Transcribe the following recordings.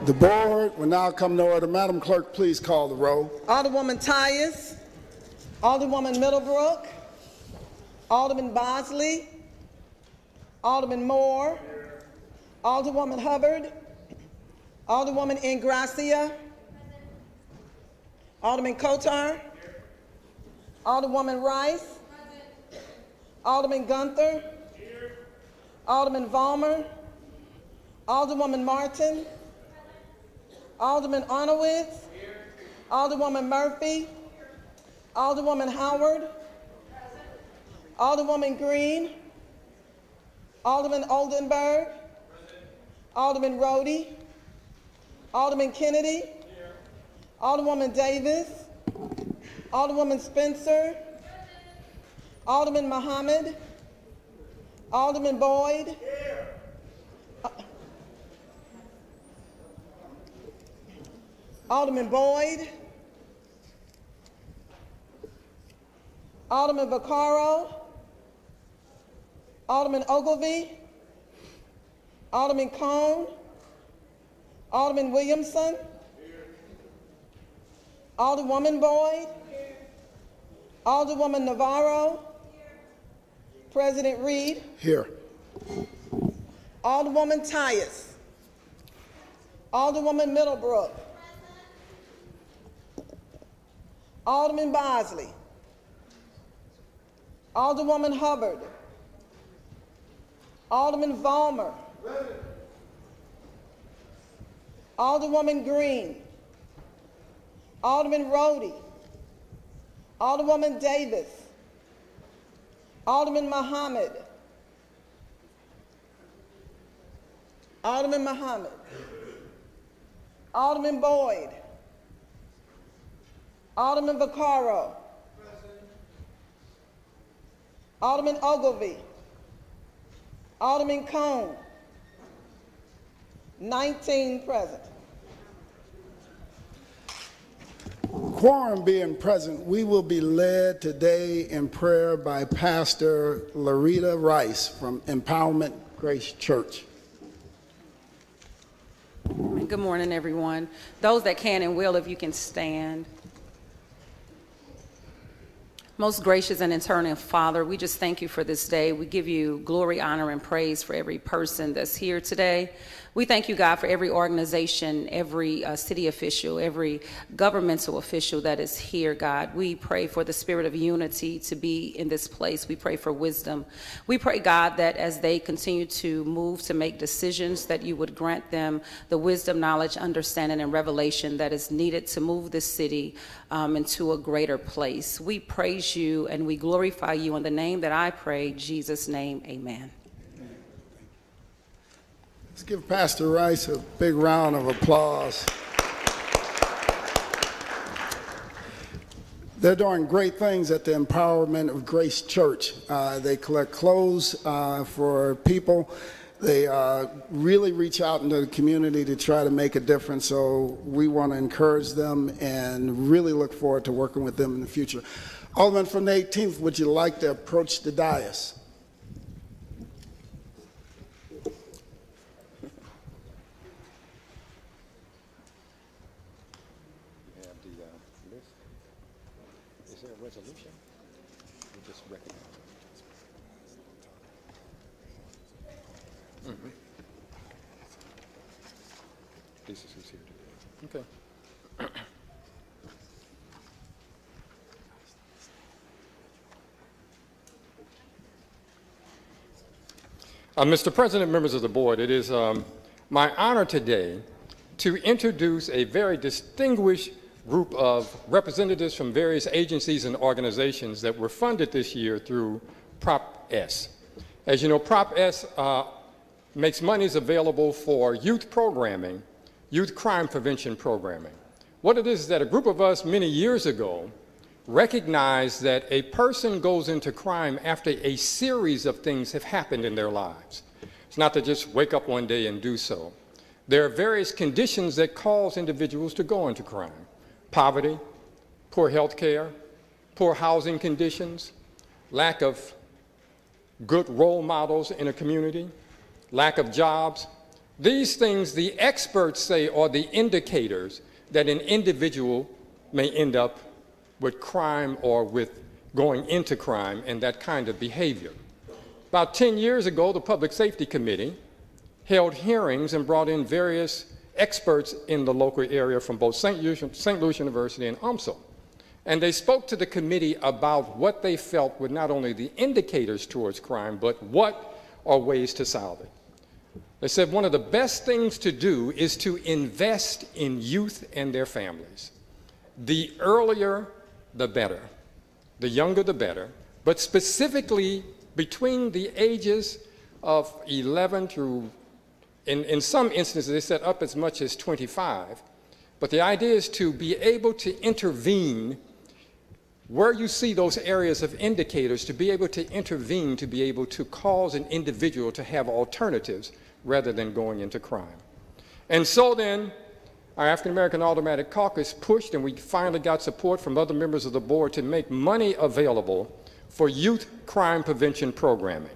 The board will now come to order. Madam Clerk, please call the roll. Alderwoman Tyus, Alderwoman Middlebrook, Alderman Bosley, Alderman Moore, Alderwoman Hubbard, Alderwoman Ingracia, Alderman Kotar, Alderwoman Rice, Alderman Gunther, Alderman Vollmer, Alderwoman Martin, Alderman Arnowitz, Alderwoman Murphy, Alderwoman Howard, Alderwoman Green, Alderman Oldenburg, Alderman Rhodey, Alderman Kennedy, Alderwoman Davis, Alderwoman Spencer, Alderman Muhammad, Alderman Boyd, Alderman Boyd, Alderman Vaccaro, Alderman Ogilvie, Alderman Cone, Alderman Williamson, Alderwoman Boyd, Alderwoman Navarro, President Reed. Here. Alderwoman Tyus, Alderwoman Middlebrook, Alderman Bosley, Alderwoman Hubbard, Alderman Vollmer, Alderwoman Green, Alderman Rhodey, Alderwoman Davis, Alderman Muhammad, Alderman Muhammad, Alderman Boyd, Alderman Vaccaro, Alderman Ogilvie, Alderman Cone, 19 present. Quorum being present, we will be led today in prayer by Pastor Larita Rice from Empowerment Grace Church. Good morning, everyone. Those that can and will, if you can stand. Most gracious and eternal Father, we just thank you for this day. We give you glory, honor, and praise for every person that's here today. We thank you, God, for every organization, every city official, every governmental official that is here, God. We pray for the spirit of unity to be in this place. We pray for wisdom. We pray, God, that as they continue to move to make decisions, that you would grant them the wisdom, knowledge, understanding, and revelation that is needed to move this city into a greater place. We praise you and we glorify you in the name that I pray, Jesus' name, amen. Let's give Pastor Rice a big round of applause. They're doing great things at the Empowerment of Grace Church. They collect clothes for people. They really reach out into the community to try to make a difference. So we want to encourage them and really look forward to working with them in the future. Alderman from the 18th, would you like to approach the dais? Resolution. We just recognize it. This is who's here today. Okay. Mr. President, members of the board, it is my honor today to introduce a very distinguished group of representatives from various agencies and organizations that were funded this year through Prop S. As you know, Prop S makes monies available for youth programming, youth crime prevention programming. What it is that a group of us many years ago recognized that a person goes into crime after a series of things have happened in their lives. It's not to just wake up one day and do so. There are various conditions that cause individuals to go into crime. Poverty, poor health care, poor housing conditions, lack of good role models in a community, lack of jobs, These things, the experts say, are the indicators that an individual may end up with crime or with going into crime and that kind of behavior. About 10 years ago, the Public Safety Committee held hearings and brought in various experts in the local area from both St. Louis University and UMSL. And they spoke to the committee about what they felt were not only the indicators towards crime, but what are ways to solve it. They said one of the best things to do is to invest in youth and their families. The earlier, the better. The younger, the better. But specifically between the ages of 11 through, in some instances, they said up as much as 25. But the idea is to be able to intervene where you see those areas of indicators, to be able to intervene, to be able to cause an individual to have alternatives rather than going into crime. And so then, our African American Aldermanic Caucus pushed, and we finally got support from other members of the board to make money available for youth crime prevention programming.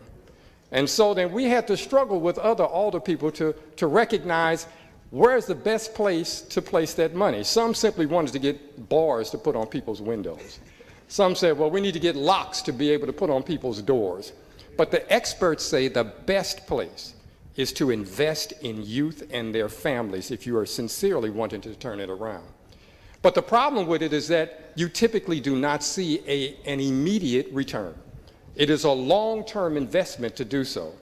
And so then we had to struggle with other alder people to recognize where's the best place to place that money. Some simply wanted to get bars to put on people's windows. Some said, well, we need to get locks to be able to put on people's doors. But the experts say the best place is to invest in youth and their families if you are sincerely wanting to turn it around. But the problem with it is that you typically do not see an immediate return. It is a long-term investment to do so.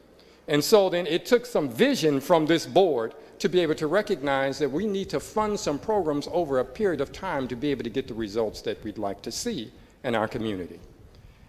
And so then it took some vision from this board to be able to recognize that we need to fund some programs over a period of time to be able to get the results that we'd like to see in our community.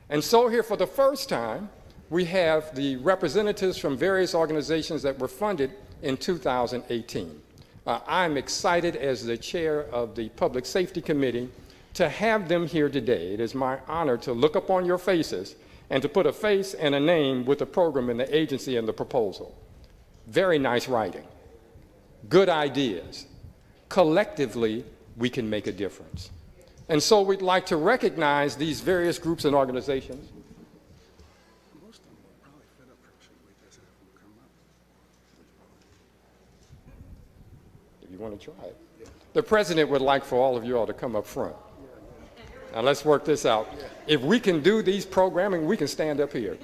And so here for the first time, we have the representatives from various organizations that were funded in 2018. I'm excited as the chair of the Public Safety Committee to have them here today. It is my honor to look upon your faces and to put a face and a name with the program and the agency and the proposal. Very nice writing, good ideas. Collectively, we can make a difference. And so we'd like to recognize these various groups and organizations. You want to try it? Yeah. The president would like for all of you all to come up front. Now let's work this out. Yeah. If we can do these programming, we can stand up here.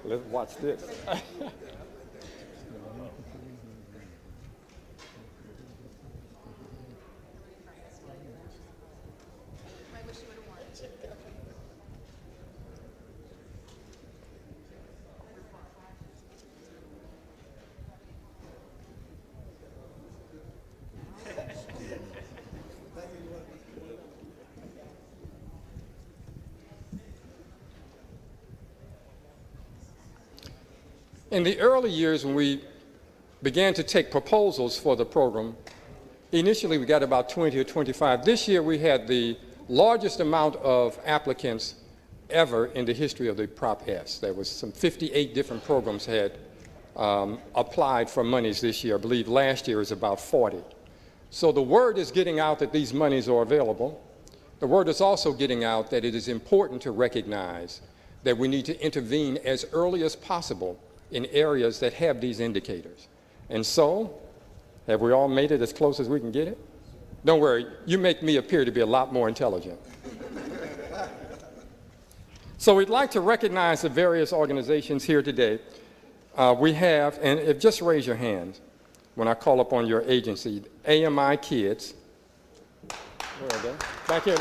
Let's watch this. In the early years when we began to take proposals for the program, initially we got about 20 or 25. This year we had the largest amount of applicants ever in the history of the Prop S. There was some 58 different programs had applied for monies this year. I believe last year was about 40. So the word is getting out that these monies are available. The word is also getting out that it is important to recognize that we need to intervene as early as possible in areas that have these indicators. And so, have we all made it as close as we can get it? Don't worry, you make me appear to be a lot more intelligent. So we'd like to recognize the various organizations here today. We have, and if just raise your hands when I call upon your agency, AMI Kids. Where are they? Back here.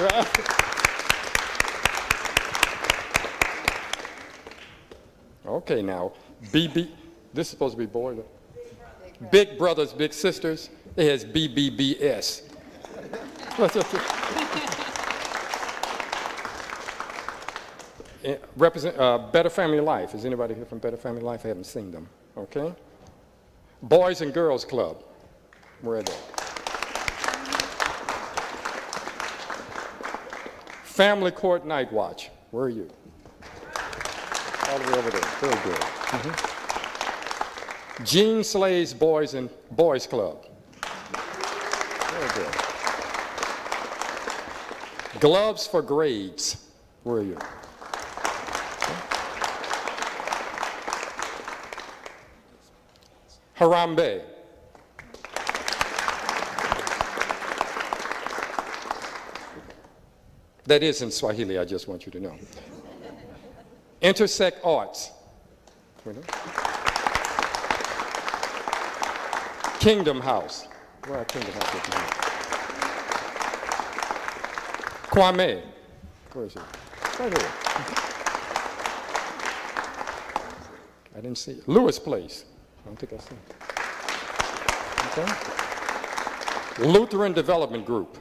Okay, now, BB, this is supposed to be boys. Big Brothers, Big Sisters. It has BBBS. Better Family Life. Is anybody here from Better Family Life? I haven't seen them. Okay. Boys and Girls Club. Where are they? Family Court Night Watch. Where are you? All the way over there. Very good. Gene Slay's Boys Club. Very good. Gloves for Grades. Where are you? Harambe. That is in Swahili, I just want you to know. Intersect Arts. Kingdom House. Where are Kingdom House? Kwame. Where is he? Right here. I didn't see it. Lewis Place. I don't think I see it. Okay. Lutheran Development Group.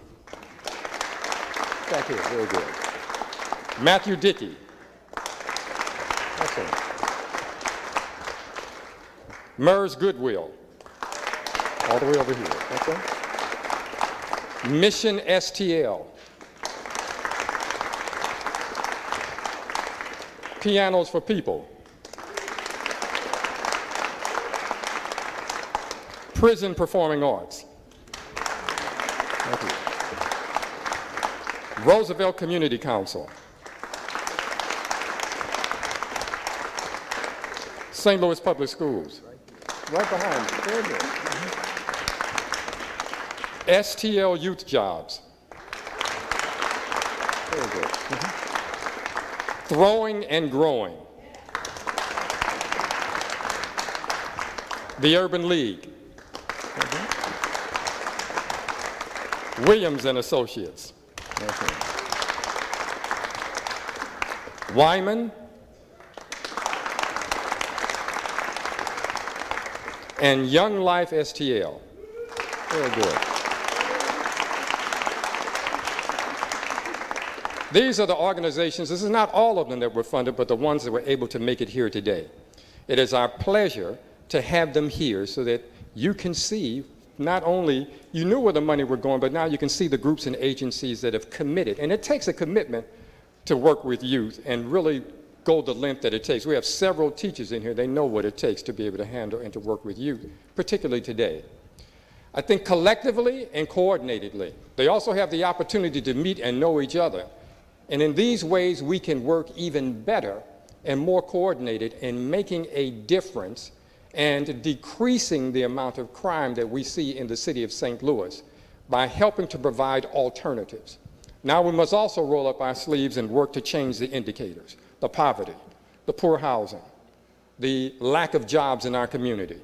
Back here, very good. Matthew Dickey. Excellent. MERS Goodwill. All the way over here. Okay. Mission STL. Pianos for People. Prison Performing Arts. Thank you. Roosevelt Community Council. St. Louis Public Schools. Right behind you. Very good. STL Youth Jobs. Very good. Throwing and Growing. The Urban League. Williams and Associates. Okay. Wyman and Young Life STL. Very good. These are the organizations, this is not all of them that were funded, but the ones that were able to make it here today. It is our pleasure to have them here so that you can see not only, you knew where the money were going, but now you can see the groups and agencies that have committed. And it takes a commitment to work with youth and really go the length that it takes. We have several teachers in here, they know what it takes to be able to handle and to work with youth, particularly today. I think collectively and coordinatedly, they also have the opportunity to meet and know each other. And in these ways, we can work even better and more coordinated in making a difference and decreasing the amount of crime that we see in the city of St. Louis by helping to provide alternatives. Now we must also roll up our sleeves and work to change the indicators, the poverty, the poor housing, the lack of jobs in our community.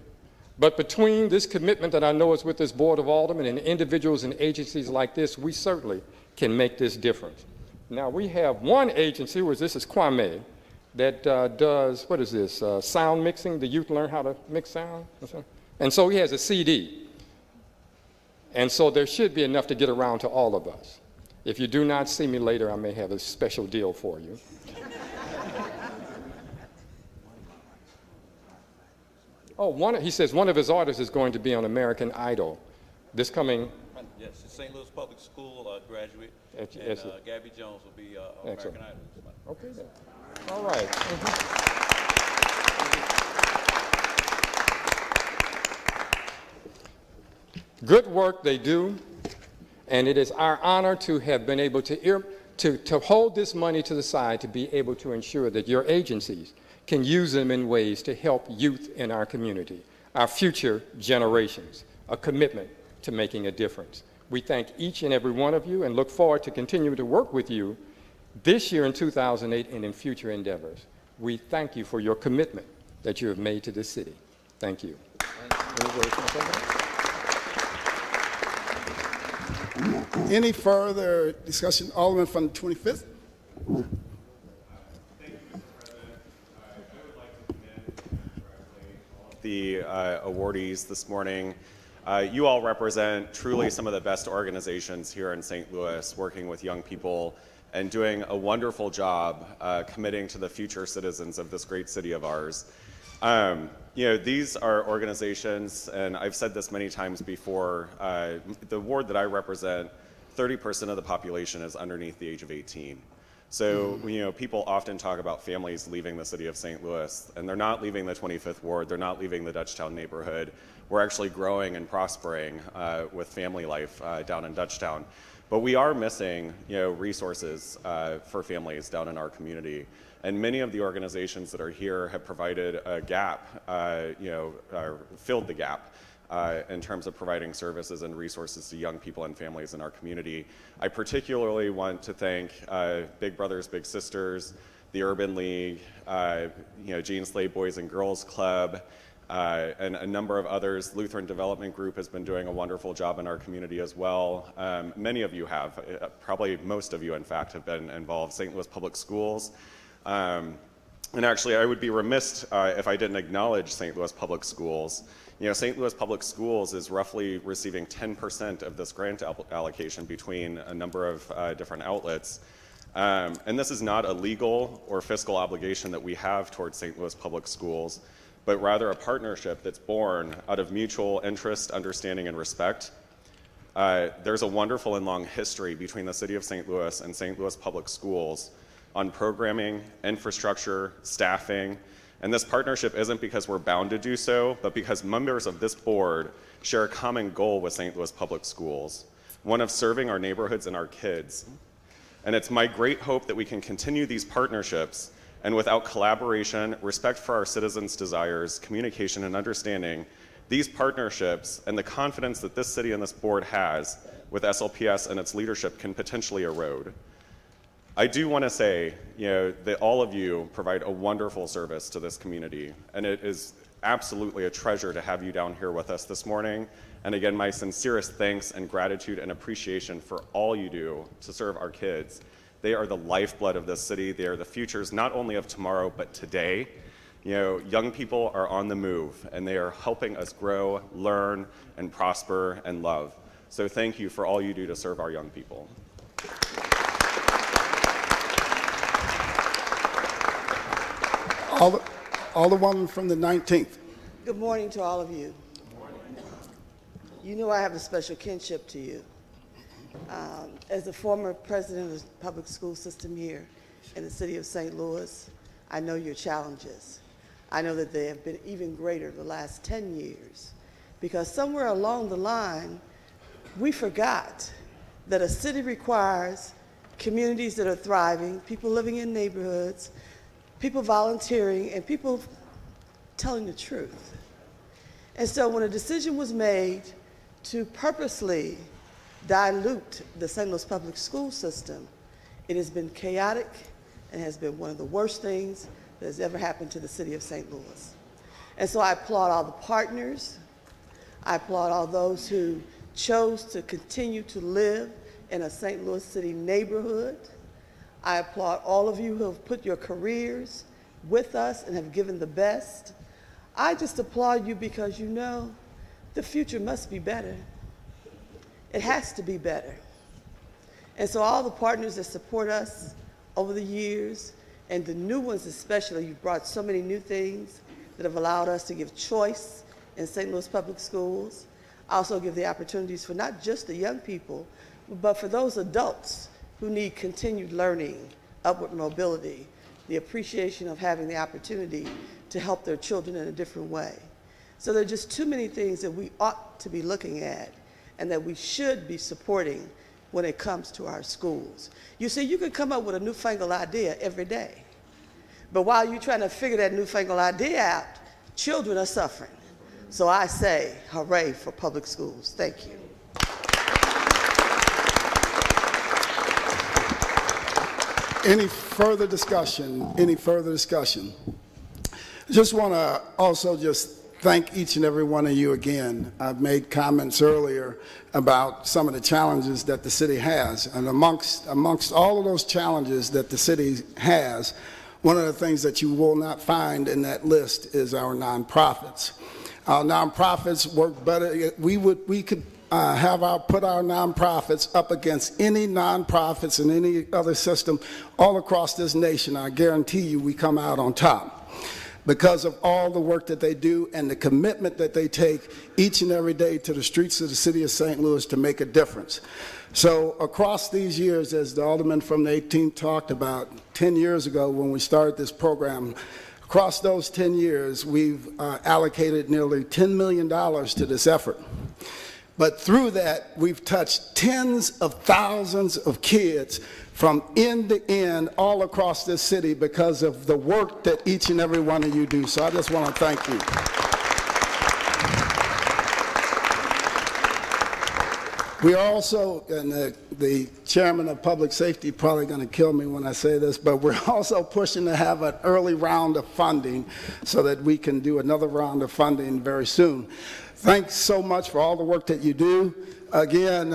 But between this commitment that I know is with this Board of Aldermen and individuals and agencies like this, we certainly can make this difference. Now we have one agency, this is Kwame, that does, what is this, sound mixing. The youth learn how to mix sound. And so he has a CD. And so there should be enough to get around to all of us. If you do not see me later, I may have a special deal for you. Oh, he says one of his artists is going to be on American Idol this coming. Yes, St. Louis Public School graduate. And Gabby Jones will be on American Idol. Okay, then. All right. Good work they do, and it is our honor to have been able to hold this money to the side to be able to ensure that your agencies can use them in ways to help youth in our community, our future generations, a commitment to making a difference. We thank each and every one of you and look forward to continuing to work with you this year in 2008 and in future endeavors. We thank you for your commitment that you have made to this city. Thank you. Any further discussion? Alderman from the 25th. The awardees this morning. You all represent truly some of the best organizations here in St. Louis, working with young people and doing a wonderful job committing to the future citizens of this great city of ours. You know, these are organizations, and I've said this many times before, the ward that I represent, 30% of the population is underneath the age of 18. So, you know, people often talk about families leaving the city of St. Louis, and they're not leaving the 25th Ward, they're not leaving the Dutchtown neighborhood. We're actually growing and prospering with family life down in Dutchtown. But we are missing, resources for families down in our community. And many of the organizations that are here have provided a gap, or filled the gap in terms of providing services and resources to young people and families in our community. I particularly want to thank Big Brothers Big Sisters, the Urban League, Jean Slade Boys and Girls Club, and a number of others. Lutheran Development Group has been doing a wonderful job in our community as well. Many of you have, probably most of you in fact, have been involved. St. Louis Public Schools. And actually, I would be remiss if I didn't acknowledge St. Louis Public Schools. St. Louis Public Schools is roughly receiving 10% of this grant allocation between a number of different outlets. And this is not a legal or fiscal obligation that we have towards St. Louis Public Schools, but rather a partnership that's born out of mutual interest, understanding, and respect. There's a wonderful and long history between the City of St. Louis and St. Louis Public Schools on programming, infrastructure, staffing, and this partnership isn't because we're bound to do so, but because members of this board share a common goal with St. Louis Public Schools, one of serving our neighborhoods and our kids. And it's my great hope that we can continue these partnerships, and without collaboration, respect for our citizens' desires, communication, and understanding, these partnerships and the confidence that this city and this board has with SLPS and its leadership can potentially erode. I do want to say, that all of you provide a wonderful service to this community, and it is absolutely a treasure to have you down here with us this morning. And again, my sincerest thanks and gratitude and appreciation for all you do to serve our kids. They are the lifeblood of this city. They are the futures not only of tomorrow, but today. Young people are on the move, and they are helping us grow, learn, and prosper and love. So thank you for all you do to serve our young people. Alderwoman from the 19th. Good morning to all of you. You know I have a special kinship to you. As the former president of the public school system here in the city of St. Louis, I know your challenges. I know that they have been even greater the last 10 years, because somewhere along the line, we forgot that a city requires communities that are thriving, people living in neighborhoods, people volunteering, and people telling the truth. And so when a decision was made to purposely dilute the St. Louis public school system, it has been chaotic and has been one of the worst things that has ever happened to the city of St. Louis. And so I applaud all the partners. I applaud all those who chose to continue to live in a St. Louis City neighborhood. I applaud all of you who have put your careers with us and have given the best. I just applaud you because you know the future must be better. It has to be better. And so all the partners that support us over the years, and the new ones especially, you've brought so many new things that have allowed us to give choice in St. Louis Public Schools. I also give the opportunities for not just the young people, but for those adults who need continued learning, upward mobility, the appreciation of having the opportunity to help their children in a different way. So there are just too many things that we ought to be looking at and that we should be supporting when it comes to our schools. You see, you could come up with a newfangled idea every day, but while you're trying to figure that newfangled idea out, children are suffering. So I say, hooray for public schools. Thank you. Any further discussion? Any further discussion? I just want to also just thank each and every one of you again. I've made comments earlier about some of the challenges that the city has, and amongst all of those challenges that the city has, one of the things that you will not find in that list is our nonprofits. Our nonprofits work better. We could put our nonprofits up against any nonprofits in any other system all across this nation. I guarantee you we come out on top because of all the work that they do and the commitment that they take each and every day to the streets of the city of St. Louis to make a difference. So across these years, as the Alderman from the 18th talked about 10 years ago when we started this program, across those 10 years, we've allocated nearly $10 million to this effort. But through that, we've touched tens of thousands of kids from end to end all across this city because of the work that each and every one of you do. So I just want to thank you. We are also, and the chairman of public safety probably going to kill me when I say this, but we're also pushing to have an early round of funding so that we can do another round of funding very soon. Thanks so much for all the work that you do. Again,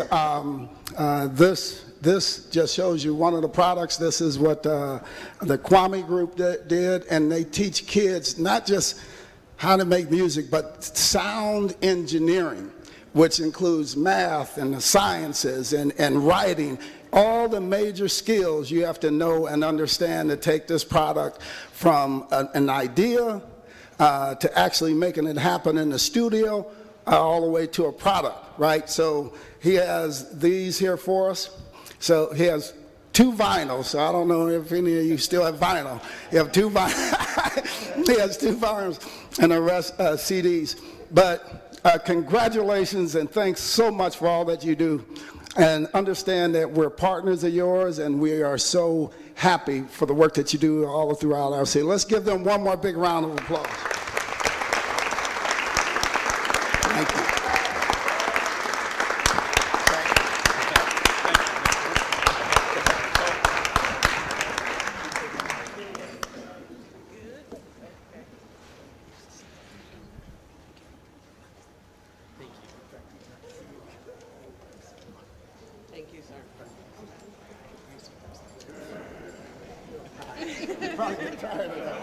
this just shows you one of the products. This is what the Kwame group did, and they teach kids not just how to make music, but sound engineering, which includes math and the sciences and writing, all the major skills you have to know and understand to take this product from an idea to actually making it happen in the studio, all the way to a product, right? So he has these here for us. So he has 2 vinyls. So I don't know if any of you still have vinyl. You have 2 vinyls. He has 2 vinyls and the rest CDs. But congratulations and thanks so much for all that you do. And understand that we're partners of yours, and we are so happy for the work that you do all throughout our city. Let's give them one more big round of applause. Thank you. Thank you, sir. You probably get tired of that.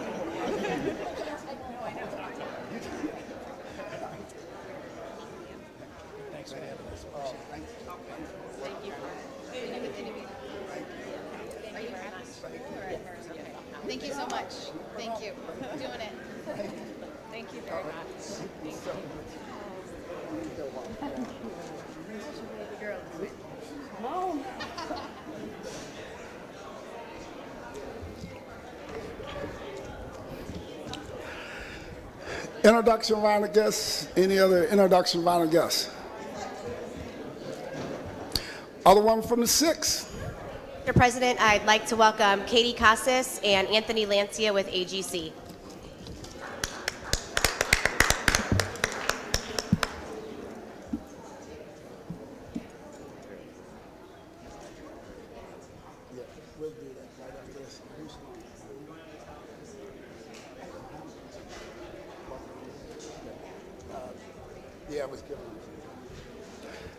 Thanks for having us. Thank you. Thank you so much. Thank you. Doing it. Thank you very much. Introduction round of guests. Any other introduction round of guests? Other one from the 6th. Mr. President, I'd like to welcome Katie Casas and Anthony Lancia with AGC.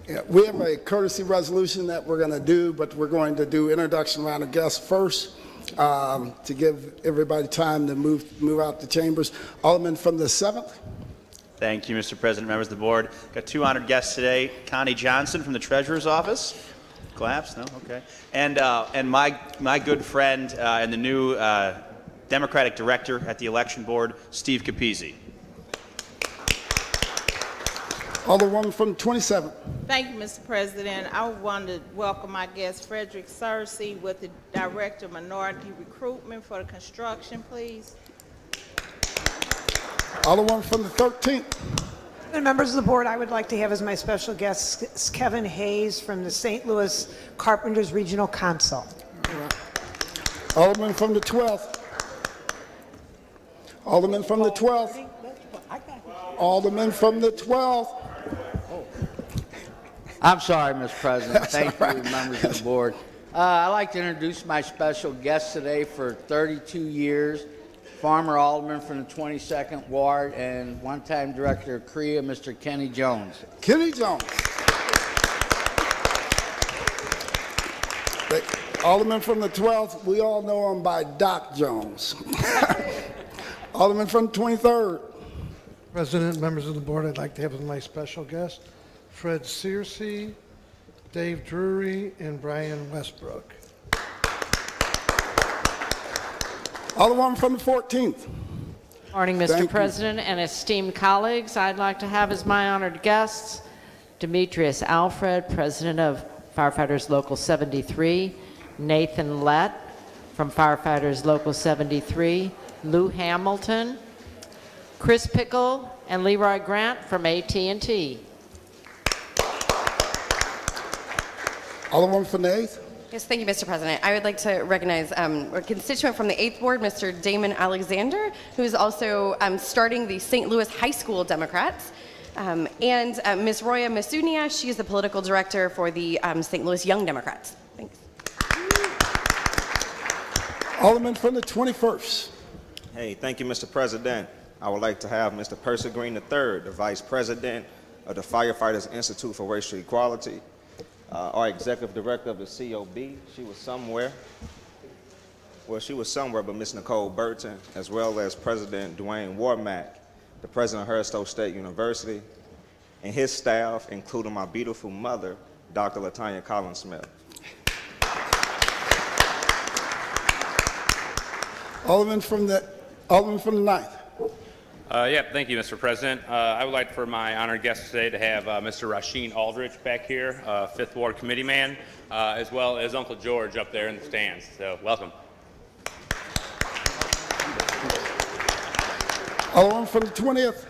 Yeah, we have a courtesy resolution that we're going to do, but we're going to do introduction round of guests first to give everybody time to move out the chambers. Alderman from the 7th. Thank you, Mr. President, members of the board. Got 2 honored guests today. Connie Johnson from the Treasurer's Office. Claps? No? Okay. And my good friend and the new Democratic Director at the Election Board, Steve Capizzi. Alderwoman from 27th. Thank you, Mr. President. I want to welcome my guest, Frederick Searcy, with the Director of Minority Recruitment for the construction, please. Alderwoman from the 13th. And members of the board, I would like to have as my special guest Kevin Hayes from the St. Louis Carpenters Regional Council. Alderman from the 12th. Alderman from the 12th. Alderman from the 12th. I'm sorry, Mr. President. Thank you, members of the board. I'd like to introduce my special guest today for 32 years, former alderman from the 22nd Ward and one-time director of CREA, Mr. Kenny Jones. Kenny Jones. Alderman from the 12th, we all know him by Doc Jones. Alderman from the 23rd. President, members of the board, I'd like to have as my special guest Fred Searcy, Dave Drury, and Brian Westbrook. Alderman from the 14th. Morning, Mr. President and esteemed colleagues. I'd like to have as my honored guests Demetrius Alfred, President of Firefighters Local 73, Nathan Lett from Firefighters Local 73, Lou Hamilton, Chris Pickle, and Leroy Grant from AT&T. Alderman from the 8th. Yes, thank you, Mr. President. I would like to recognize a constituent from the 8th Ward, Mr. Damon Alexander, who is also starting the St. Louis High School Democrats. And Ms. Roya Masunia, she is the political director for the St. Louis Young Democrats. Thanks. Alderman from the 21st. Hey, thank you, Mr. President. I would like to have Mr. Percy Green III, the Vice President of the Firefighters Institute for Racial Equality, our Executive Director of the COB. She was somewhere. Well, she was somewhere, but Ms. Nicole Burton, as well as President Dwayne Warmack, the President of Harris-Stowe State University, and his staff, including my beautiful mother, Dr. Latanya Collins-Smith. Alderman from the 9th. Thank you, Mr. President. I would like for my honored guest today to have Mr. Rasheen Aldrich back here, 5th Ward Committee man, as well as Uncle George up there in the stands. So, welcome. Alderman from the 20th.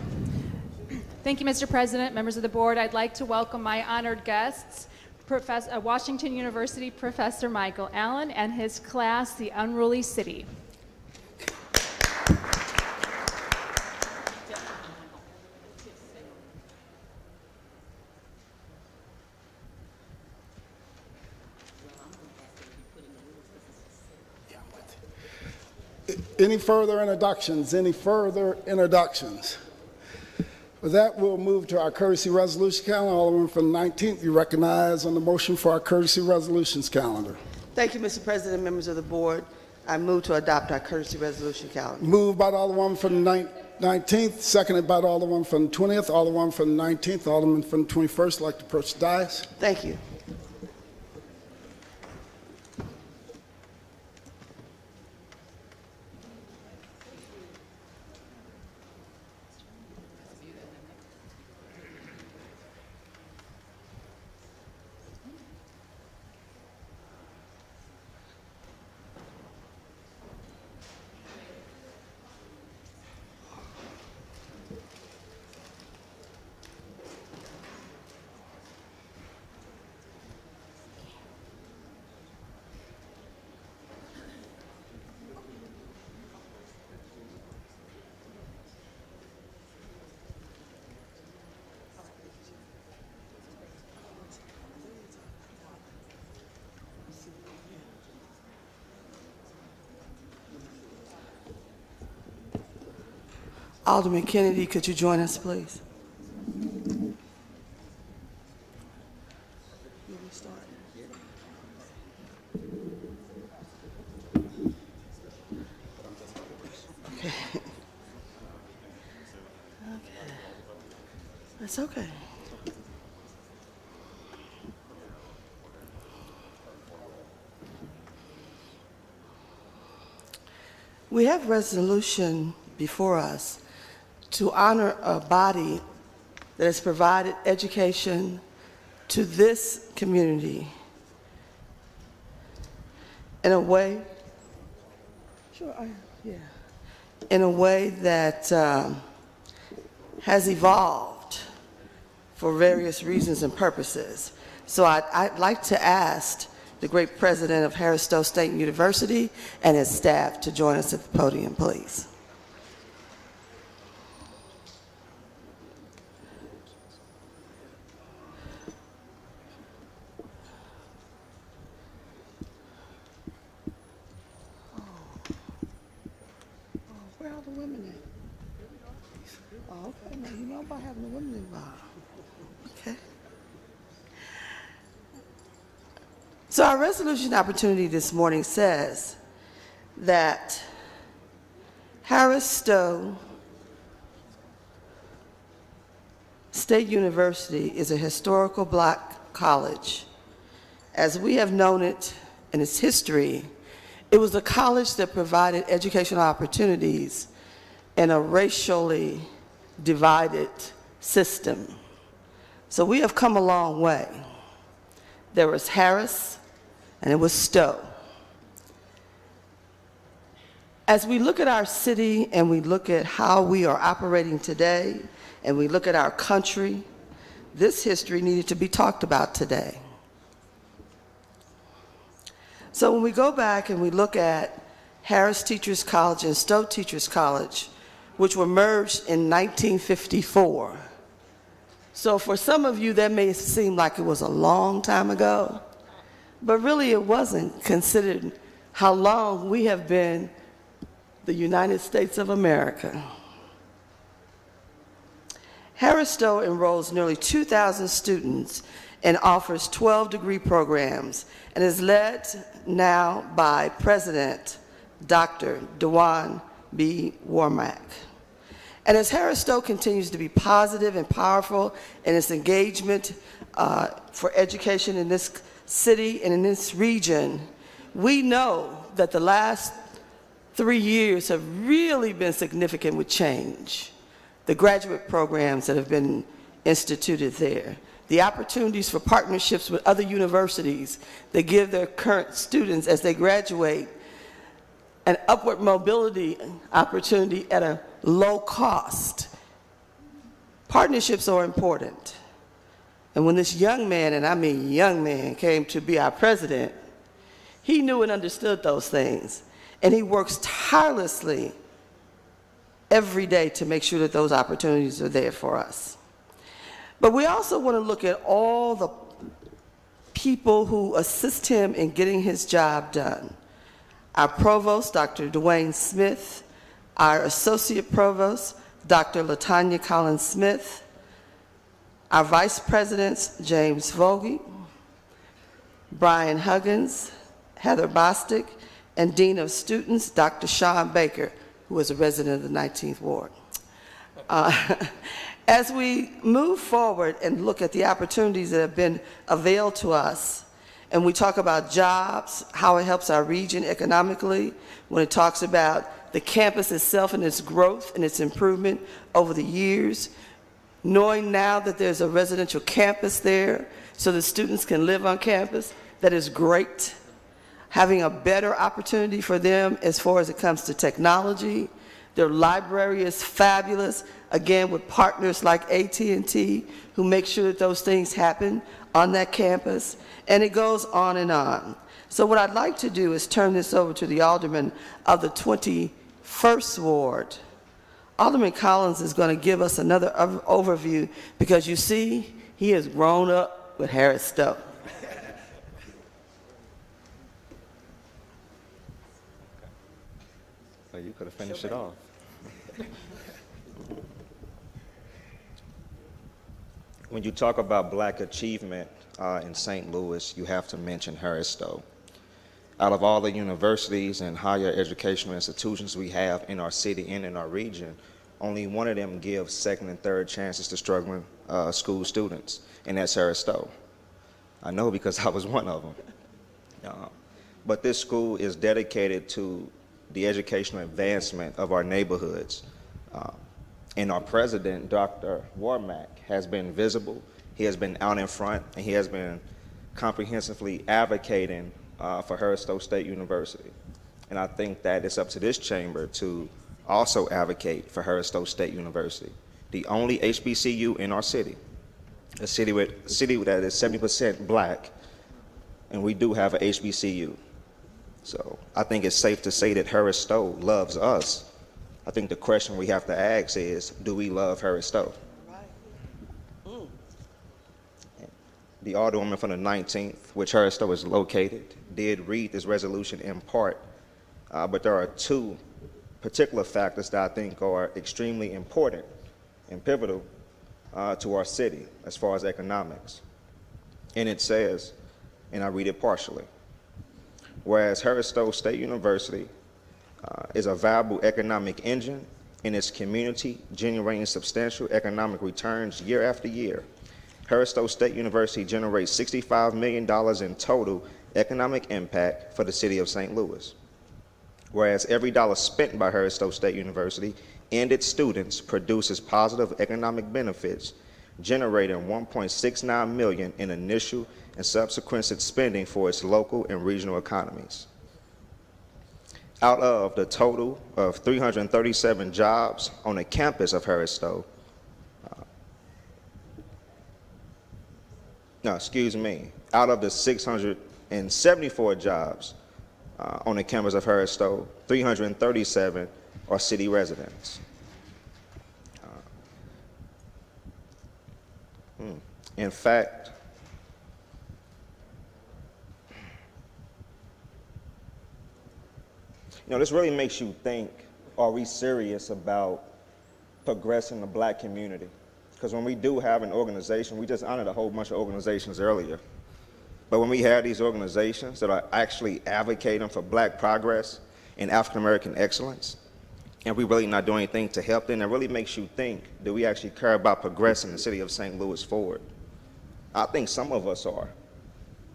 Thank you, Mr. President, members of the board. I'd like to welcome my honored guests, Washington University Professor Michael Allen and his class, The Unruly City. Any further introductions? Any further introductions? With that, we'll move to our courtesy resolution calendar. Alderman from the 19th, you recognize on the motion for our courtesy resolutions calendar. Thank you, Mr. President, members of the board. I move to adopt our courtesy resolution calendar. Moved by the Alderman from the 19th, seconded by the Alderman from the 20th, Alderman from the 19th, Alderman from the 21st, like to approach the dais. Thank you. Alderman Kennedy, could you join us, please? Okay. That's okay. We have resolution before us to honor a body that has provided education to this community in a way, in a way that has evolved for various reasons and purposes. So I'd like to ask the great president of Harris-Stowe State University and his staff to join us at the podium, please. Where are the women at? Oh, okay. Now, you know about having the women involved. Okay. So our resolution opportunity this morning says that Harris-Stowe State University is a historical black college. As we have known it in its history, it was a college that provided educational opportunities in a racially divided system. So we have come a long way. There was Harris and it was Stowe. As we look at our city and we look at how we are operating today and we look at our country, this history needed to be talked about today. So when we go back and we look at Harris Teachers College and Stowe Teachers College, which were merged in 1954. So for some of you, that may seem like it was a long time ago, but really it wasn't, considering how long we have been the United States of America. Harris Stowe enrolls nearly 2,000 students and offers 12 degree programs and is led now by President Dr. Dewan B. Wormack. And as Harris Stowe continues to be positive and powerful in its engagement for education in this city and in this region, we know that the last 3 years have really been significant with change. The graduate programs that have been instituted there, the opportunities for partnerships with other universities that give their current students as they graduate an upward mobility opportunity at a low cost. Partnerships are important. And when this young man, and I mean young man, came to be our president, he knew and understood those things. And he works tirelessly every day to make sure that those opportunities are there for us. But we also want to look at all the people who assist him in getting his job done. Our provost, Dr. Dwayne Smith, our associate provost, Dr. LaTanya Collins Smith, our vice presidents, James Vogie, Brian Huggins, Heather Bostic, and Dean of Students, Dr. Sean Baker, who is a resident of the 19th Ward. As we move forward and look at the opportunities that have been availed to us, and we talk about jobs, how it helps our region economically, when it talks about the campus itself and its growth and its improvement over the years, knowing now that there's a residential campus there so the students can live on campus, that is great. Having a better opportunity for them as far as it comes to technology. Their library is fabulous, again, with partners like AT&T who make sure that those things happen on that campus, and it goes on and on. So what I'd like to do is turn this over to the alderman of the 21st Ward. Alderman Collins is going to give us another overview because you see, he has grown up with Harris Stowe. So you could have finished it off. When you talk about black achievement in St. Louis, you have to mention Harris Stowe. Out of all the universities and higher educational institutions we have in our city and in our region, only one of them gives second and third chances to struggling school students, and that's Harris Stowe. I know because I was one of them. But this school is dedicated to the educational advancement of our neighborhoods. And our president, Dr. Wormack, has been visible, he has been out in front, and he has been comprehensively advocating for Harris Stowe State University. And I think that it's up to this chamber to also advocate for Harris Stowe State University, the only HBCU in our city, a city that is 70% black, and we do have an HBCU. So I think it's safe to say that Harris Stowe loves us. I think the question we have to ask is, do we love Harris Stowe? The alderwoman from the 19th, which Harris Stowe is located, did read this resolution in part, but there are two particular factors that I think are extremely important and pivotal to our city as far as economics. And it says, and I read it partially, whereas Harris Stowe State University is a viable economic engine in its community, generating substantial economic returns year after year. Harris Stowe State University generates $65 million in total economic impact for the city of St. Louis. Whereas every dollar spent by Harris Stowe State University and its students produces positive economic benefits, generating $1.69 million in initial and subsequent spending for its local and regional economies. Out of the total of 337 jobs on the campus of Harris Stowe, out of the 674 jobs on the campus of Harris Stowe. 337 are city residents. In fact, this really makes you think, are we serious about progressing the black community? Because when we do have an organization, we just honored a whole bunch of organizations earlier. But when we have these organizations that are actually advocating for black progress and African-American excellence, and we really not doing anything to help them, it really makes you think, do we actually care about progressing the city of St. Louis forward? I think some of us are.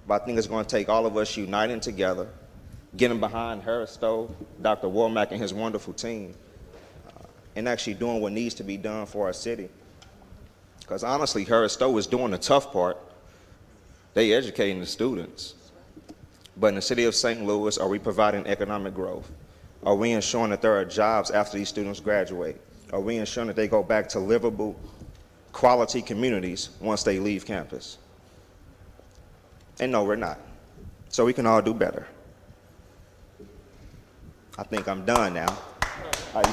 But I think it's going to take all of us uniting together, getting behind Harris Stowe, Dr. Womack and his wonderful team, and actually doing what needs to be done for our city. Because honestly, Harris Stowe is doing the tough part. They educating the students. But in the city of St. Louis, are we providing economic growth? Are we ensuring that there are jobs after these students graduate? Are we ensuring that they go back to livable, quality communities once they leave campus? And no, we're not. So we can all do better. I think I'm done now. I'd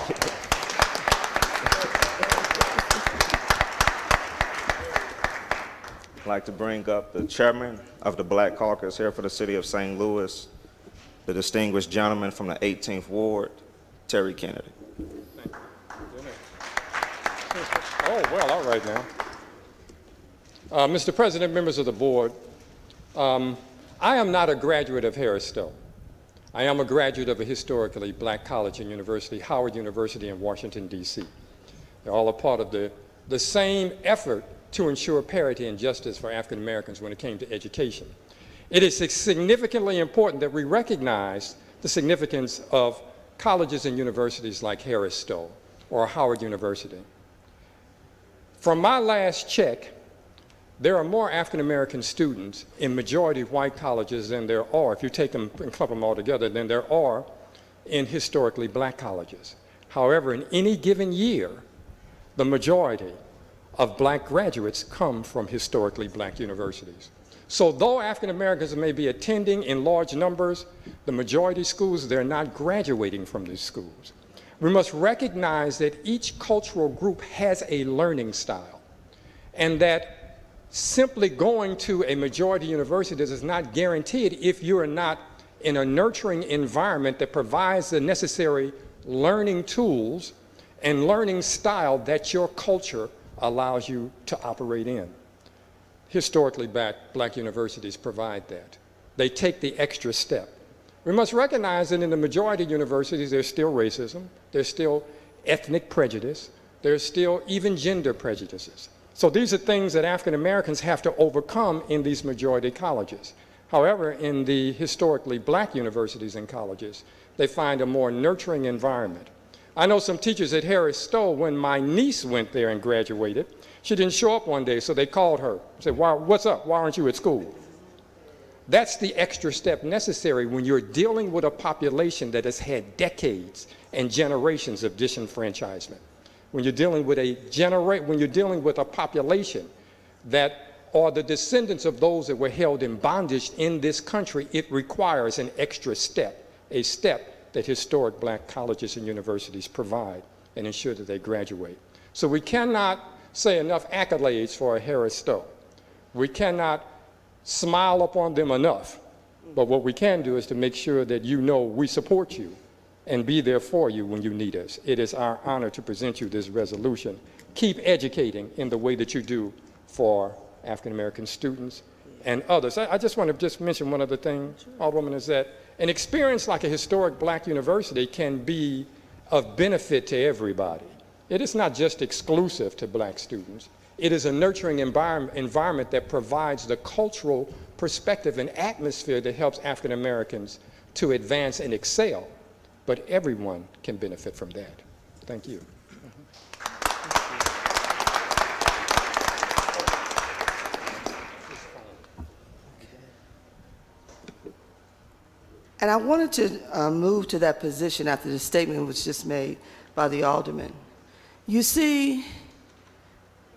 like to bring up the chairman of the Black Caucus here for the city of St. Louis, the distinguished gentleman from the 18th Ward, Terry Kennedy. Oh, well, all right now. Mr. President, members of the board, I am not a graduate of Harris Stowe. I am a graduate of a historically black college and university, Howard University in Washington, D.C. They're all a part of the same effort to ensure parity and justice for African Americans when it came to education. It is significantly important that we recognize the significance of colleges and universities like Harris Stowe or Howard University. From my last check, there are more African American students in majority white colleges than there are, if you take them and clump them all together, than there are in historically black colleges. However, in any given year, the majority of black graduates come from historically black universities. So though African Americans may be attending in large numbers, the majority schools, they're not graduating from these schools. We must recognize that each cultural group has a learning style, and that simply going to a majority university is not guaranteed if you are not in a nurturing environment that provides the necessary learning tools and learning style that your culture allows you to operate in. Historically, black universities provide that. They take the extra step. We must recognize that in the majority of universities, there's still racism, there's still ethnic prejudice, there's still even gender prejudices. So these are things that African Americans have to overcome in these majority colleges. However, in the historically black universities and colleges, they find a more nurturing environment. I know some teachers at Harris Stowe, when my niece went there and graduated, she didn't show up one day, so they called her, said, what's up, why aren't you at school? That's the extra step necessary when you're dealing with a population that has had decades and generations of disenfranchisement. When you're dealing with a population that are the descendants of those that were held in bondage in this country, it requires an extra step, a step that historic black colleges and universities provide and ensure that they graduate. So we cannot say enough accolades for Harris Stowe. We cannot smile upon them enough, but what we can do is to make sure that you know we support you and be there for you when you need us. It is our honor to present you this resolution. Keep educating in the way that you do for African American students and others. I just want to just mention one other thing, Alderwoman, is that an experience like a historic black university can be of benefit to everybody. It is not just exclusive to black students. It is a nurturing environment that provides the cultural perspective and atmosphere that helps African Americans to advance and excel. But everyone can benefit from that. Thank you. And I wanted to move to that position after the statement was just made by the alderman. You see,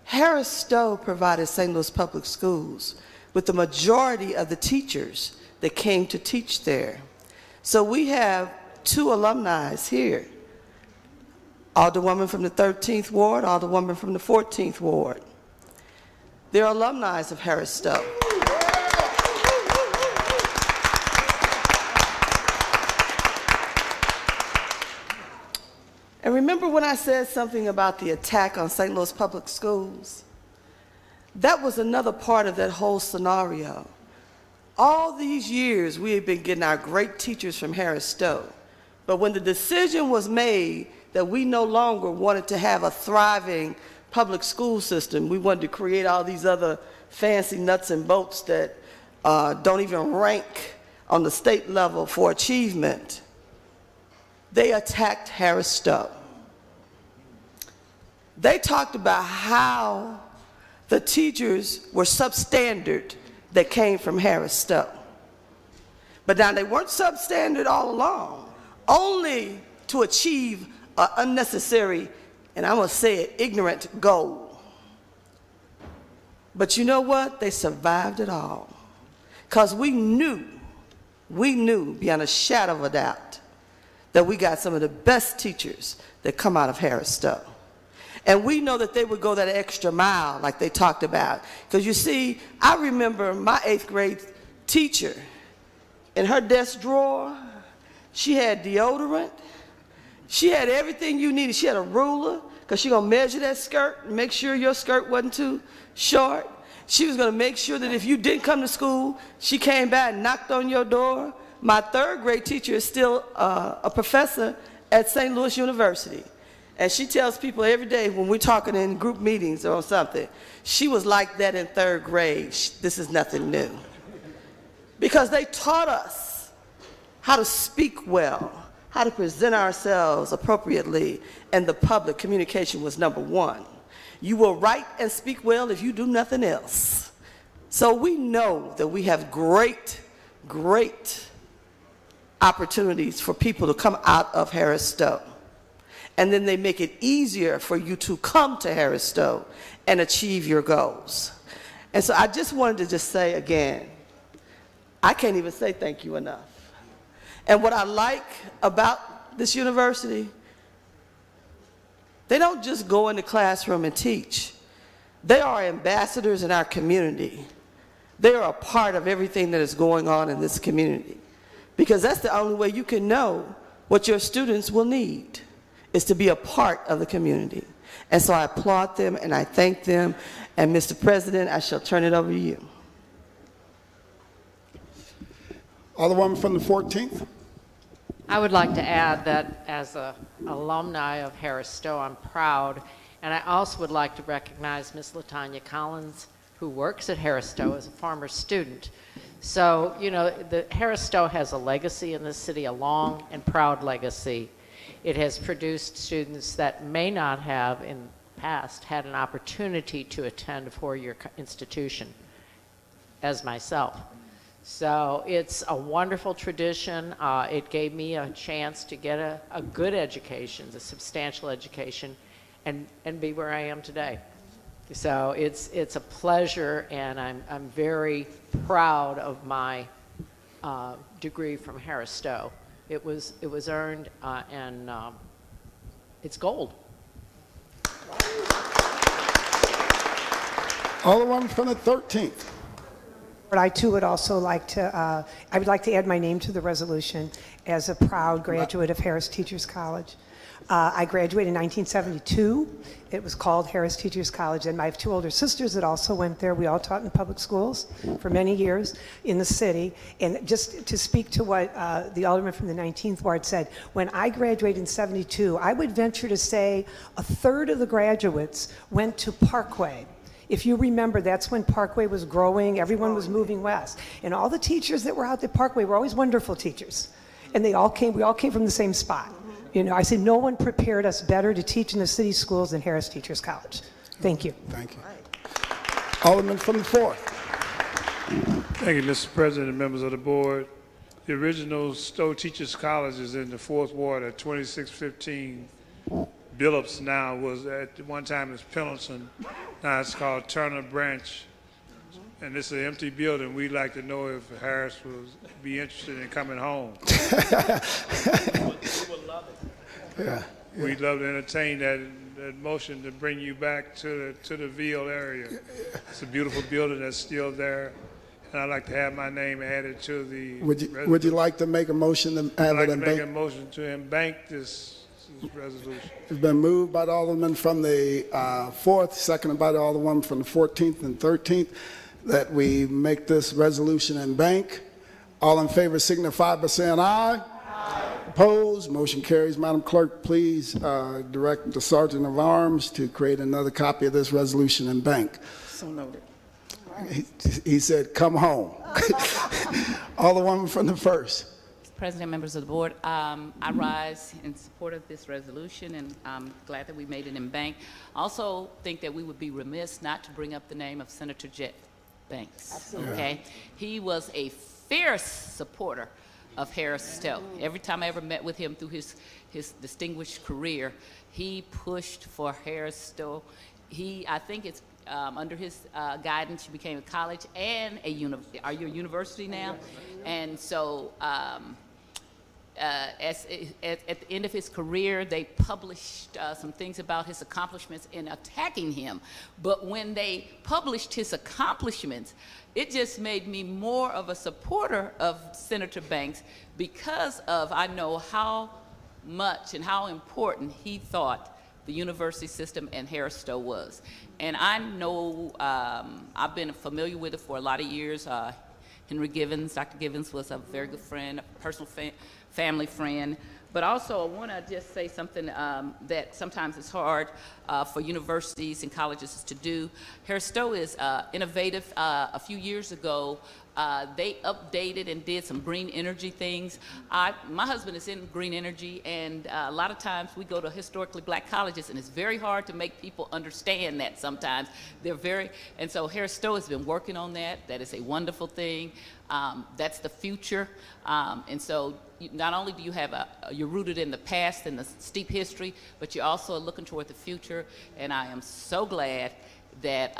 Harris Stowe provided St. Louis Public Schools with the majority of the teachers that came to teach there. So we have two alumni here. Alderwoman from the 13th Ward, Alderwoman from the 14th Ward. They're alumni of Harris Stowe. And remember when I said something about the attack on St. Louis Public Schools? That was another part of that whole scenario. All these years, we have been getting our great teachers from Harris Stowe. But when the decision was made that we no longer wanted to have a thriving public school system, we wanted to create all these other fancy nuts and bolts that don't even rank on the state level for achievement, they attacked Harris Stowe. They talked about how the teachers were substandard that came from Harris Stowe. But now they weren't substandard all along, only to achieve an unnecessary, and I'm going to say it, ignorant goal. But you know what? They survived it all. Because we knew beyond a shadow of a doubt that we got some of the best teachers that come out of Harris Stowe. And we know that they would go that extra mile like they talked about. Because you see, I remember my 8th grade teacher, in her desk drawer, she had deodorant, she had everything you needed. She had a ruler, because she going to measure that skirt and make sure your skirt wasn't too short. She was going to make sure that if you didn't come to school, she came back and knocked on your door. My 3rd grade teacher is still a professor at St. Louis University. And she tells people every day when we're talking in group meetings or something, she was like that in 3rd grade. This is nothing new. Because they taught us how to speak well, how to present ourselves appropriately, and the public communication was number one. You will write and speak well if you do nothing else. So we know that we have great, great opportunities for people to come out of Harris Stowe. And then they make it easier for you to come to Harris Stowe and achieve your goals. And so I just wanted to just say again, I can't even say thank you enough. And what I like about this university, they don't just go in the classroom and teach. They are ambassadors in our community. They are a part of everything that is going on in this community. Because that's the only way you can know what your students will need, is to be a part of the community. And so I applaud them and I thank them. And Mr. President, I shall turn it over to you. Alderwoman from the 14th. I would like to add that as an alumni of Harris Stowe, I'm proud. And I also would like to recognize Ms. LaTanya Collins, who works at Harris Stowe as a former student. So, you know, the Harris Stowe has a legacy in this city, a long and proud legacy. It has produced students that may not have in the past had an opportunity to attend a four-year institution, as myself. So it's a wonderful tradition. It gave me a chance to get a good education, a substantial education, and be where I am today. So it's a pleasure, and I'm very proud of my degree from Harris Stowe. It was earned, and it's gold. Alderwoman from the 13th. But I too would also like to, I would like to add my name to the resolution as a proud graduate of Harris Teachers College. I graduated in 1972. It was called Harris Teachers College, and I have two older sisters that also went there. We all taught in public schools for many years in the city. And just to speak to what the alderman from the 19th Ward said, when I graduated in 72, I would venture to say a third of the graduates went to Parkway. If you remember, that's when Parkway was growing, everyone was moving west. And all the teachers that were out at Parkway were always wonderful teachers. And we all came from the same spot. You know, I said no one prepared us better to teach in the city schools than Harris Teachers College. Thank you. Thank you. Alderman from the 4th. Thank you, Mr. President and members of the board. The original Stowe Teachers College is in the 4th Ward at 2615 Billups. Now was at one time it's Pendleton. Now it's called Turner Branch and it's an empty building. We'd like to know if Harris would be interested in coming home. Yeah. We'd love to entertain that motion to bring you back to the Ville area. It's a beautiful building that's still there, and I'd like to have my name added to the. Would you like to make a motion to have I'd it like to make a embanked? motion to embank this resolution. It's been moved by the Alderman from the 4th, seconded by the Alderman from the 14th and 13th, that we make this resolution in bank. All in favor signify by saying aye. Aye. Opposed? Motion carries. Madam Clerk, please direct the Sergeant of Arms to create another copy of this resolution in bank. So noted. He said, come home. Alderwoman from the 1st. President, members of the board, I rise in support of this resolution, and I'm glad that we made it in bank. I also think that we would be remiss not to bring up the name of Senator Jet Banks. Absolutely. Okay, he was a fierce supporter of Harris Stowe. Every time I ever met with him through his distinguished career, he pushed for Harris Stowe. I think it's under his guidance, you became a college and are you a university now? And so at the end of his career, they published some things about his accomplishments in attacking him. But when they published his accomplishments, it just made me more of a supporter of Senator Banks because I know how much and how important he thought the university system and Harris Stowe was. And I know, I've been familiar with it for a lot of years. Henry Givens, Dr. Givens was a very good friend, a personal family friend. But also I want to just say something that sometimes it's hard for universities and colleges to do. Harris Stowe is innovative. A few years ago, they updated and did some green energy things. My husband is in green energy, and a lot of times we go to historically black colleges, and it's very hard to make people understand that sometimes. And so Harris Stowe has been working on that. That is a wonderful thing. That's the future. And so not only do you have you're rooted in the past and the steep history, but you're also looking toward the future. And I am so glad that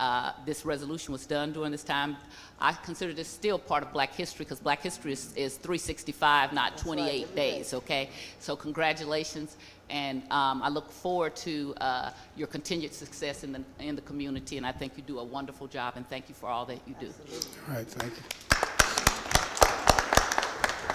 this resolution was done during this time. I consider this still part of black history because black history is 365, not 28 days, okay? So congratulations, and I look forward to your continued success in the community, and I think you do a wonderful job, and thank you for all that you do. All right, thank you.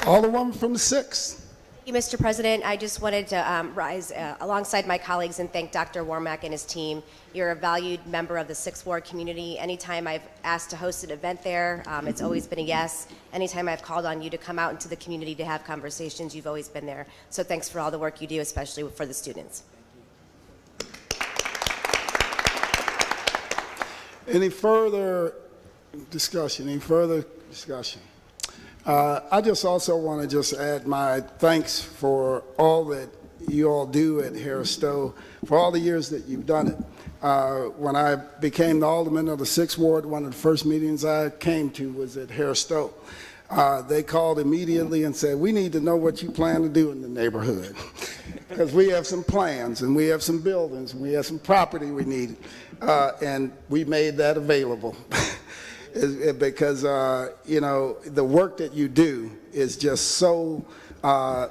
Alderwoman from the 6th. Thank you, Mr. President. I just wanted to rise alongside my colleagues and thank Dr. Warmack and his team. You're a valued member of the 6th Ward community. Anytime I've asked to host an event there, it's always been a yes. Anytime I've called on you to come out into the community to have conversations, you've always been there. So thanks for all the work you do, especially for the students. Any further discussion? I just also want to just add my thanks for all that you all do at Harris Stowe, for all the years that you've done it. When I became the alderman of the 6th Ward, one of the first meetings I came to was at Harris Stowe. They called immediately and said, we need to know what you plan to do in the neighborhood. Because we have some plans, and we have some buildings, and we have some property we need. And we made that available. Because, you know, the work that you do is just so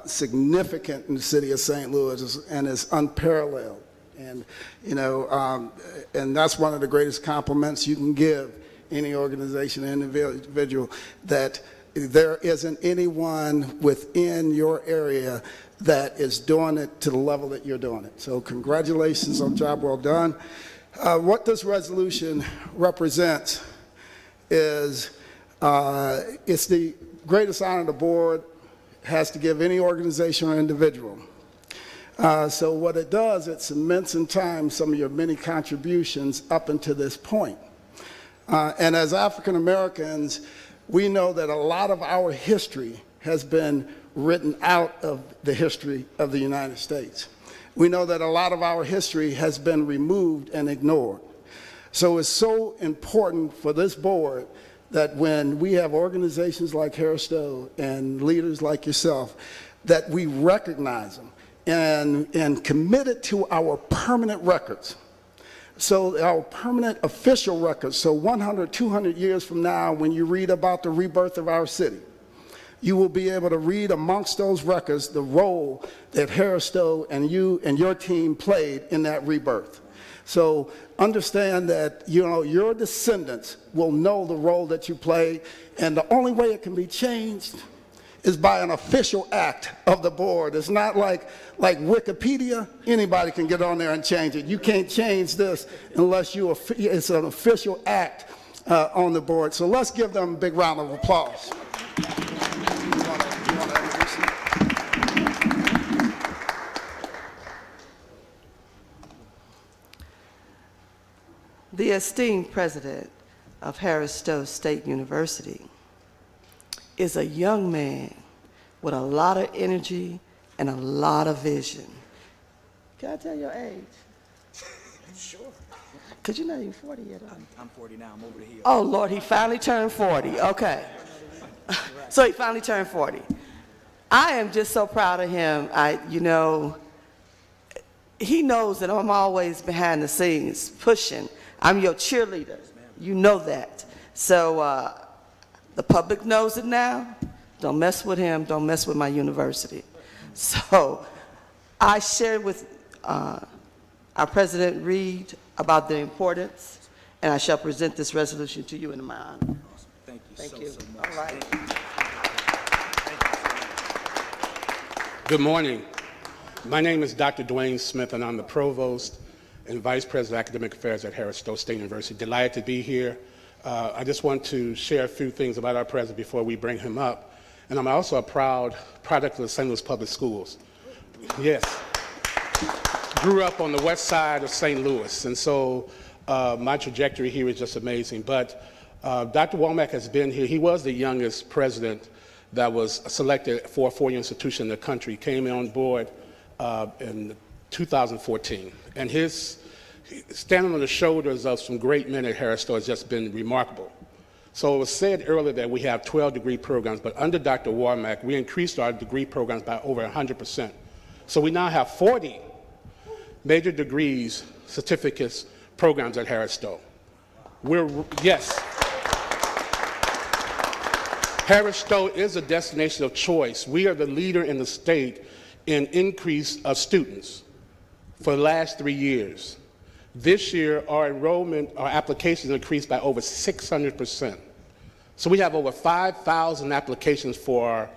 significant in the city of St. Louis and is unparalleled. And, you know, and that's one of the greatest compliments you can give any organization or individual, that there isn't anyone within your area that is doing it to the level that you're doing it. So congratulations on a job well done. What this resolution represents is it's the greatest honor the board has to give any organization or individual. So what it does, it cements in time some of your many contributions up until this point. And as African Americans, we know that a lot of our history has been written out of the history of the United States. We know that a lot of our history has been removed and ignored. So it's so important for this board that when we have organizations like Harris Stowe and leaders like yourself, that we recognize them and commit it to our permanent records. So our permanent official records, so 100, 200 years from now, when you read about the rebirth of our city, you will be able to read amongst those records the role that Harris Stowe and you and your team played in that rebirth. So understand that, you know, your descendants will know the role that you played, and the only way it can be changed is by an official act of the board. It's not like Wikipedia. Anybody can get on there and change it. You can't change this unless it's an official act on the board. So let's give them a big round of applause. The esteemed president of Harris Stowe State University is a young man with a lot of energy and a lot of vision. Can I tell your age? Sure. Because you're not even 40 yet. I'm 40 now. I'm over the hill. Oh, Lord, he finally turned 40. Okay. So he finally turned 40. I am just so proud of him. You know, he knows that I'm always behind the scenes pushing. I'm your cheerleader. You know that. So the public knows it now. Don't mess with him. Don't mess with my university. So I shared with our President Reed about the importance, and I shall present this resolution to you in my honor. Awesome. Thank you. Thank so, you. so much. All right. Good morning. My name is Dr. Dwayne Smith, and I'm the Provost and Vice President of Academic Affairs at Harris Stowe State University. Delighted to be here. I just want to share a few things about our president before we bring him up. And I'm also a proud product of the St. Louis Public Schools. Yes. Grew up on the west side of St. Louis, and so my trajectory here is just amazing. But Dr. Womack has been here. He was the youngest president that was selected for a four-year institution in the country. He came on board in 2014. And his standing on the shoulders of some great men at Harris Stowe has just been remarkable. So it was said earlier that we have 12 degree programs, but under Dr. Womack, we increased our degree programs by over 100%. So we now have 40 major degrees, certificates, programs at Harris Stowe. Yes. Harris Stowe is a destination of choice. We are the leader in the state in increase of students for the last 3 years. This year, our enrollment, our applications increased by over 600%. So we have over 5,000 applications for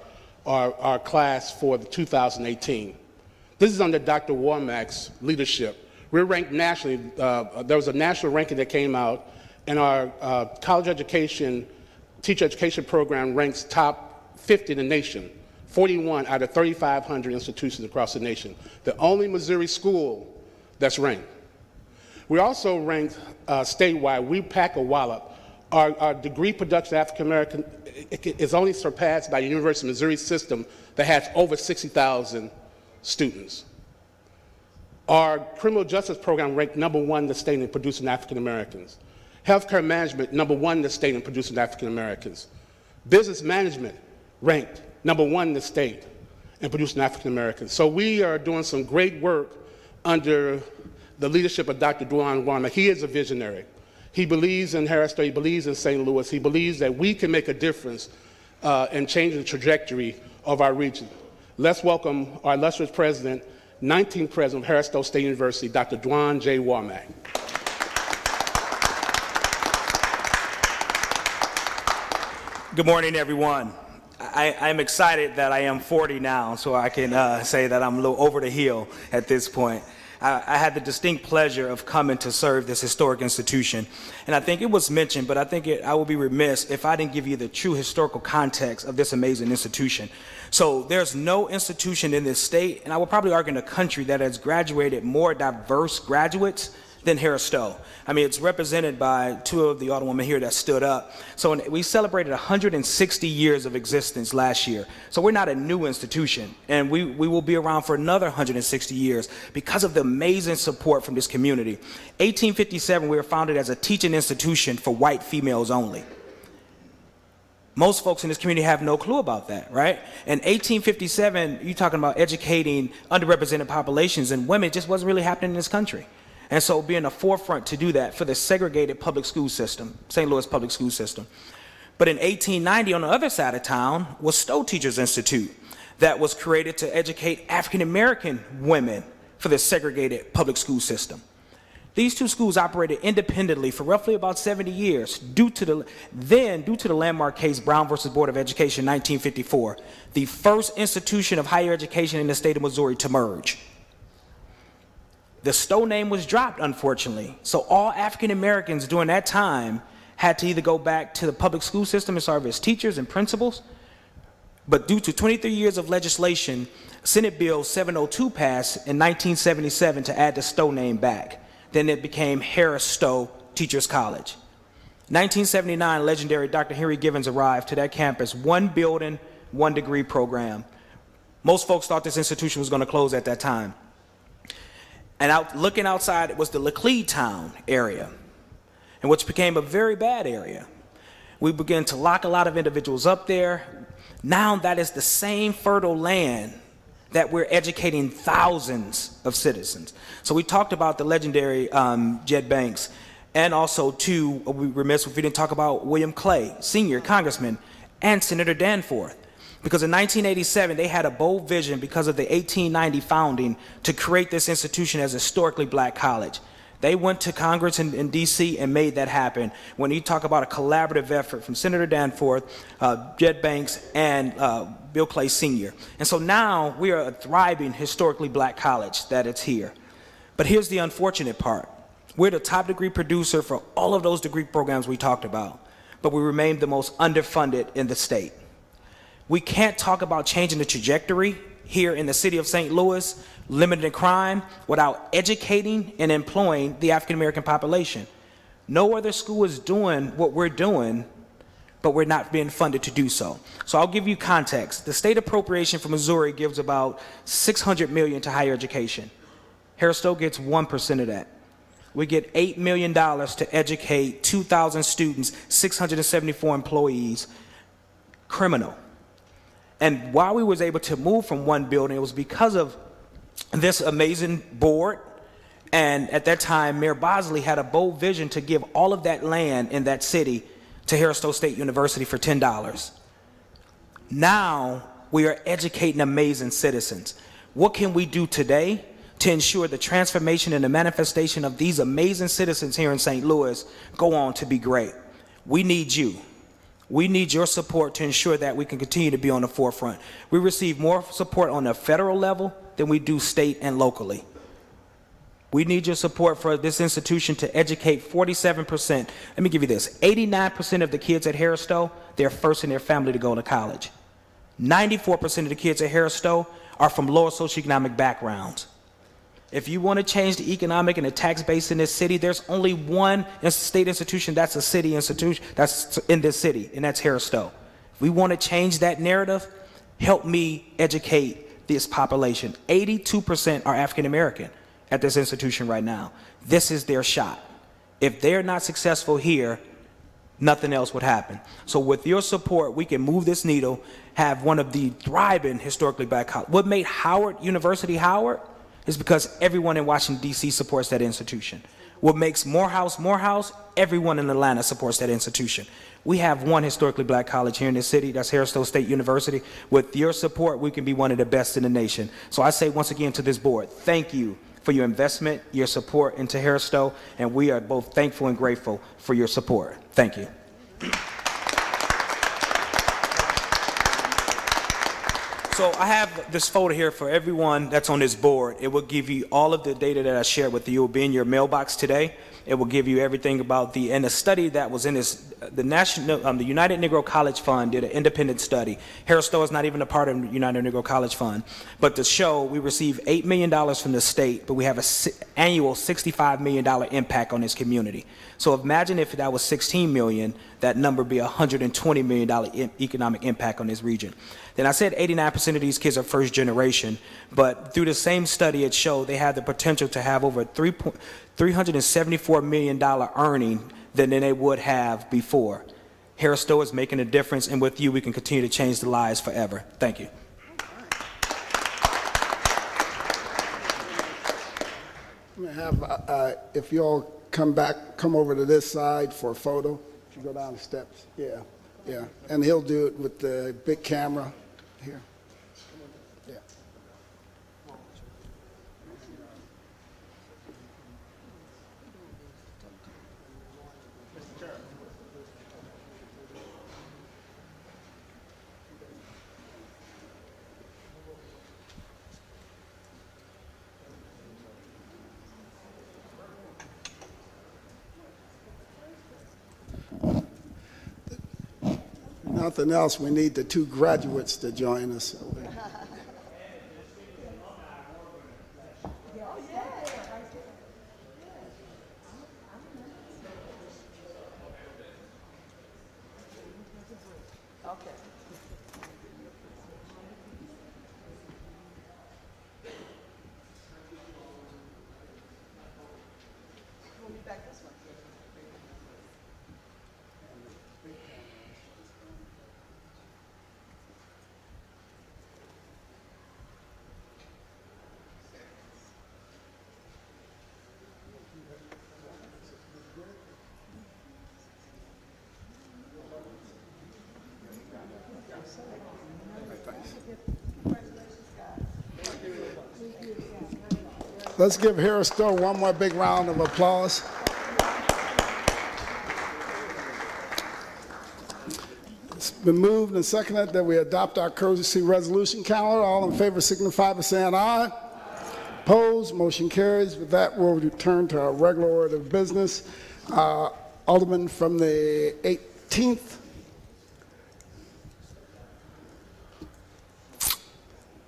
our class for the 2018. This is under Dr. Womack's leadership. We're ranked nationally. There was a national ranking that came out, and our college education, teacher education program ranks top 50 in the nation, 41 out of 3,500 institutions across the nation. The only Missouri school that's ranked. We also ranked statewide. We pack a wallop. Our degree production African American is only surpassed by the University of Missouri system that has over 60,000 students. Our criminal justice program ranked #1 in the state in producing African Americans. Healthcare management, #1 in the state in producing African Americans. Business management ranked #1 in the state in producing African Americans. So we are doing some great work under the leadership of Dr. Dwayne Womack. He is a visionary. He believes in Harris Stowe. He believes in St. Louis. He believes that we can make a difference in changing the trajectory of our region. Let's welcome our illustrious president, 19th president of Harris Stowe State University, Dr. Dwayne J. Womack. Good morning, everyone. I'm excited that I am 40 now, so I can say that I'm a little over the hill at this point. I had the distinct pleasure of coming to serve this historic institution. And I think it was mentioned, but I think I would be remiss if I didn't give you the true historical context of this amazing institution. So there's no institution in this state, and I would probably argue in the country, that has graduated more diverse graduates than Harris Stowe. I mean, it's represented by two of the aldermen here that stood up. So we celebrated 160 years of existence last year. So we're not a new institution, and we will be around for another 160 years because of the amazing support from this community. 1857, we were founded as a teaching institution for white females only. Most folks in this community have no clue about that, right? In 1857, you're talking about educating underrepresented populations, and women, just wasn't really happening in this country. And so being a forefront to do that for the segregated public school system, St. Louis public school system. But in 1890, on the other side of town, was Stowe Teachers Institute that was created to educate African-American women for the segregated public school system. These two schools operated independently for roughly about 70 years due to the landmark case Brown versus Board of Education 1954, the first institution of higher education in the state of Missouri to merge. The Stowe name was dropped, unfortunately, so all African Americans during that time had to either go back to the public school system and serve as teachers and principals, but due to 23 years of legislation, Senate Bill 702 passed in 1977 to add the Stowe name back. Then it became Harris Stowe Teachers College. 1979, legendary Dr. Henry Givens arrived to that campus, one building, one degree program. Most folks thought this institution was going to close at that time. And looking outside, it was the Laclede Town area, and which became a very bad area. We began to lock a lot of individuals up there. Now that is the same fertile land that we're educating thousands of citizens. So we talked about the legendary Jed Banks, and also too, we were remiss if we didn't talk about William Clay, Sr., Congressman, and Senator Danforth. Because in 1987, they had a bold vision because of the 1890 founding to create this institution as a historically black college. They went to Congress in D.C. and made that happen. When you talk about a collaborative effort from Senator Danforth, Jed Banks, and Bill Clay Sr. And so now we are a thriving historically black college that it's here. But here's the unfortunate part. We're the top degree producer for all of those degree programs we talked about, but we remain the most underfunded in the state. We can't talk about changing the trajectory here in the city of St. Louis, limiting crime, without educating and employing the African American population. No other school is doing what we're doing, but we're not being funded to do so. So I'll give you context. The state appropriation for Missouri gives about $600 million to higher education. Harris Stowe gets 1% of that. We get $8 million to educate 2,000 students, 674 employees, criminal. And while we was able to move from one building, it was because of this amazing board. And at that time, Mayor Bosley had a bold vision to give all of that land in that city to Harris Stowe State University for $10. Now we are educating amazing citizens. What can we do today to ensure the transformation and the manifestation of these amazing citizens here in St. Louis go on to be great? We need you. We need your support to ensure that we can continue to be on the forefront. We receive more support on the federal level than we do state and locally. We need your support for this institution to educate 47%. Let me give you this. 89% of the kids at Harris Stowe, they're first in their family to go to college. 94% of the kids at Harris Stowe are from lower socioeconomic backgrounds. If you want to change the economic and the tax base in this city, there's only one state institution that's a city institution that's in this city, and that's Harris Stowe. If we want to change that narrative, help me educate this population. 82% are African American at this institution right now. This is their shot. If they're not successful here, nothing else would happen. So with your support, we can move this needle, have one of the thriving historically black colleges. What made Howard University Howard is because everyone in Washington, D.C. supports that institution. What makes Morehouse, everyone in Atlanta supports that institution. We have one historically black college here in this city, that's Harris Stowe State University. With your support, we can be one of the best in the nation. So I say once again to this board, thank you for your investment, your support into Harris Stowe, and we are both thankful and grateful for your support. Thank you. So I have this folder here for everyone that's on this board. It will give you all of the data that I shared with you. It will be in your mailbox today. It will give you everything about the study that was in this, the United Negro College Fund did an independent study. Harris Stowe is not even a part of the United Negro College Fund. But to show, we receive $8 million from the state, but we have an annual $65 million impact on this community. So imagine if that was $16 million, that number would be $120 million economic impact on this region. Then I said 89% of these kids are first generation, but through the same study, it showed they had the potential to have over $374 million earning than they would have before. Harris Stowe is making a difference, and with you, we can continue to change the lives forever. Thank you. going to have, if you all come over to this side for a photo. If you go down the steps, yeah. And he'll do it with the big camera here. Yeah. Nothing else, we need the 2 graduates to join us. Let's give Harris Stowe one more big round of applause. It's been moved and seconded that we adopt our courtesy resolution calendar. All in favor signify by saying aye. Opposed, motion carries. With that, we'll return to our regular order of business. Alderman from the 18th.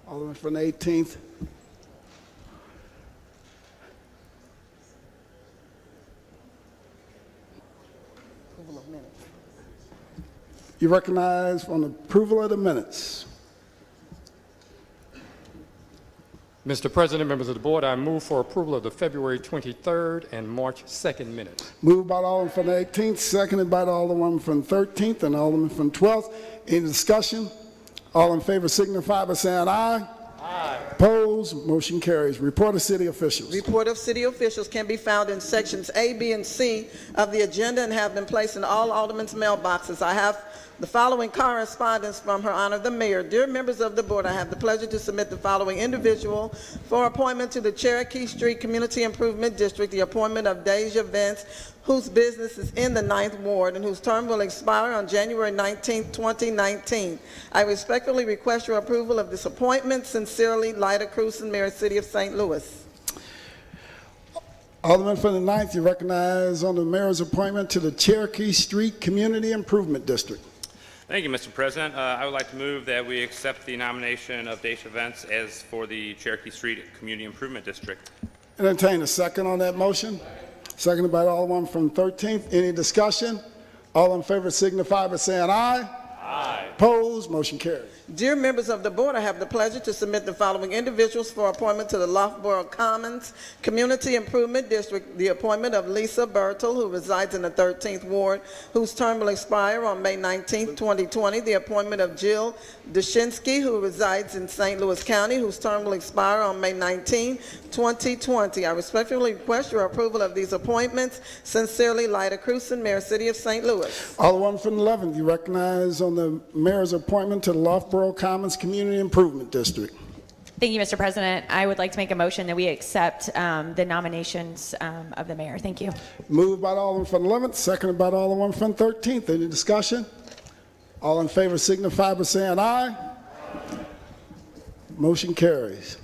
Alderman from the 18th. You recognize on approval of the minutes. Mr. President, members of the board, I move for approval of the February 23rd and March 2nd minutes. Moved by the Alderman from the 18th, seconded by the Alderman from the 13th and Alderman from the 12th. Any discussion? All in favor signify by saying aye. Aye. Opposed? Motion carries. Report of city officials. Report of city officials can be found in sections A, B, and C of the agenda and have been placed in all aldermen's mailboxes. I have the following correspondence from Her Honor the Mayor. Dear members of the board, I have the pleasure to submit the following individual for appointment to the Cherokee Street Community Improvement District, the appointment of Deja Vance, whose business is in the 9th Ward and whose term will expire on January 19, 2019. I respectfully request your approval of this appointment. Sincerely, Lyda Cruson, Mayor, City of St. Louis. Alderman from the 9th, you recognize on the mayor's appointment to the Cherokee Street Community Improvement District. Thank you, Mr. President. I would like to move that we accept the nomination of Deja Vance as for the Cherokee Street Community Improvement District. Entertain a second on that motion. Seconded by the Alderman from 13th. Any discussion? All in favor signify by saying aye. Aye. Opposed? Motion carries. Dear members of the board, I have the pleasure to submit the following individuals for appointment to the Loughborough Commons Community Improvement District. The appointment of Lisa Bertel, who resides in the 13th Ward, whose term will expire on May 19, 2020. The appointment of Jill Dushinsky, who resides in St. Louis County, whose term will expire on May 19, 2020. I respectfully request your approval of these appointments. Sincerely, Lyda Cruson, Mayor, City of St. Louis. Alderman from the 11th, you recognize on the mayor's appointment to the Loughborough Commons Community Improvement District. Thank you, Mr. President. I would like to make a motion that we accept the nominations of the mayor. Thank you. Moved by the Alderman from the 11th, seconded by the Alderman from the 13th. Any discussion? All in favor signify by saying aye. Motion carries.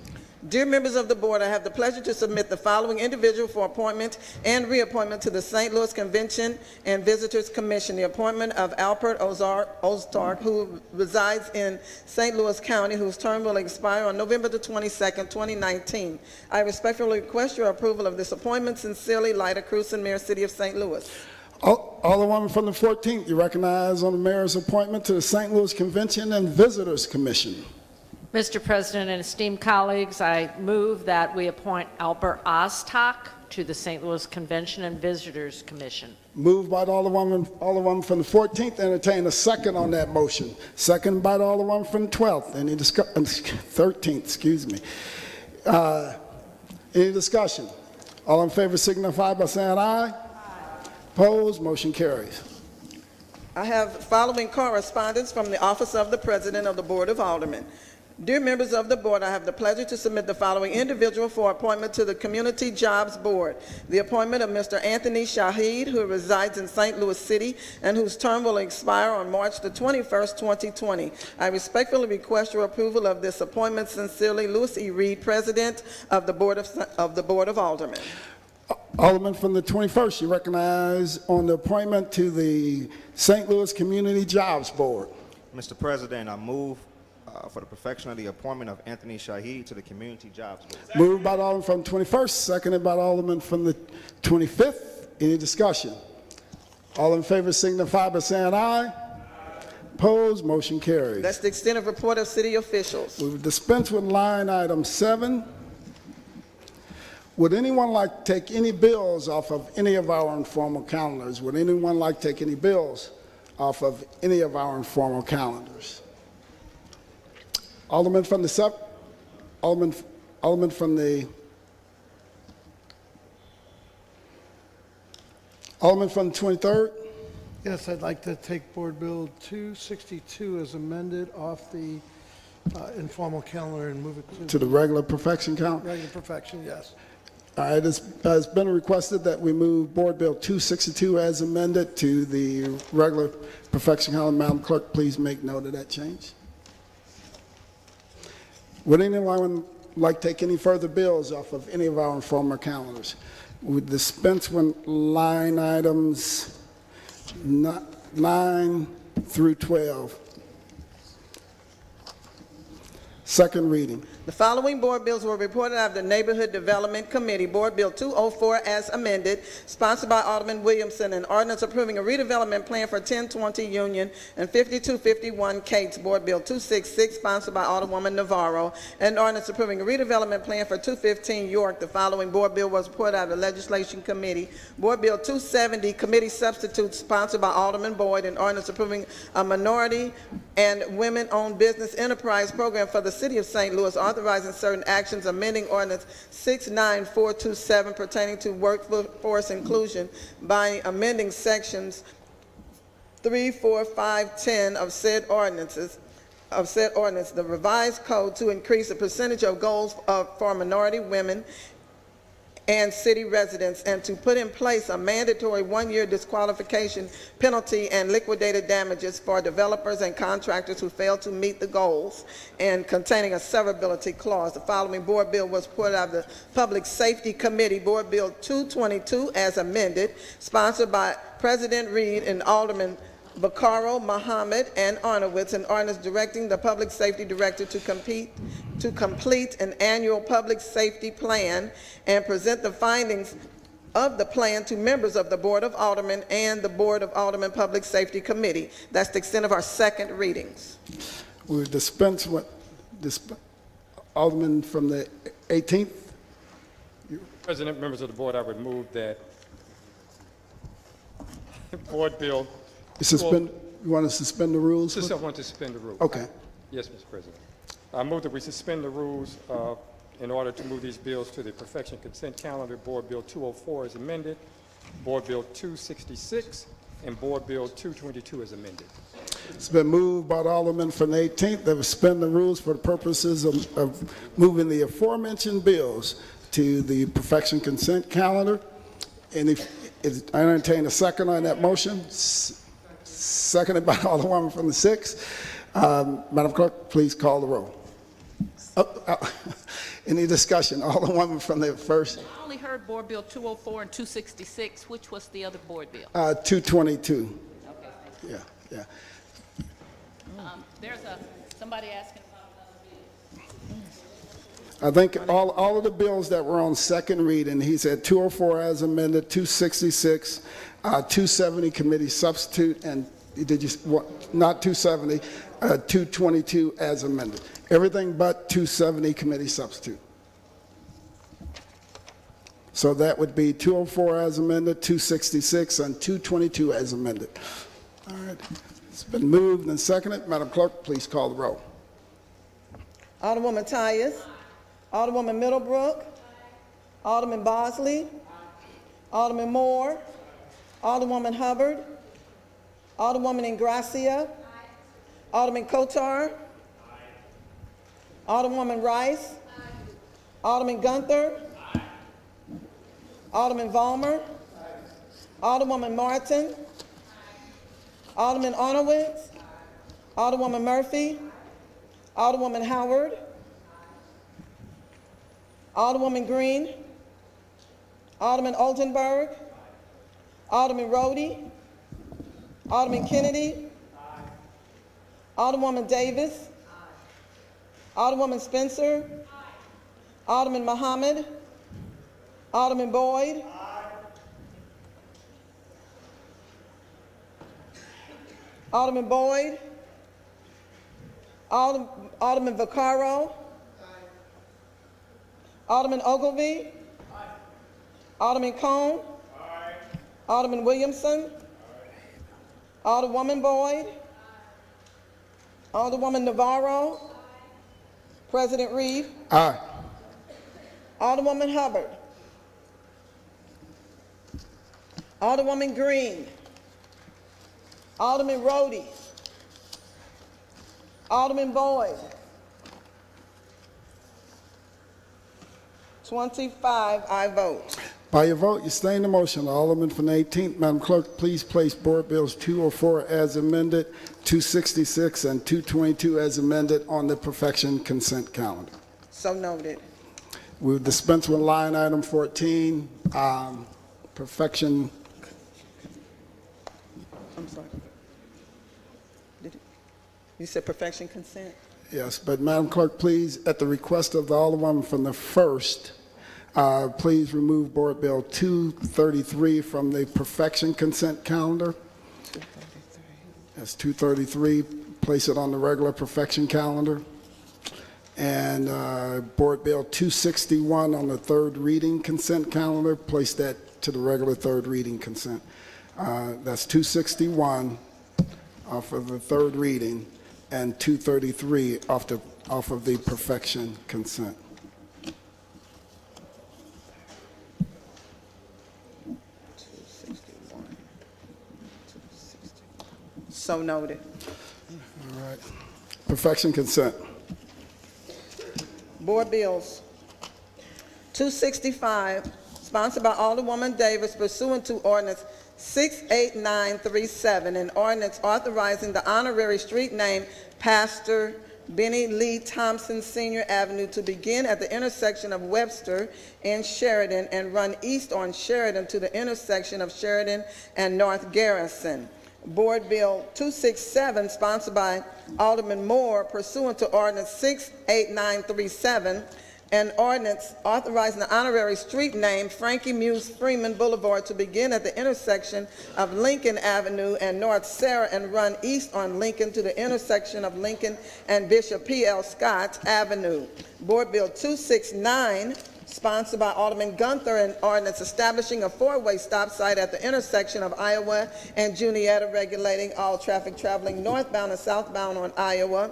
Dear members of the board, I have the pleasure to submit the following individual for appointment and reappointment to the St. Louis Convention and Visitors Commission. The appointment of Alpert Ozark, who resides in St. Louis County, whose term will expire on November the 22nd, 2019. I respectfully request your approval of this appointment. Sincerely, Lyda Cruson, Mayor, City of St. Louis. Alderman from the 14th, you recognize on the mayor's appointment to the St. Louis Convention and Visitors Commission. Mr. President and esteemed colleagues, I move that we appoint Albert Ozark to the St. Louis Convention and Visitors Commission. Moved by the Alderman from the 14th. Entertain a second on that motion. Second by the Alderman from the 12th. 13th, excuse me. Any discussion? All in favor signify by saying aye. Opposed? Motion carries. I have the following correspondence from the Office of the President of the Board of Aldermen. Dear members of the board, I have the pleasure to submit the following individual for appointment to the Community Jobs Board. The appointment of Mr. Anthony Shahid, who resides in St. Louis City and whose term will expire on March the 21st, 2020. I respectfully request your approval of this appointment. Sincerely, Louis E. Reed, President of the Board of Aldermen. Alderman from the 21st, you recognize on the appointment to the St. Louis Community Jobs Board. Mr. President, I move for the perfection of the appointment of Anthony Shahid to the Community Jobs Board. Moved by the Alderman from the 21st, seconded by the Alderman from the 25th. Any discussion? All in favor signify by saying aye. Opposed? Motion carries. That's the extent of report of city officials. We will dispense with line item 7. Would anyone like to take any bills off of any of our informal calendars? Would anyone like to take any bills off of any of our informal calendars? Alderman from the Alderman from the 23rd. Yes, I'd like to take Board Bill 262 as amended off the informal calendar and move it to the regular perfection calendar. Regular perfection, yes. All right, it has been requested that we move Board Bill 262 as amended to the regular perfection calendar. Madam Clerk, please make note of that change. Would anyone like to take any further bills off of any of our informal calendars? We dispense with line items 9 through 12. Second reading. The following board bills were reported out of the Neighborhood Development Committee. Board Bill 204 as amended, sponsored by Alderman Williamson, an ordinance approving a redevelopment plan for 1020 Union and 5251 Cates. Board Bill 266, sponsored by Alderwoman Navarro, an ordinance approving a redevelopment plan for 215 York. The following board bill was reported out of the Legislation Committee. Board Bill 270, committee substitute, sponsored by Alderman Boyd, an ordinance approving a minority and women-owned business enterprise program for the City of St. Louis, authorizing certain actions, amending ordinance 69427 pertaining to workforce inclusion by amending sections 3, 4, 5, 10 of said ordinance, the revised code to increase the percentage of goals for minority women and city residents, and to put in place a mandatory 1-year disqualification penalty and liquidated damages for developers and contractors who fail to meet the goals, and containing a severability clause. The following board bill was put out of the Public Safety Committee. Board Bill 222 as amended, sponsored by President Reed and Alderman Vaccaro, Muhammad, and Arnowitz, an ordinance directing the Public Safety Director to complete an annual public safety plan and present the findings of the plan to members of the Board of Aldermen and the Board of Aldermen Public Safety Committee. That's the extent of our second readings. We dispense with Alderman from the 18th. President, members of the board, I would move that Board Bill. You want to suspend the rules? I want to suspend the rules. Okay. Yes, Mr. President. I move that we suspend the rules in order to move these bills to the perfection consent calendar. Board Bill 204 is amended, Board Bill 266, and Board Bill 222 is amended. It's been moved by the Alderman from the 18th that we suspend the rules for the purposes of moving the aforementioned bills to the perfection consent calendar. And I entertain a second on that motion. Seconded by Alderwoman from the 6th. Madam Clerk, please call the roll. Any discussion? Alderwoman from the 1st. I only heard Board Bill 204 and 266. Which was the other board bill? 222. Okay. Yeah. There's somebody asking. I think all of the bills that were on second reading, he said 204 as amended, 266, 270 committee substitute, and not 270, 222 as amended. Everything but 270 committee substitute. So that would be 204 as amended, 266, and 222 as amended. All right. It's been moved and seconded. Madam Clerk, please call the roll. Alderwoman Tyus. Alderwoman Middlebrook. Alderman Bosley. Alderman Moore. Alderwoman Hubbard. Alderwoman Ingracia. Alderman Kotar. Alderwoman Rice. Alderman Gunther. Alderman Vollmer. Alderwoman Martin. Alderman Arnowitz. Alderwoman Murphy. Alderwoman Howard. Alderwoman Green. Alderman Oldenburg. Alderman Rhodey. Alderman Kennedy. Alderwoman Davis. Alderwoman Spencer. Alderman Muhammad. Alderman Boyd. Alderman Boyd. Alderman Vaccaro. Alderman Ogilvie. Alderman Cone. Alderman Williamson. Alderwoman Boyd. Alderwoman Navarro. President Reed. Aye. Alderwoman Hubbard. Alderwoman Green. Alderman Rhodey. Alderman Boyd. 25 I vote. By your vote, you sustain the motion. Alderman from the 18th. Madam Clerk, please place Board Bills 204 as amended, 266, and 222 as amended on the perfection consent calendar. So noted. We'll dispense with line item 14, perfection. I'm sorry. You said perfection consent? Yes, but Madam Clerk, please, at the request of the Alderwoman from the 1st, please remove Board Bill 233 from the perfection consent calendar. 233. That's 233. Place it on the regular perfection calendar. And Board Bill 261 on the third reading consent calendar. Place that to the regular third reading consent. That's 261 off of the third reading and 233 off of the perfection consent. So noted. All right. Perfection consent. Board Bills 265, sponsored by Alderwoman Davis, pursuant to Ordinance 68937, an ordinance authorizing the honorary street name Pastor Benny Lee Thompson Sr. Avenue to begin at the intersection of Webster and Sheridan and run east on Sheridan to the intersection of Sheridan and North Garrison. Board Bill 267, sponsored by Alderman Moore, pursuant to Ordinance 68937, an ordinance authorizing the honorary street name Frankie Muse Freeman Boulevard to begin at the intersection of Lincoln Avenue and North Sarah and run east on Lincoln to the intersection of Lincoln and Bishop P.L. Scott Avenue. Board Bill 269, sponsored by Alderman Gunther, an ordinance establishing a four-way stop site at the intersection of Iowa and Juniata, regulating all traffic traveling northbound and southbound on Iowa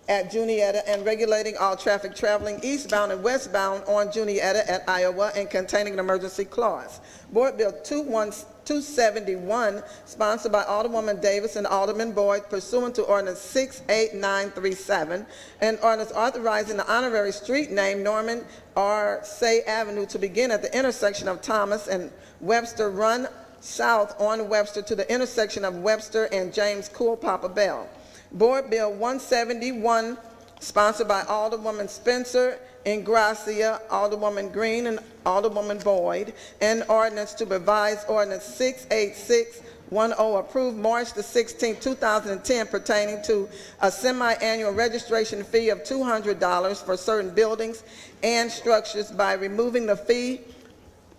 at Juniata and regulating all traffic traveling eastbound and westbound on Juniata at Iowa and containing an emergency clause. Board Bill 271, sponsored by Alderwoman Davis and Alderman Boyd, pursuant to Ordinance 68937, an ordinance authorizing the honorary street name Norman R. Say Avenue to begin at the intersection of Thomas and Webster, run south on Webster to the intersection of Webster and James Cool Papa Bell. Board Bill 171, sponsored by Alderwoman Spencer, Ingracia, Alderwoman Green, and Alderwoman Boyd, an ordinance to revise Ordinance 68610, approved March the 16th, 2010, pertaining to a semi-annual registration fee of $200 for certain buildings and structures by removing the fee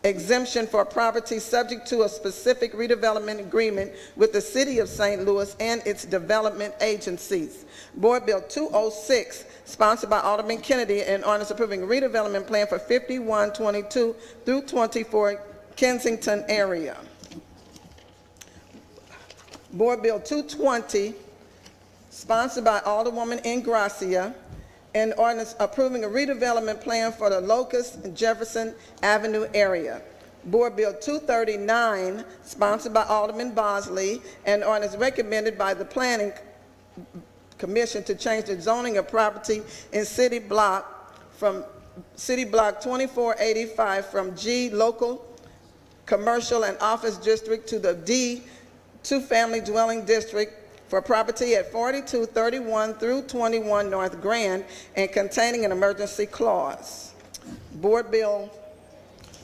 exemption for property subject to a specific redevelopment agreement with the City of St. Louis and its development agencies. Board Bill 206, sponsored by Alderman Kennedy, an ordinance approving a redevelopment plan for 5122 through 24 Kensington area. Board Bill 220, sponsored by Alderwoman Ingracia, an ordinance approving a redevelopment plan for the Locust and Jefferson Avenue area. Board Bill 239, sponsored by Alderman Bosley, and ordinance recommended by the Planning Commission to change the zoning of property in City Block 2485 from G Local Commercial and Office District to the D Two-Family Dwelling District for property at 4231 through 21 North Grand and containing an emergency clause. Board Bill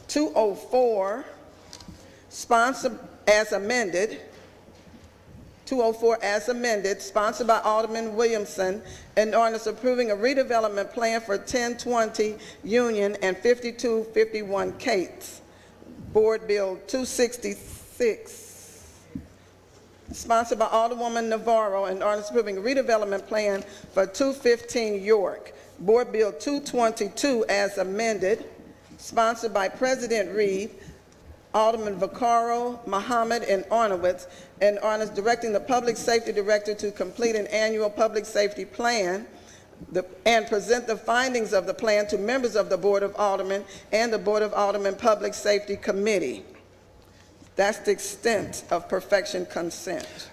204, sponsored as amended, 204 as amended, sponsored by Alderman Williamson, an ordinance approving a redevelopment plan for 1020 Union and 5251 Cates. Board Bill 266, sponsored by Alderwoman Navarro, an ordinance approving a redevelopment plan for 215 York. Board Bill 222 as amended, sponsored by President Reed, Alderman Vaccaro, Muhammad, and Arnowitz, an ordinance directing the Public Safety Director to complete an annual public safety plan and present the findings of the plan to members of the Board of Aldermen and the Board of Aldermen Public Safety Committee. That's the extent of perfection consent.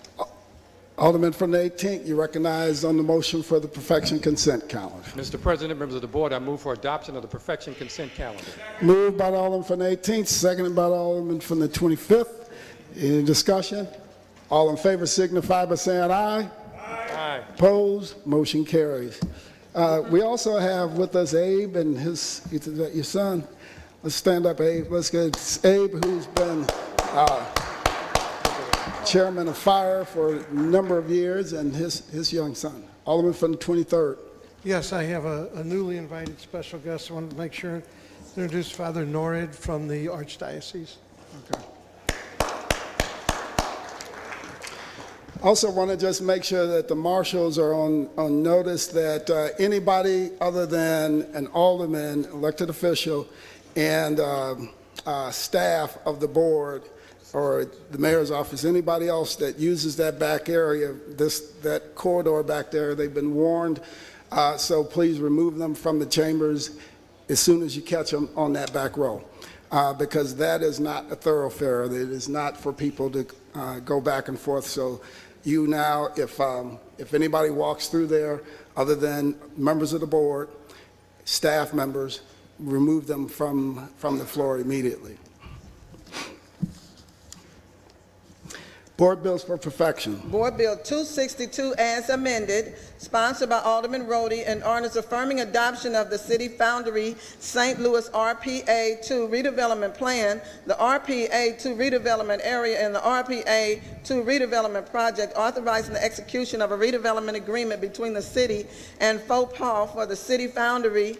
Alderman from the 18th, you recognize on the motion for the perfection consent calendar. Mr. President, members of the board, I move for adoption of the perfection consent calendar. Moved by the Alderman from the 18th, seconded by the Alderman from the 25th. Any discussion? All in favor signify by saying aye. Aye. Opposed? Motion carries. We also have with us Abe and is that your son? Let's stand up, Abe. Let's get Abe, who's been chairman of fire for a number of years, and his young son. Alderman from the 23rd. Yes, I have a newly invited special guest. I wanted to make sure to introduce Father Norrid from the Archdiocese. Okay. Also want to just make sure that the marshals are on notice that anybody other than an alderman, elected official, and staff of the board or the mayor's office, anybody else that uses that back area, that corridor back there, they've been warned. So please remove them from the chambers as soon as you catch them on that back row, because that is not a thoroughfare. It is not for people to go back and forth. So you now, if anybody walks through there other than members of the board, staff members, remove them from the floor immediately. Board bills for perfection. Board Bill 262 as amended, sponsored by Alderman Rhodey, an ordinance affirming adoption of the City Foundry St. Louis RPA 2 redevelopment plan, the RPA 2 redevelopment area, and the RPA 2 redevelopment project, authorizing the execution of a redevelopment agreement between the city and Faux Pas for the City Foundry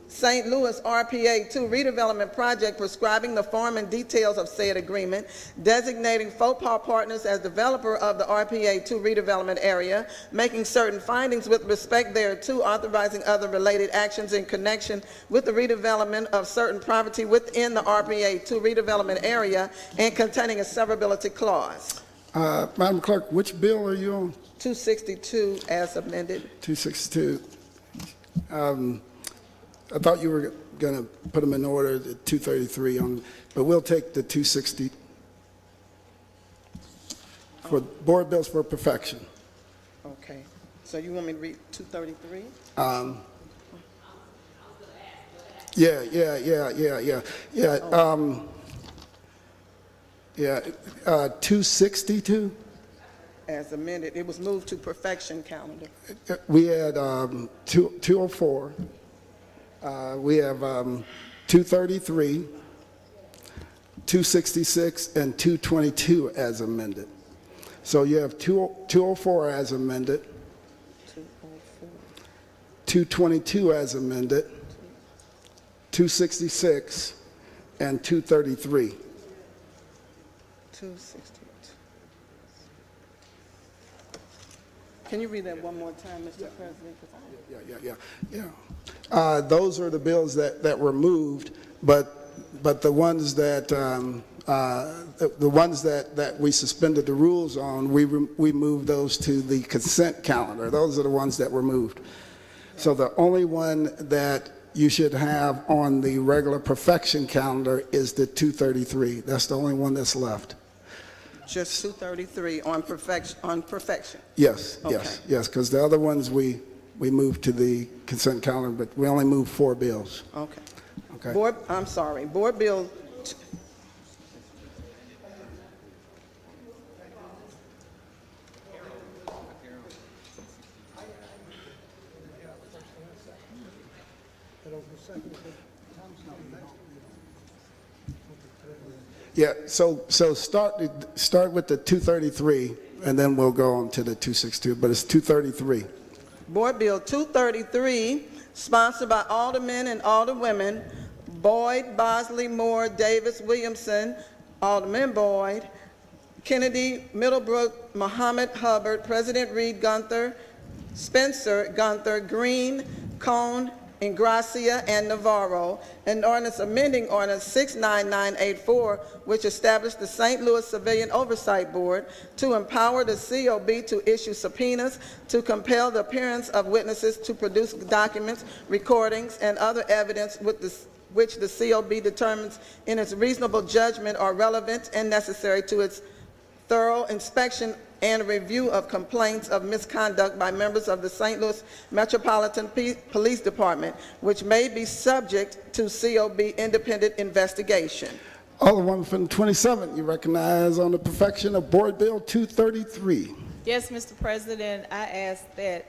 St. Louis RPA 2 redevelopment project, prescribing the form and details of said agreement, designating Faux Pas Partners as developer of the RPA 2 redevelopment area, making certain findings with respect thereto, authorizing other related actions in connection with the redevelopment of certain property within the RPA 2 redevelopment area, and containing a severability clause. Madam Clerk, which bill are you on? 262 as amended. 262. I thought you were going to put them in order, the 233 on, but we'll take the 260 for board bills for perfection. Okay. So you want me to read 233? Yeah. 262. As amended, it was moved to perfection calendar. We had 204. We have 233, 266, and 222 as amended. So you have 204 as amended, 222 as amended, 266, and 233. 262. Can you read that one more time, Mr. President? Yeah. Those are the bills that were moved, but the ones that we suspended the rules on, we moved those to the consent calendar. Those are the ones that were moved. So the only one that you should have on the regular perfection calendar is the 233. That's the only one that's left. Just 233 on perfection. Yes, Okay. yes, because the other ones we moved to the consent calendar, but we only moved 4 bills. Okay. Okay. Board Bill. Yeah, so start with the 233, and then we'll go on to the 262, but it's 233. Board Bill 233, sponsored by Aldermen and Alderwomen Boyd, Bosley, Moore, Davis, Williamson, Alderman Boyd, Kennedy, Middlebrook, Muhammad Hubbard, President Reed Gunther, Spencer Gunther, Green, Cone, Ingracia, and Navarro, and ordinance amending ordinance 69984, which established the St. Louis Civilian Oversight Board to empower the COB to issue subpoenas, to compel the appearance of witnesses, to produce documents, recordings, and other evidence which the COB determines in its reasonable judgment are relevant and necessary to its thorough inspection and review of complaints of misconduct by members of the St. Louis Metropolitan Police Department, which may be subject to COB independent investigation. Alderwoman from the 27th, you recognize on the perfection of Board Bill 233. Yes, Mr. President, I ask that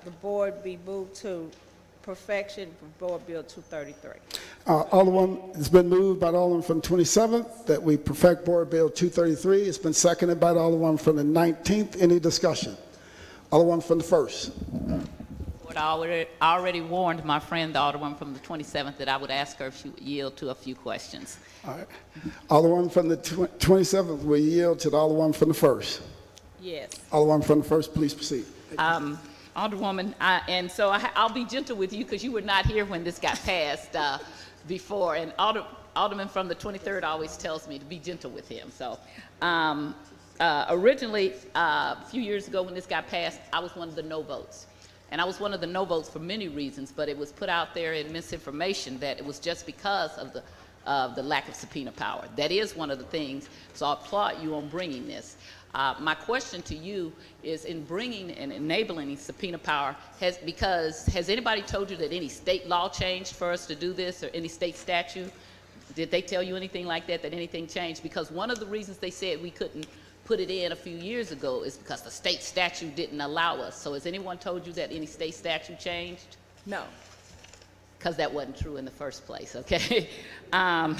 the board be moved to perfection for Board Bill 233. Alderwoman, it's been moved by the Alderman from the 27th that we perfect Board Bill 233. It's been seconded by the Alderman from the 19th. Any discussion? Alderman from the 1st. I already warned my friend, the Alderman from the 27th, that I would ask her if she would yield to a few questions. All right. Alderman from the 27th will yield to the Alderman from the 1st. Yes. Alderman from the 1st, please proceed. Alderwoman, and so I'll be gentle with you because you were not here when this got passed before, and Alderman from the 23rd always tells me to be gentle with him. So originally, a few years ago when this got passed, I was one of the no votes. And I was one of the no votes for many reasons, but it was put out there in misinformation that it was just because of the lack of subpoena power. That is one of the things, so I applaud you on bringing this. My question to you is, in bringing and enabling subpoena power, has anybody told you that any state law changed for us to do this, or any state statute? Did they tell you anything like that anything changed? Because one of the reasons they said we couldn't put it in a few years ago is because the state statute didn't allow us. So has anyone told you that any state statute changed? No. Because that wasn't true in the first place, okay? That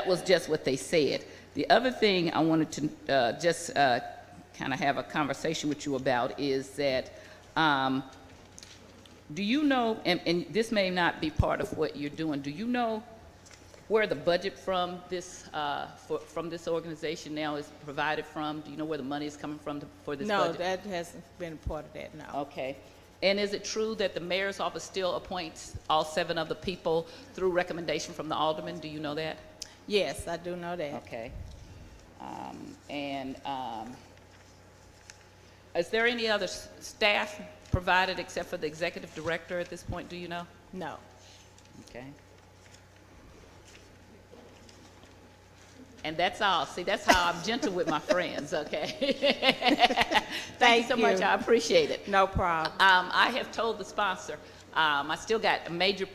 was just what they said. The other thing I wanted to just kind of have a conversation with you about is that do you know, and this may not be part of what you're doing, do you know where the budget from this organization now is provided from? Do you know where the money is coming from for this budget? No, that hasn't been a part of that, no. Okay. And is it true that the mayor's office still appoints all 7 of the people through recommendation from the aldermen? Do you know that? Yes, I do know that. Okay. Is there any other staff provided except for the executive director at this point, do you know? No. Okay. And that's all. See, that's how I'm gentle with my friends, okay? Thank you so much. I appreciate it. No problem. I have told the sponsor, I still got a major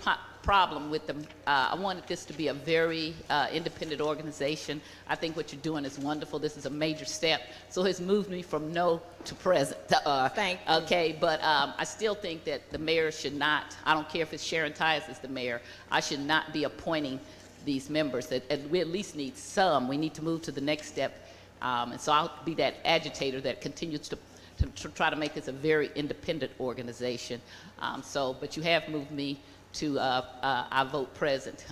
problem with them. I wanted this to be a very independent organization. I think what you're doing is wonderful. This is a major step. So it's moved me from no to present. Thank you. Okay, but I still think that the mayor should not, I don't care if it's Sharon Tyus as the mayor, I should not be appointing these members. We at least need some. We need to move to the next step. And so I'll be that agitator that continues to try to make this a very independent organization. But you have moved me to I vote present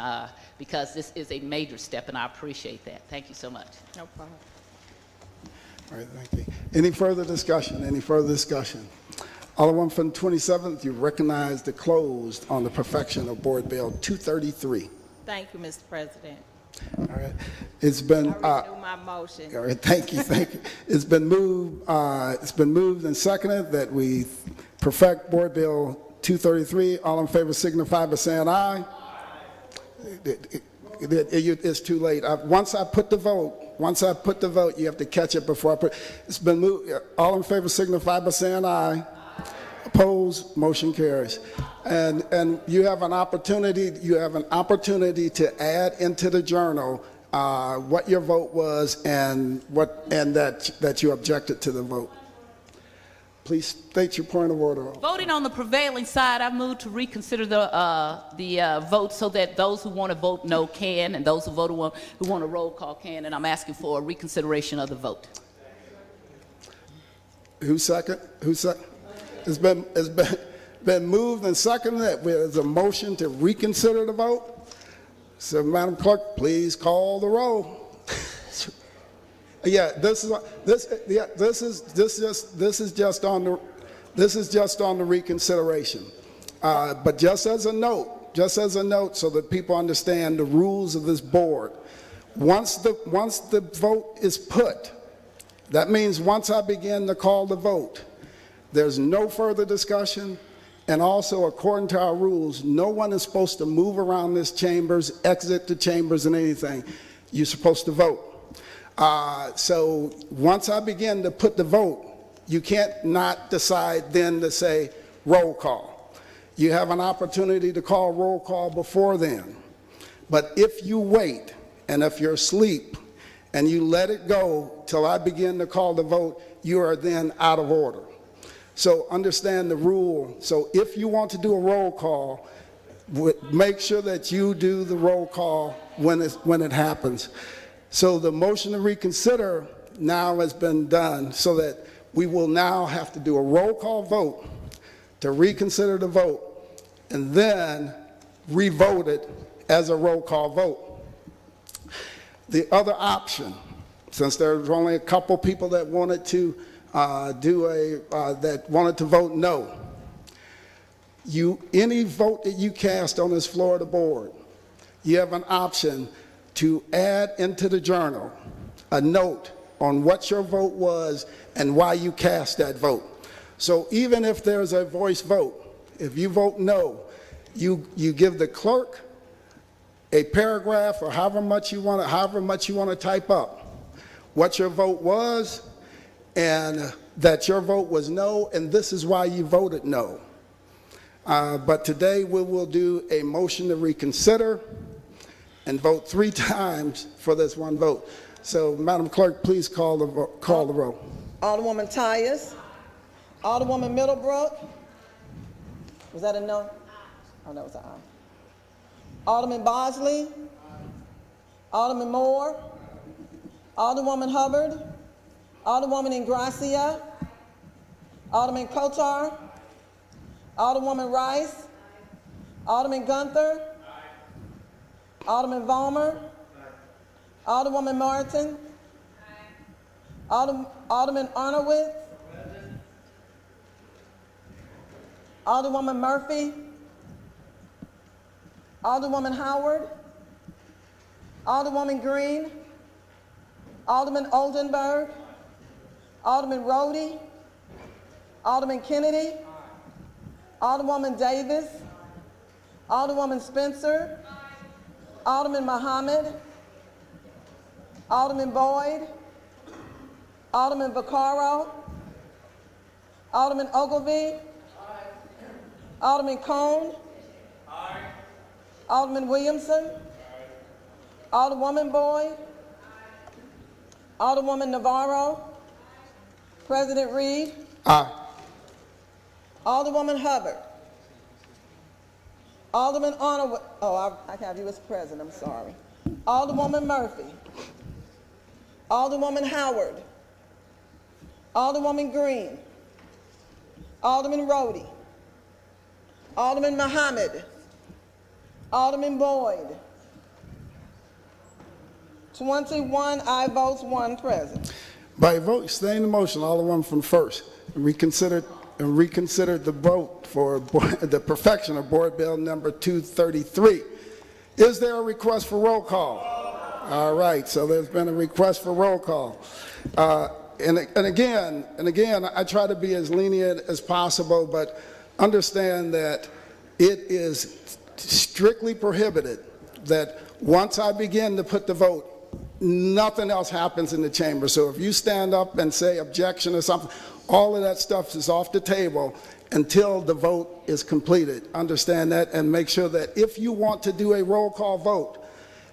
because this is a major step, and I appreciate that. Thank you so much. No problem. All right, thank you. Any further discussion? Any further discussion? Alderman from the 27th, you recognize the closed on the perfection of Board Bill 233. Thank you, Mr. President. All right. It's been I renew my motion. All right, thank you, thank you. It's been moved and seconded that we perfect Board Bill 233. All in favor signify by saying aye. It's too late. Once I put the vote, you have to catch it before I put. It's been moved. All in favor signify by saying aye. Opposed, motion carries. And you have an opportunity. You have an opportunity to add into the journal what your vote was and that you objected to the vote. Please state your point of order. Voting on the prevailing side, I move to reconsider the vote so that those who want to vote no can, and those who want a roll call can, and I'm asking for a reconsideration of the vote. Who's second? It's been moved and seconded. There's a motion to reconsider the vote. So, Madam Clerk, please call the roll. Yeah, this is just on the reconsideration. But just as a note, so that people understand the rules of this board. Once the vote is put, that means once I begin to call the vote, there's no further discussion. And also, according to our rules, no one is supposed to move around this chambers, exit the chambers, and anything. You're supposed to vote. So once I begin to put the vote, you can't not decide then to say roll call. You have an opportunity to call roll call before then. But if you wait, and if you're asleep, and you let it go till I begin to call the vote, you are then out of order. So understand the rule. So if you want to do a roll call, make sure that you do the roll call when it happens. So the motion to reconsider now has been done so that we will now have to do a roll call vote to reconsider the vote and then re-vote it as a roll call vote. The other option, since there's only a couple people that wanted to vote no, any vote that you cast on this floor of the board, you have an option to add into the journal a note on what your vote was and why you cast that vote. So even if there's a voice vote, if you vote no, you give the clerk a paragraph or however much you want to type up what your vote was and that your vote was no, and this is why you voted no. But today we will do a motion to reconsider and vote 3 times for this one vote. So, Madam Clerk, please call the roll. Alderwoman Tyus. Alderwoman Middlebrook. Was that a no? Oh, that was an aye. Alderman Bosley. Alderman Moore. Alderwoman Hubbard. Alderwoman Ingracia. Alderman Kotar. Alderwoman Rice. Alderman Gunther. Alderman Vollmer. Alderwoman Martin. Alderman Arnowitz. Alderwoman Murphy. Alderwoman Howard. Alderwoman Green. Alderman Oldenburg. Alderman Rhodey. Alderman Kennedy. Alderwoman Davis. Alderwoman Spencer. Alderman Muhammad. Alderman Boyd. Alderman Vaccaro. Alderman Ogilvie. Alderman Cone. Alderman Williamson. Alderwoman Boyd. Alderwoman Navarro. President Reed. Aye. Alderwoman Hubbard. Alderman Arnold. Oh, I have you as president. I'm sorry. Alderwoman Murphy. Alderwoman Howard. Alderwoman Green. Alderman Rhodey. Alderman Muhammad. Alderman Boyd. 21 aye votes, 1 present. By vote, stay in the motion, Alderman from first, and reconsider the vote for the perfection of Board Bill number 233. Is there a request for roll call? All right, so there's been a request for roll call. And again, I try to be as lenient as possible, but understand that it is strictly prohibited that once I begin to put the vote, nothing else happens in the chamber. So if you stand up and say objection or something, all of that stuff is off the table until the vote is completed. Understand that, and make sure that if you want to do a roll call vote,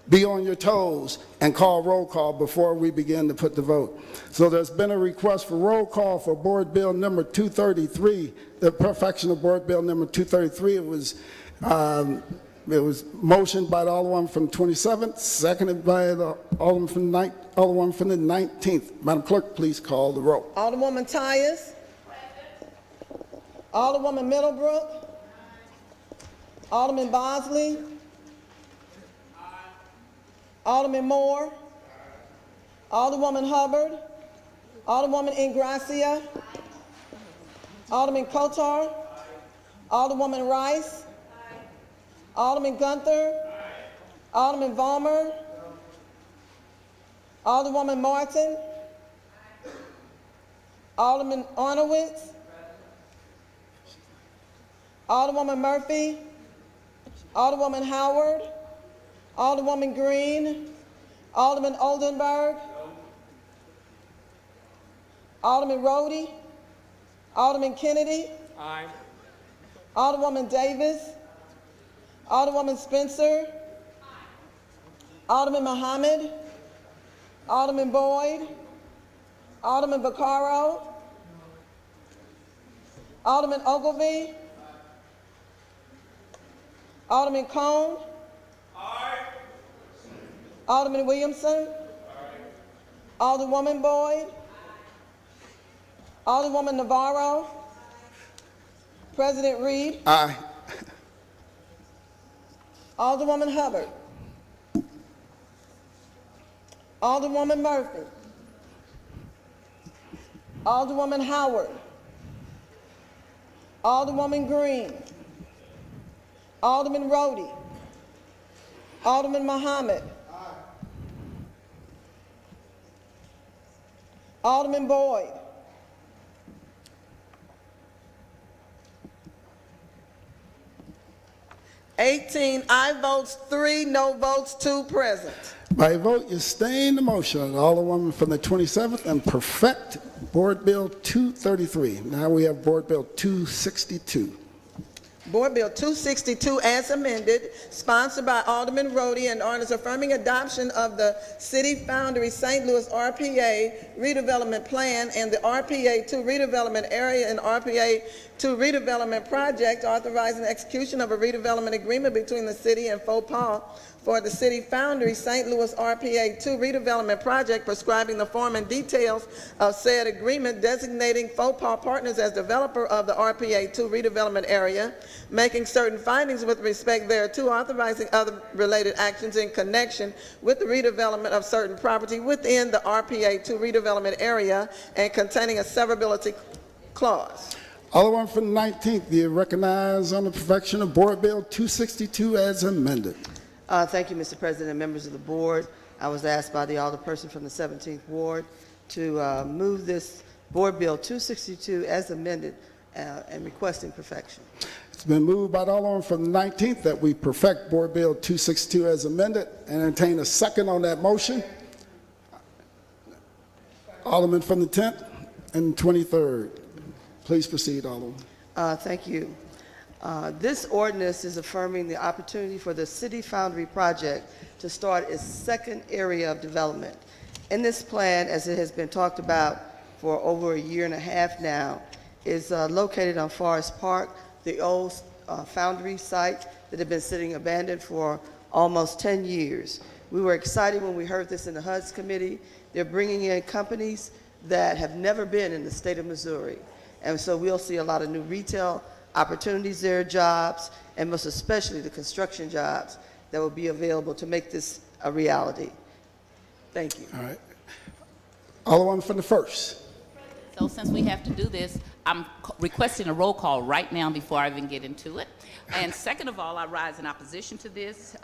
be on your toes and call roll call before we begin to put the vote. So there's been a request for roll call for Board Bill number 233, the perfection of Board Bill number 233. It was motioned by the Alderman from the 27th, seconded by the Alderman from the 19th. Madam Clerk, please call the roll. Alderwoman Tyus. Alderwoman Middlebrook. Alderman Bosley. Alderman Moore. Alderwoman Hubbard. Alderwoman Ingracia. Alderman Kotar. Alderwoman Rice. Alderman Gunther. Alderman Vollmer. Alderwoman Martin. Alderman Arnowitz. Alderwoman Murphy. Alderwoman Howard. Alderwoman Green. Alderman Oldenburg. Alderman Rhodey. Alderman Kennedy. Aye. Alderwoman Davis. Alderwoman Spencer. Alderman Muhammad. Alderman Boyd. Alderman Vaccaro. Alderman Ogilvie. Alderman Cone. Alderman Williamson. Alderwoman Boyd. Alderwoman Navarro. President Reed. Aye. Alderwoman Hubbard. Alderwoman Murphy. Alderwoman Howard. Alderwoman Green. Alderman Rhodey. Alderman Muhammad. Alderman Boyd. $18 aye votes, 3 no votes, 2 present. By vote, you sustain the motion of the Alderwoman from the 27th and perfect Board Bill 233. Now we have Board Bill 262. Board Bill 262 as amended, sponsored by Alderman Rhodey and orders affirming adoption of the City Foundry St. Louis RPA redevelopment plan and the RPA 2 redevelopment area and RPA 2 redevelopment project, authorizing the execution of a redevelopment agreement between the city and Faux Pas for the City Foundry St. Louis RPA 2 redevelopment project, prescribing the form and details of said agreement, designating Faux Pas Partners as developer of the RPA 2 redevelopment area, making certain findings with respect thereto, authorizing other related actions in connection with the redevelopment of certain property within the RPA 2 redevelopment area, and containing a severability clause. Alderman from the 19th, you recognize on the perfection of Board Bill 262 as amended. Thank you, Mr. President and members of the board. I was asked by the alderperson from the 17th Ward to move this Board Bill 262 as amended and requesting perfection. It's been moved by the Alderman from the 19th that we perfect Board Bill 262 as amended and entertain a second on that motion. Alderman from the 10th and 23rd. Please proceed, Alderman. Thank you. This ordinance is affirming the opportunity for the City Foundry project to start its second area of development. In this plan, as it has been talked about for over a year and a half now, is located on Forest Park, the old foundry site that had been sitting abandoned for almost 10 years. We were excited when we heard this in the HUD's committee. They're bringing in companies that have never been in the state of Missouri. And so we'll see a lot of new retail opportunities there, jobs, and most especially the construction jobs that will be available to make this a reality. Thank you. All right. Alderman from the 1st. So since we have to do this, I'm requesting a roll call right now before I even get into it. And second of all, I rise in opposition to this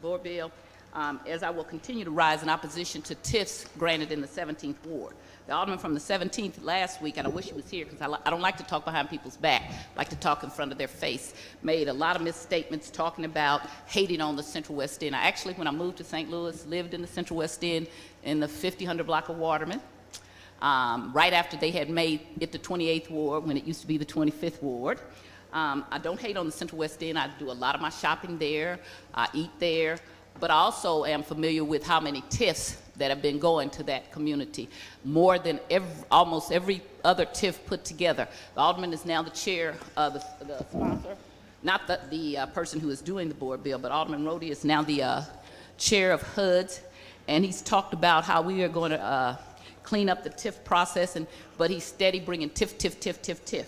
board bill. as I will continue to rise in opposition to TIFs granted in the 17th Ward. The alderman from the 17th last week, and I wish he was here because I don't like to talk behind people's back, I like to talk in front of their face, made a lot of misstatements talking about hating on the Central West End. I actually, when I moved to St. Louis, lived in the Central West End in the 5000 block of Waterman, right after they had made it the 28th Ward when it used to be the 25th Ward. I don't hate on the Central West End. I do a lot of my shopping there. I eat there. But I also am familiar with how many TIFs that have been going to that community, more than almost every other TIF put together. The alderman is now the chair, the sponsor, not the person who is doing the board bill, but Alderman Rhodey is now the chair of HUDs, and he's talked about how we are going to clean up the TIF process, but he's steady bringing TIF.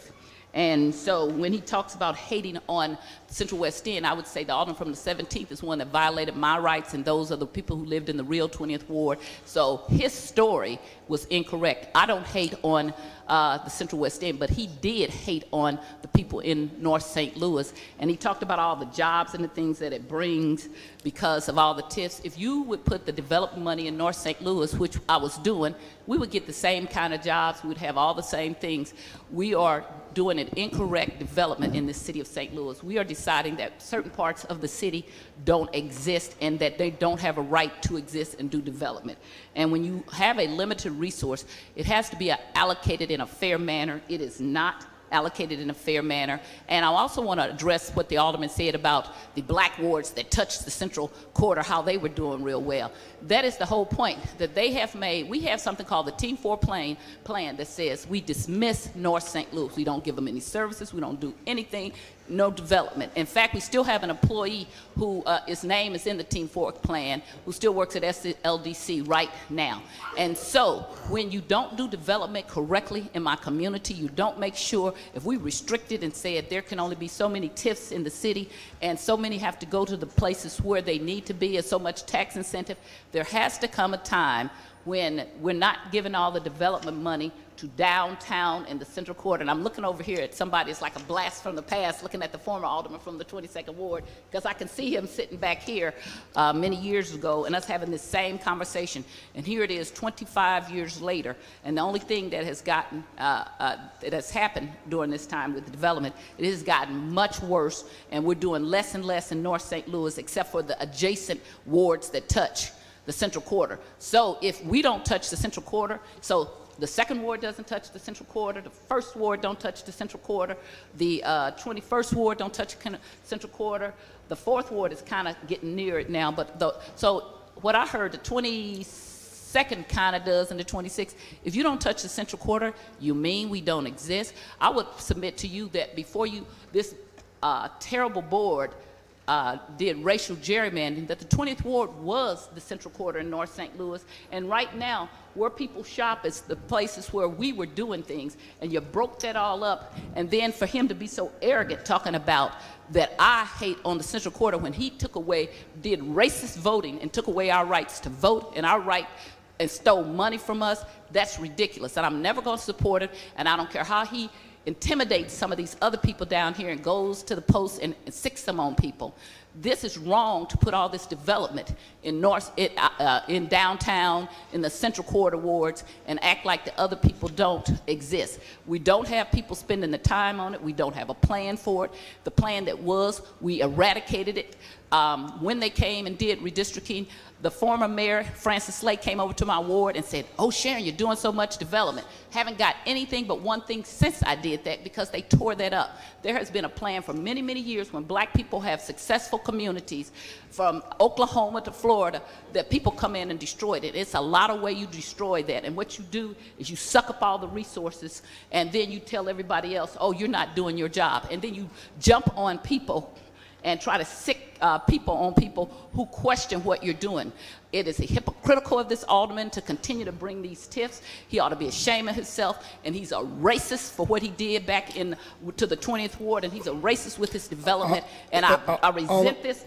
And so when he talks about hating on Central West End, I would say the alderman from the 17th is one that violated my rights and those of the people who lived in the real 20th Ward. So his story was incorrect. I don't hate on the Central West End, but he did hate on the people in North St. Louis. And he talked about all the jobs and the things that it brings because of all the TIFs. If you would put the development money in North St. Louis, which I was doing, we would get the same kind of jobs. We would have all the same things. We are doing an incorrect development in the city of St. Louis. We are deciding that certain parts of the city don't exist and that they don't have a right to exist and do development. And when you have a limited resource, it has to be allocated in a fair manner. It is not allocated in a fair manner. And I also want to address what the alderman said about the black wards that touched the Central Quarter, how they were doing real well. That is the whole point that they have made. We have something called the Team 4 plan that says we dismiss North St. Louis. We don't give them any services. We don't do anything. No development. In fact, we still have an employee who his name is in the Team 4 plan who still works at SLDC right now. And so when you don't do development correctly in my community, you don't make sure, if we restricted and said there can only be so many TIFs in the city and so many have to go to the places where they need to be and so much tax incentive, there has to come a time when we're not giving all the development money to downtown and the Central Quarter. And I'm looking over here at somebody, it's like a blast from the past, looking at the former alderman from the 22nd Ward, because I can see him sitting back here many years ago and us having this same conversation. And here it is 25 years later, and the only thing that has gotten, that has happened during this time with the development, it has gotten much worse, and we're doing less and less in North St. Louis, except for the adjacent wards that touch the Central Quarter. So if we don't touch the Central Quarter, so the 2nd Ward doesn't touch the Central Quarter, the 1st Ward don't touch the Central Quarter, the 21st Ward don't touch the Central Quarter, the 4th Ward is kind of getting near it now, but so what I heard, the 22nd kind of does and the 26th, if you don't touch the Central Quarter, you mean we don't exist? I would submit to you that before this terrible board did racial gerrymandering, that the 20th Ward was the Central Quarter in North St. Louis, and right now where people shop is the places where we were doing things, and you broke that all up. And then for him to be so arrogant talking about that I hate on the Central Quarter when he did racist voting and took away our rights to vote and our right and stole money from us, that's ridiculous, and I'm never going to support it, and I don't care how he intimidates some of these other people down here and goes to the post and sicks them on people. This is wrong to put all this development in in downtown, in the Central Quarter wards, and act like the other people don't exist. We don't have people spending the time on it. We don't have a plan for it. The plan that was, we eradicated it. When they came and did redistricting, the former mayor, Francis Slate, came over to my ward and said, "Oh, Sharon, you're doing so much development." Haven't got anything but one thing since I did that, because they tore that up. There has been a plan for many, many years when black people have successful communities from Oklahoma to Florida that people come in and destroyed it. It's a lot of way you destroy that. And what you do is you suck up all the resources and then you tell everybody else, "Oh, you're not doing your job." And then you jump on people and try to sick people on people who question what you're doing. It is hypocritical of this alderman to continue to bring these TIFs. He ought to be ashamed of himself, and he's a racist for what he did back to the 20th Ward, and he's a racist with his development, and I resent this.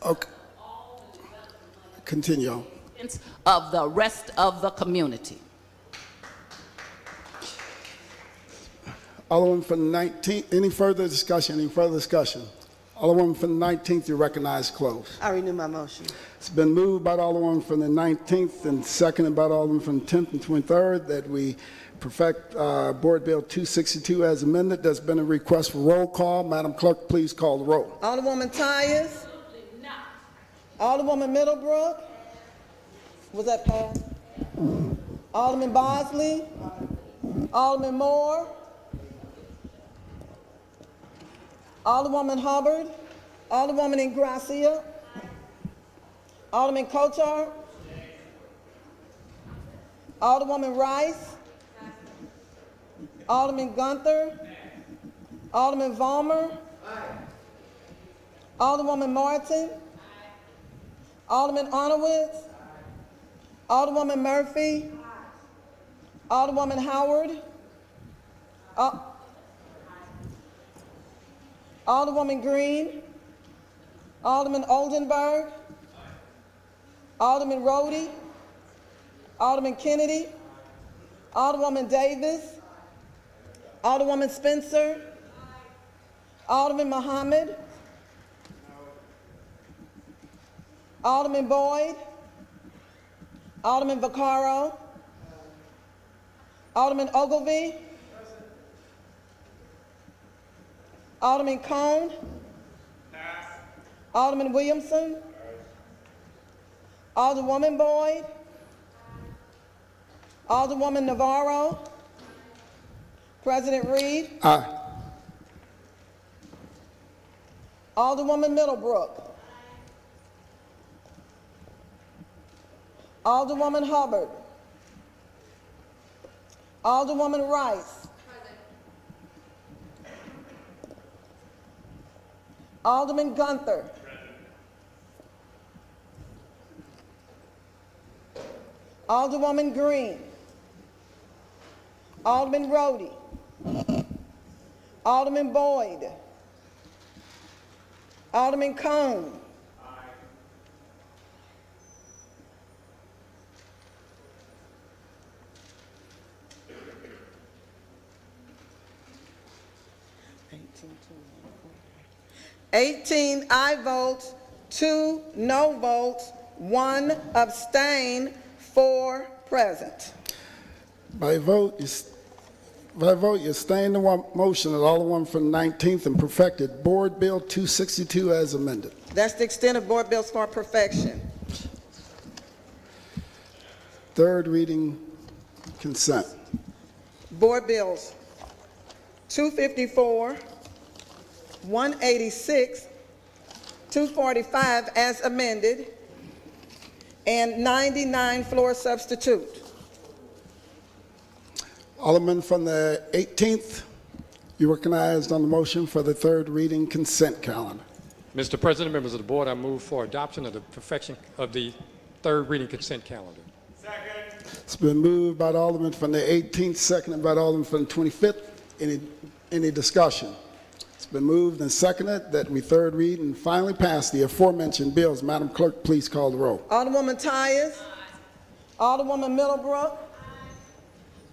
Okay. Continue. Of the rest of the community. Alderman from the 19th. Any further discussion? Any further discussion? Alderman from the 19th, you recognize close. I renew my motion. It's been moved by the Alderman from the 19th and seconded by the Alderman from the 10th and 23rd that we perfect Board Bill 262 as amended. There's been a request for roll call. Madam Clerk, please call the roll. Alderwoman Tyus. Alderwoman Middlebrook. Was that passed? Alderman Bosley. Alderman Moore. Alderwoman Hubbard. Alderwoman Ingracia. Alderman Kotar. Alderwoman Rice. Alderman Gunther. Alderman Vollmer. Alderwoman Martin. Alderman Arnowitz. Alderwoman Murphy. Alderwoman Howard. Alderwoman Green. Alderman Oldenburg. Alderman Rhodey. Alderman Kennedy. Alderwoman Davis. Alderwoman Spencer. Alderman Muhammad. Alderman Boyd. Alderman Vaccaro. Alderman Ogilvie. Alderman Cone. Alderman Williamson. Alderwoman Boyd. Alderwoman Navarro. President Reed. Aye. Alderwoman Middlebrook. Alderwoman Hubbard. Alderwoman Rice. Alderman Gunther. Alderwoman Green. Alderman Rhodey. Alderman Boyd. Alderman Cone. Eighteen aye votes, 2 no votes, 1 abstain, 4 present. By vote, you stay in the motion of Alderman from the 19th and perfected Board Bill 262 as amended. That's the extent of board bills for perfection. Third reading consent. Board bills 254, 186, 245 as amended, and 99 floor substitute. Alderman from the 18th, you recognized on the motion for the third reading consent calendar. Mr. President, members of the board, I move for adoption of the perfection of the third reading consent calendar. Second. It's been moved by the Alderman from the 18th, seconded by the Alderman from the 25th. Any discussion? It's been moved and seconded that we third read and finally pass the aforementioned bills. Madam Clerk, please call the roll. Alderwoman Tyus. Alderwoman Middlebrook.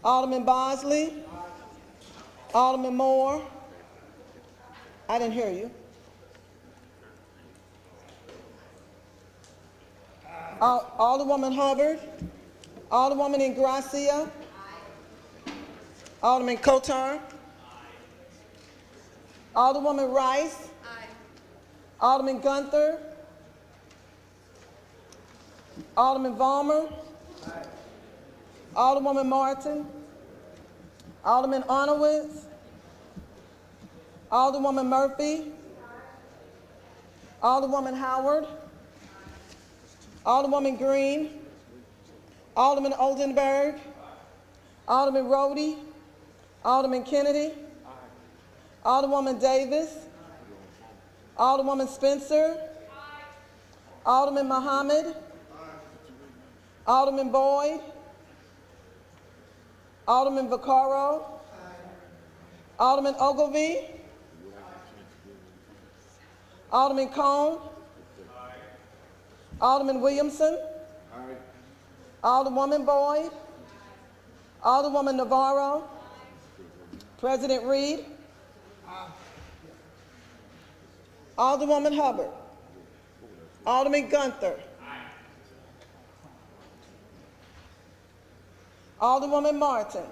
Alderman Bosley. Alderman Moore. I didn't hear you. Alderwoman Hubbard. Alderwoman Ingracia. Alderman Kotar. Alderwoman Rice. Alderman Gunther. Alderman Vollmer. Alderwoman Martin. Alderman Arnowitz. Alderwoman Murphy. Alderwoman Howard. Alderwoman Green. Alderman Oldenburg. Alderman Rhodey. Alderman Kennedy. Alderwoman Davis. Alderwoman Spencer. Alderman Muhammad. Alderman Boyd. Alderman Vaccaro. Alderman Ogilvie. Alderman Cone. Alderman Williamson. Alderwoman Boyd. Alderwoman Navarro. President Reed. Alderwoman Hubbard. Alderman Gunther. Alderwoman Martin.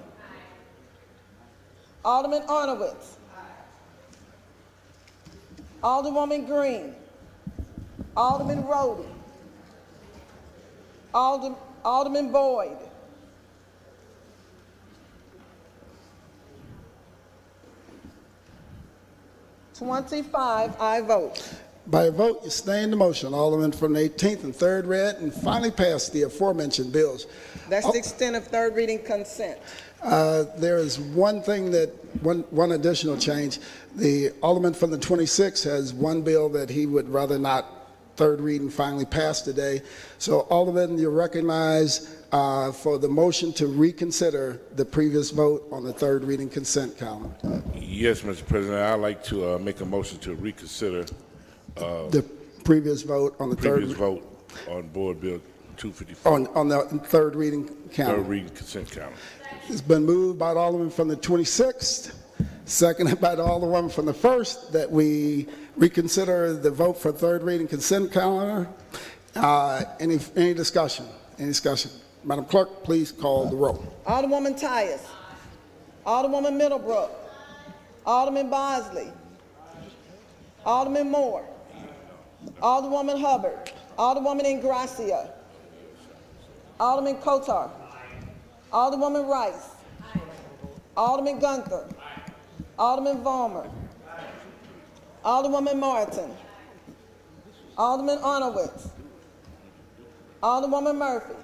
Alderman Arnowitz. Alderwoman Green. Alderman Rhodey. Alderman Boyd. I vote. By a vote, you sustain the motion. Alderman from the 18th and 3rd read and finally passed the aforementioned bills. That's the extent of third reading consent. There is one thing that, one additional change. The Alderman from the 26th has one bill that he would rather not third reading finally pass today. So Alderman, you're recognized for the motion to reconsider the previous vote on the third reading consent calendar. Yes, Mr. President, I'd like to make a motion to reconsider the previous vote on the previous vote on Board Bill 254. On the third reading calendar. Third reading consent calendar. It's been moved by the Alderman from the 26th, seconded by the Alderwoman from the 1st, that we reconsider the vote for third reading consent calendar. Any discussion? Any discussion? Madam Clerk, please call the roll. Alderwoman Tyus. Alderwoman Middlebrook. Alderman Bosley. Alderman Moore. Alderwoman Hubbard. Alderwoman Ingracia. Alderman Kotar. Alderwoman Rice. Alderman Gunther. Alderman Vollmer. Alderwoman Martin. Alderman Arnowitz. Alderwoman Murphy.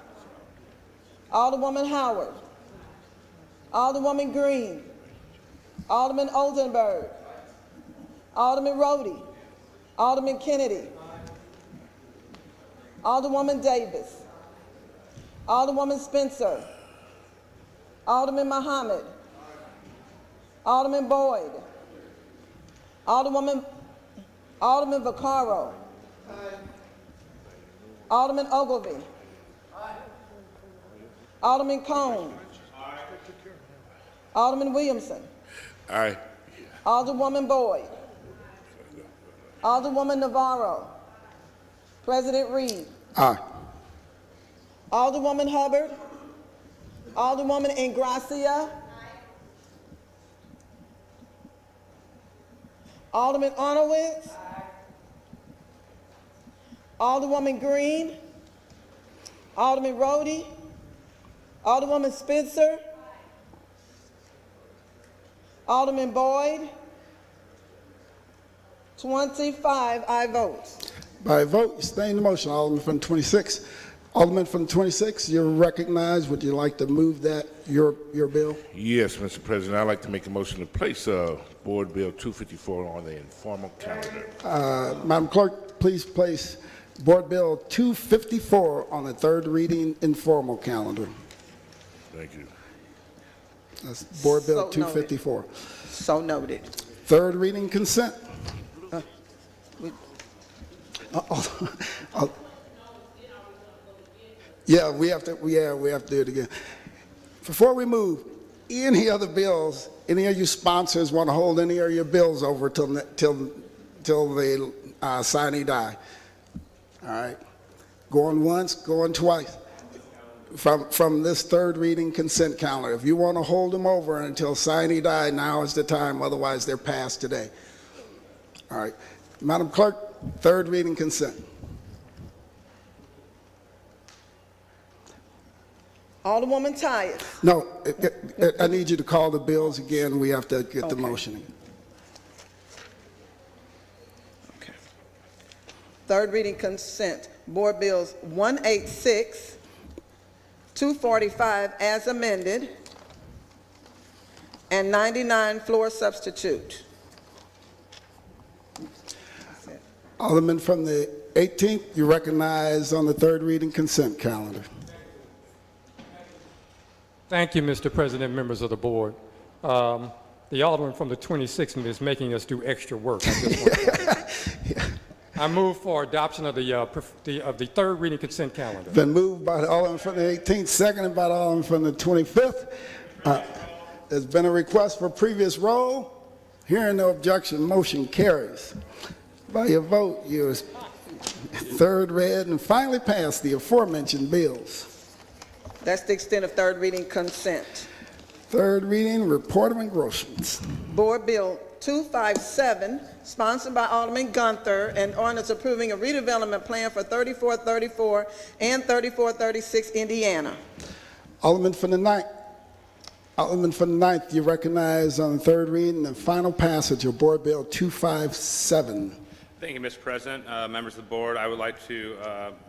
Alderwoman Howard. Alderwoman Green. Alderman Oldenburg. Alderman Rhodey. Alderman Kennedy. Alderwoman Davis. Alderwoman Spencer. Alderman Muhammad. Alderman Boyd. Alderman Vaccaro. Alderman Ogilvie. Alderman Cone. Alderman Williamson. Aye. Alderwoman Boyd. Alderwoman Navarro. President Reed. Aye. Alderwoman Hubbard. Alderwoman Ingracia. Alderman Arnowitz. Alderwoman Green. Alderman Rhodey. Alderwoman Spencer. Alderman Boyd. 25 I vote. By a vote, you sustain the motion. Alderman from the 26th. Alderman from the 26th, you're recognized. Would you like to move that, your bill? Yes, Mr. President, I'd like to make a motion to place Board Bill 254 on the informal calendar. Madam Clerk, please place Board Bill 254 on the third reading informal calendar. Thank you. That's Board Bill So 254. Noted. So noted. Third reading consent. Yeah, we have to do it again. Before we move, any other bills, any of you sponsors want to hold any of your bills over till the sine die? All right. Going once, going twice. From this third reading consent calendar. If you want to hold them over until sine die, now is the time. Otherwise, they're passed today. All right. Madam Clerk, third reading consent. Alderwoman Tyus. No, I need you to call the bills again. We have to get the motion. Okay. Third reading consent. Board Bills 186, 245 as amended, and 99 floor substitute. Alderman from the 18th, you recognize on the third reading consent calendar. Thank you, Mr. President, members of the board. The Alderman from the 26th is making us do extra work. I move for adoption of the third reading consent calendar. Been moved by the Alderman from the 18th, seconded by the Alderman from the 25th. There's been a request for previous roll. Hearing no objection, motion carries. By your vote, you third read and finally passed the aforementioned bills. That's the extent of third reading consent. Third reading, report of engrossments. Board Bill 257, sponsored by Alderman Gunther, and ordinance approving a redevelopment plan for 3434 and 3436 Indiana. Alderman from the ninth. Alderman from the ninth, you recognize on third reading and final passage of Board Bill 257. Thank you, Mr. President. Members of the board, I would like to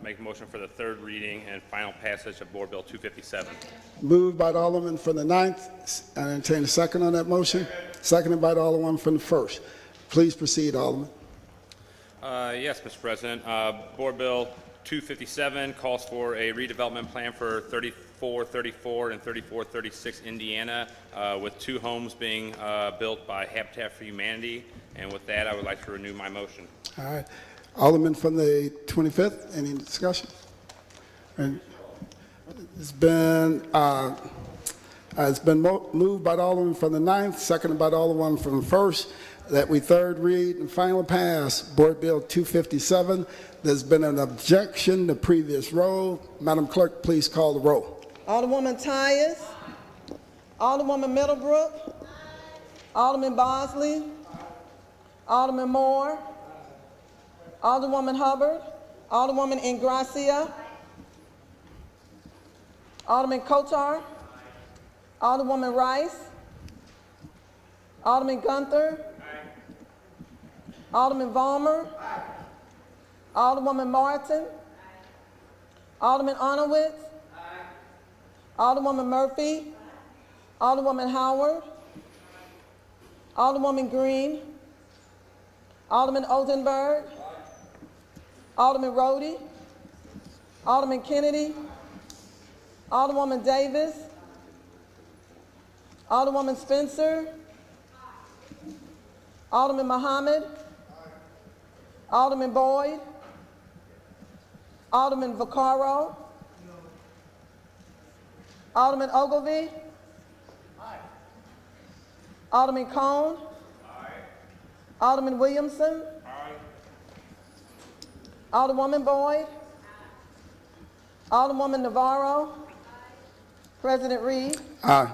make a motion for the third reading and final passage of Board Bill 257. Moved by the Alderman from the ninth. I entertain a second on that motion. Seconded by the Alderman from the first. Please proceed, Alderman. Yes, Mr. President. Board Bill 257 calls for a redevelopment plan for 3434 and 3436 Indiana, with 2 homes being built by Habitat for Humanity. And with that, I would like to renew my motion. All right. Alderman from the 25th, any discussion? And it's been moved by the Alderman from the 9th, seconded by the Alderman from the 1st, that we third read and final pass Board Bill 257. There's been an objection to previous roll. Madam Clerk, please call the roll. Alderwoman Tyus, Alderwoman Middlebrook, Alderman Bosley, Alderman Moore, Alderwoman Hubbard, Alderwoman Ingracia, Alderman Kotar, Alderwoman Rice, Alderman Gunther, Alderman Vollmer, Alderwoman Martin, Alderman Arnowitz, Alderwoman Murphy, Alderwoman Howard, Alderwoman Green, Alderman Oldenburg, Alderman Rhodey, Alderman Kennedy, Alderwoman Davis, Alderwoman Spencer, Alderman Muhammad, Alderman Boyd, Alderman Vaccaro, Alderman Ogilvie, Alderman Cone, Alderman Williamson, Alderwoman Boyd, Alderwoman Navarro, President Reed, Aye.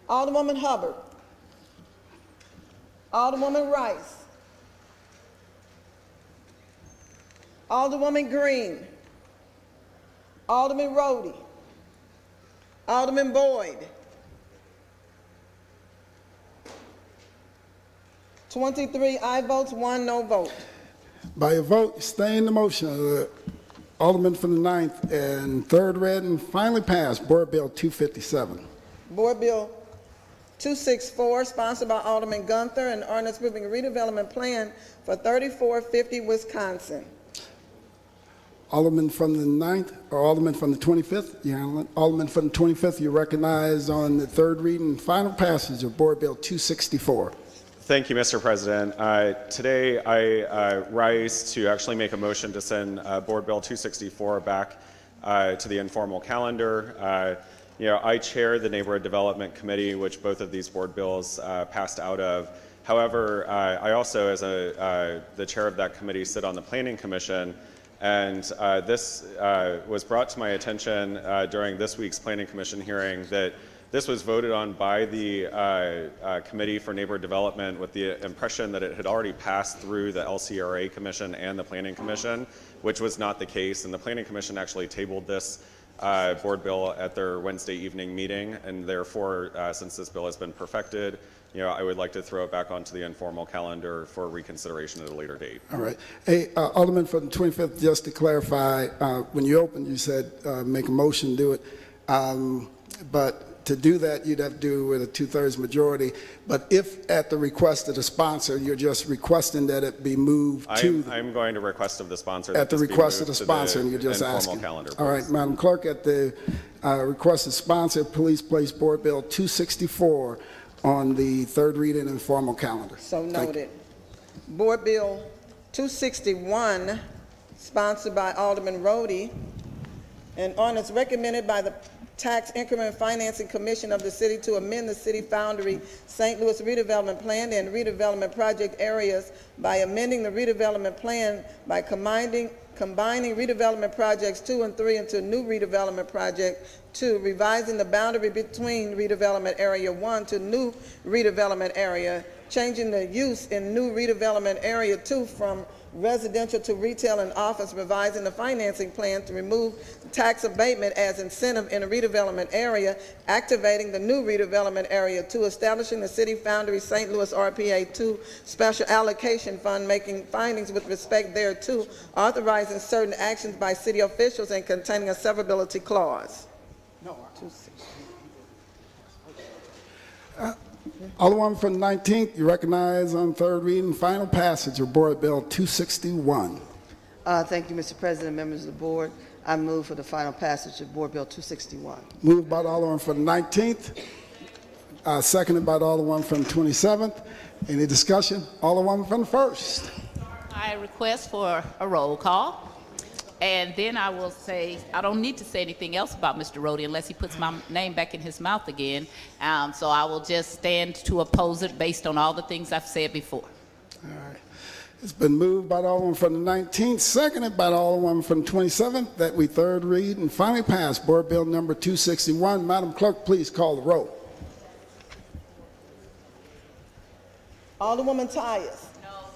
Alderwoman Hubbard, Alderwoman Rice, Alderwoman Green, Alderman Rhodey, Alderman Boyd, 23 aye votes, 1 no vote. By your vote, stay in the motion of the Alderman from the 9th and third read and finally passed Board Bill 257. Board Bill 264, sponsored by Alderman Gunther, and ordinance approving a redevelopment plan for 3450 Wisconsin. Alderman from the 9th or Alderman from the 25th? Yeah, Alderman from the 25th, you recognize on the third reading and final passage of Board Bill 264. Thank you, Mr. President. Today I rise to actually make a motion to send Board Bill 264 back to the informal calendar. I chair the Neighborhood Development Committee, which both of these board bills passed out of. However, I also, as the chair of that committee, sit on the Planning Commission, and this was brought to my attention during this week's Planning Commission hearing that this was voted on by the Committee for Neighborhood Development with the impression that it had already passed through the LCRA Commission and the Planning Commission, which was not the case, and the Planning Commission actually tabled this board bill at their Wednesday evening meeting, and therefore, since this bill has been perfected, I would like to throw it back onto the informal calendar for reconsideration at a later date. All right. Hey, Alderman from the 25th, just to clarify, when you opened, you said make a motion, do it. But to do that, you'd have to do with a 2/3 majority. But if at the request of the sponsor, you're just requesting that it be moved to... I'm going to request of the sponsor at the request of the sponsor, and you're just asking. Calendar, all right, Madam Clerk, at the request of sponsor, please place Board Bill 264 on the third reading and formal calendar. So noted. Board Bill 261, sponsored by Alderman Rhodey, and ordinance recommended by the Tax Increment Financing Commission of the city to amend the city boundary St. Louis redevelopment plan and redevelopment project areas by amending the redevelopment plan by combining redevelopment projects 2 and 3 into new redevelopment project 2, revising the boundary between redevelopment area 1 to new redevelopment area, changing the use in new redevelopment area 2 from residential to retail and office, revising the financing plan to remove tax abatement as incentive in a redevelopment area, activating the new redevelopment area 2, establishing the city boundary St. Louis RPA 2 special allocation fund, making findings with respect thereto, authorizing certain actions by city officials and containing a severability clause. Alderman from the 19th, you recognize on third reading final passage of Board Bill 261. Thank you, Mr. President, members of the board. I move for the final passage of Board Bill 261. Moved by the Alderman from the 19th, seconded by the Alderman from the 27th. Any discussion? Alderman from the 1st. I request for a roll call. And then I will say, I don't need to say anything else about Mr. Rhodey unless he puts my name back in his mouth again. So I will just stand to oppose it based on all the things I've said before. All right. It's been moved by the Alderman from the 19th, seconded by the Alderman from the 27th, that we third read and finally pass Board Bill number 261. Madam Clerk, please call the roll. Alderwoman Tyus. No.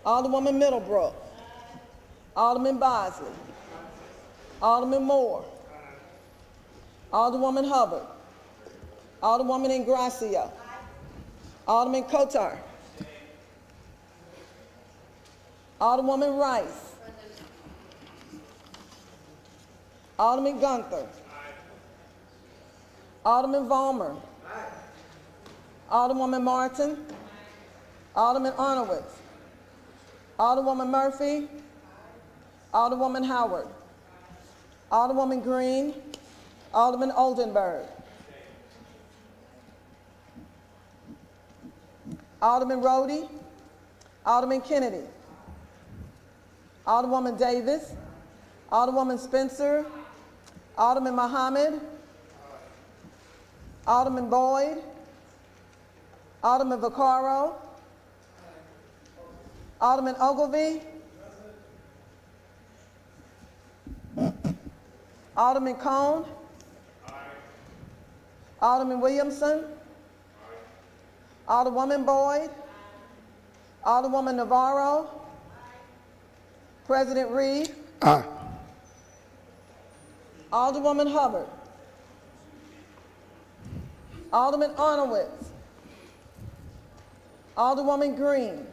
Alderwoman Middlebrook. Alderman Bosley. Alderman Moore. Alderwoman Hubbard. Alderwoman Ingracia. Alderman Kotar. Alderwoman Rice. Alderman Gunther. Alderman Vollmer. Alderwoman Martin. Alderman Arnowitz. Alderwoman Murphy. Alderwoman Howard. Alderwoman Green. Alderman Oldenburg. Alderman Rhodey. Alderman Kennedy. Alderwoman Davis. Alderwoman Spencer. Alderman Muhammad. Alderman Boyd. Alderman Vaccaro. Alderman Ogilvie. Alderman Cone. Alderman Williamson. Alderwoman Boyd. Alderwoman Navarro. President Reed. Aye. Alderwoman Hubbard. Alderman Arnowitz. Alderwoman Green.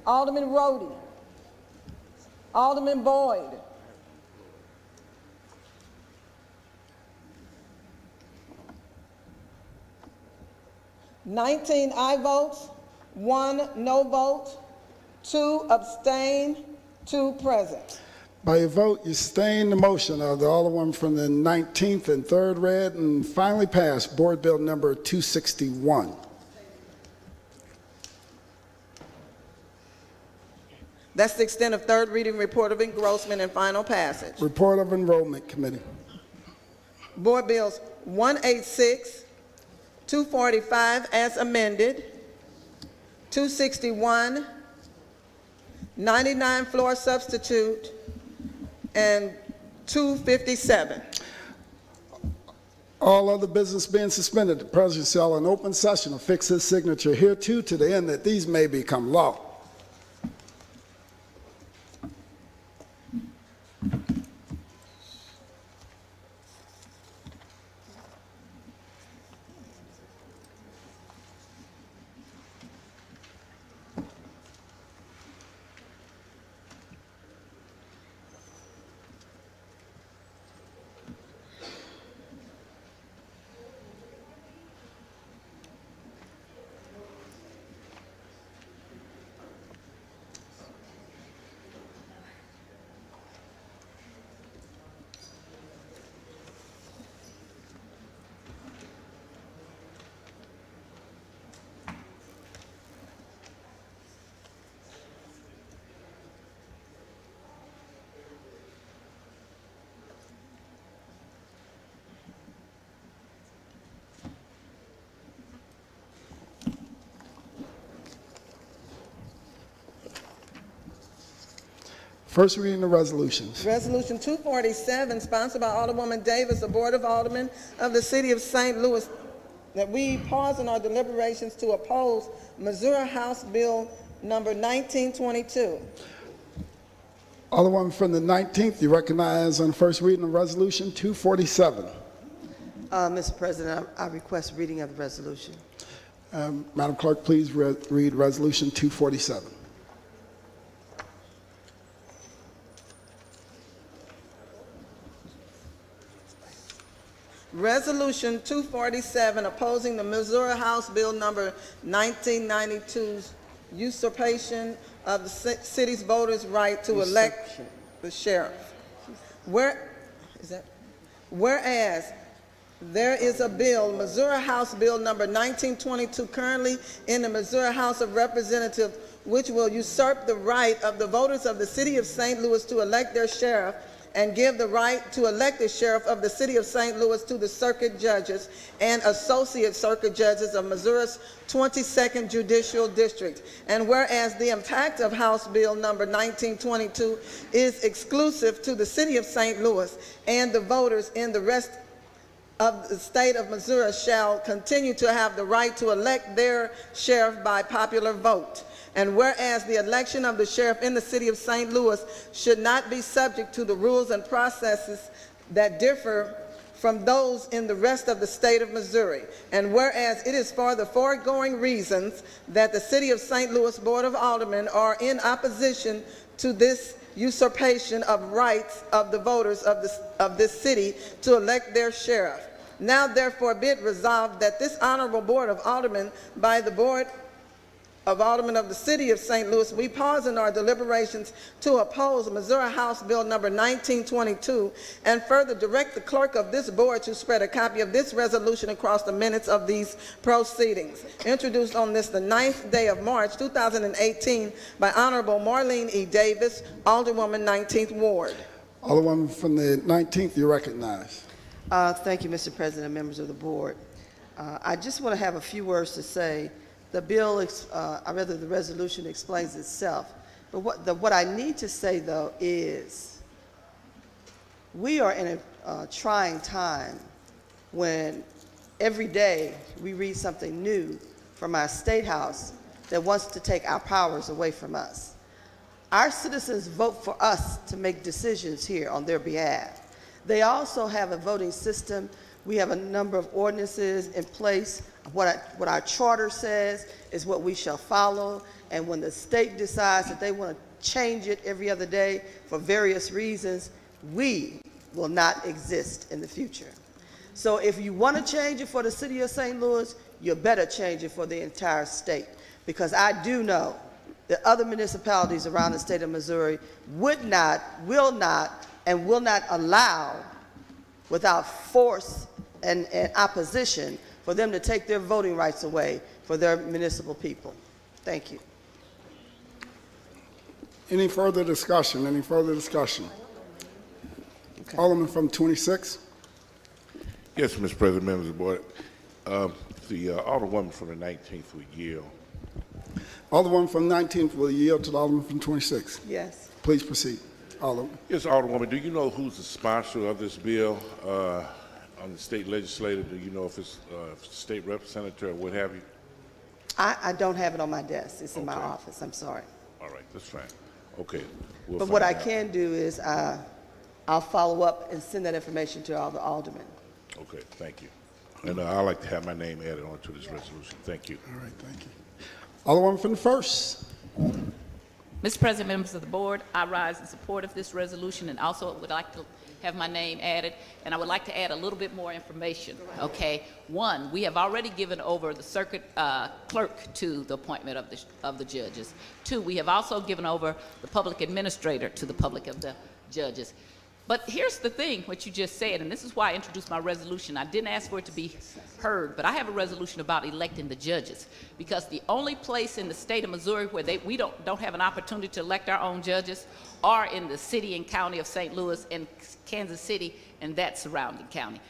Alderman Rhodey. Alderman Boyd. "19 aye votes, 1 no vote, 2 abstain, 2 present." By your vote, you sustain the motion of the Alderman from the 19th and third read and finally pass Board Bill number 261. That's the extent of third reading report of engrossment and final passage. Report of Enrollment Committee. Board Bills 186, 245 as amended, 261, 99 floor substitute, and 257. All other business being suspended, the President shall in open session affix his signature hereto to the end that these may become law. First reading of resolutions. Resolution 247, sponsored by Alderwoman Davis, the Board of Aldermen of the City of St. Louis, that we pause in our deliberations to oppose Missouri House Bill number 1922. Alderman from the 19th, you recognize on first reading of resolution 247. Mr. President, I request reading of the resolution. Madam Clerk, please read resolution 247. Resolution 247, opposing the Missouri House Bill number 1992's usurpation of the city's voters' right to elect the sheriff. Whereas there is a bill, Missouri House Bill number 1922, currently in the Missouri House of Representatives, which will usurp the right of the voters of the City of St. Louis to elect their sheriff and give the right to elect the sheriff of the City of St. Louis to the circuit judges and associate circuit judges of Missouri's 22nd Judicial District. And whereas the impact of House Bill number 1922 is exclusive to the City of St. Louis, and the voters in the rest of the state of Missouri shall continue to have the right to elect their sheriff by popular vote. And whereas the election of the sheriff in the City of St. Louis should not be subject to the rules and processes that differ from those in the rest of the state of Missouri. And whereas it is for the foregoing reasons that the City of St. Louis Board of Aldermen are in opposition to this usurpation of rights of the voters of this city to elect their sheriff. Now therefore be it resolved that this Honorable Board of Aldermen by the Board of Aldermen of the City of St. Louis, we pause in our deliberations to oppose Missouri House Bill number 1922 and further direct the clerk of this board to spread a copy of this resolution across the minutes of these proceedings. Introduced on this the 9th day of March 2018 by Honorable Marlene E. Davis, Alderwoman 19th Ward. Alderwoman from the 19th, you recognize. Thank you, Mr. President, members of the board. I just want to have a few words to say. The bill, the resolution explains itself. But what I need to say, though, is we are in a trying time when every day we read something new from our State House that wants to take our powers away from us. Our citizens vote for us to make decisions here on their behalf. They also have a voting system. We have a number of ordinances in place. What our charter says is what we shall follow, and when the state decides that they want to change it every other day for various reasons, we will not exist in the future. So if you want to change it for the City of St. Louis, you better change it for the entire state, because I do know that other municipalities around the state of Missouri would not, will not, and will not allow, without force and opposition, for them to take their voting rights away for their municipal people. Thank you. Any further discussion? Any further discussion? Okay. Alderman from 26. Yes, Mr. President, members of the board. The Alderwoman from the 19th will yield. Alderwoman from 19th will yield to the Alderman from 26. Yes. Please proceed. Alderman. Yes, Alderwoman, do you know who's the sponsor of this bill on the state legislature? Do you know if it's state representative or what have you? I don't have it on my desk. It's in my office. I'm sorry. All right, that's fine. Okay. But what I can do is I'll follow up and send that information to all the aldermen. Okay, thank you. And I'd like to have my name added onto this resolution. Thank you. All right, thank you. Alderwoman from the 1st. Mr. President, members of the board, I rise in support of this resolution and also would like to have my name added, and I would like to add a little bit more information, okay? One, we have already given over the circuit clerk to the appointment of the judges. Two, we have also given over the public administrator to the public of the judges. But here's the thing, what you just said, and this is why I introduced my resolution. I didn't ask for it to be heard, but I have a resolution about electing the judges, because the only place in the state of Missouri where we don't have an opportunity to elect our own judges are in the city and county of St. Louis and Kansas City and that surrounding county.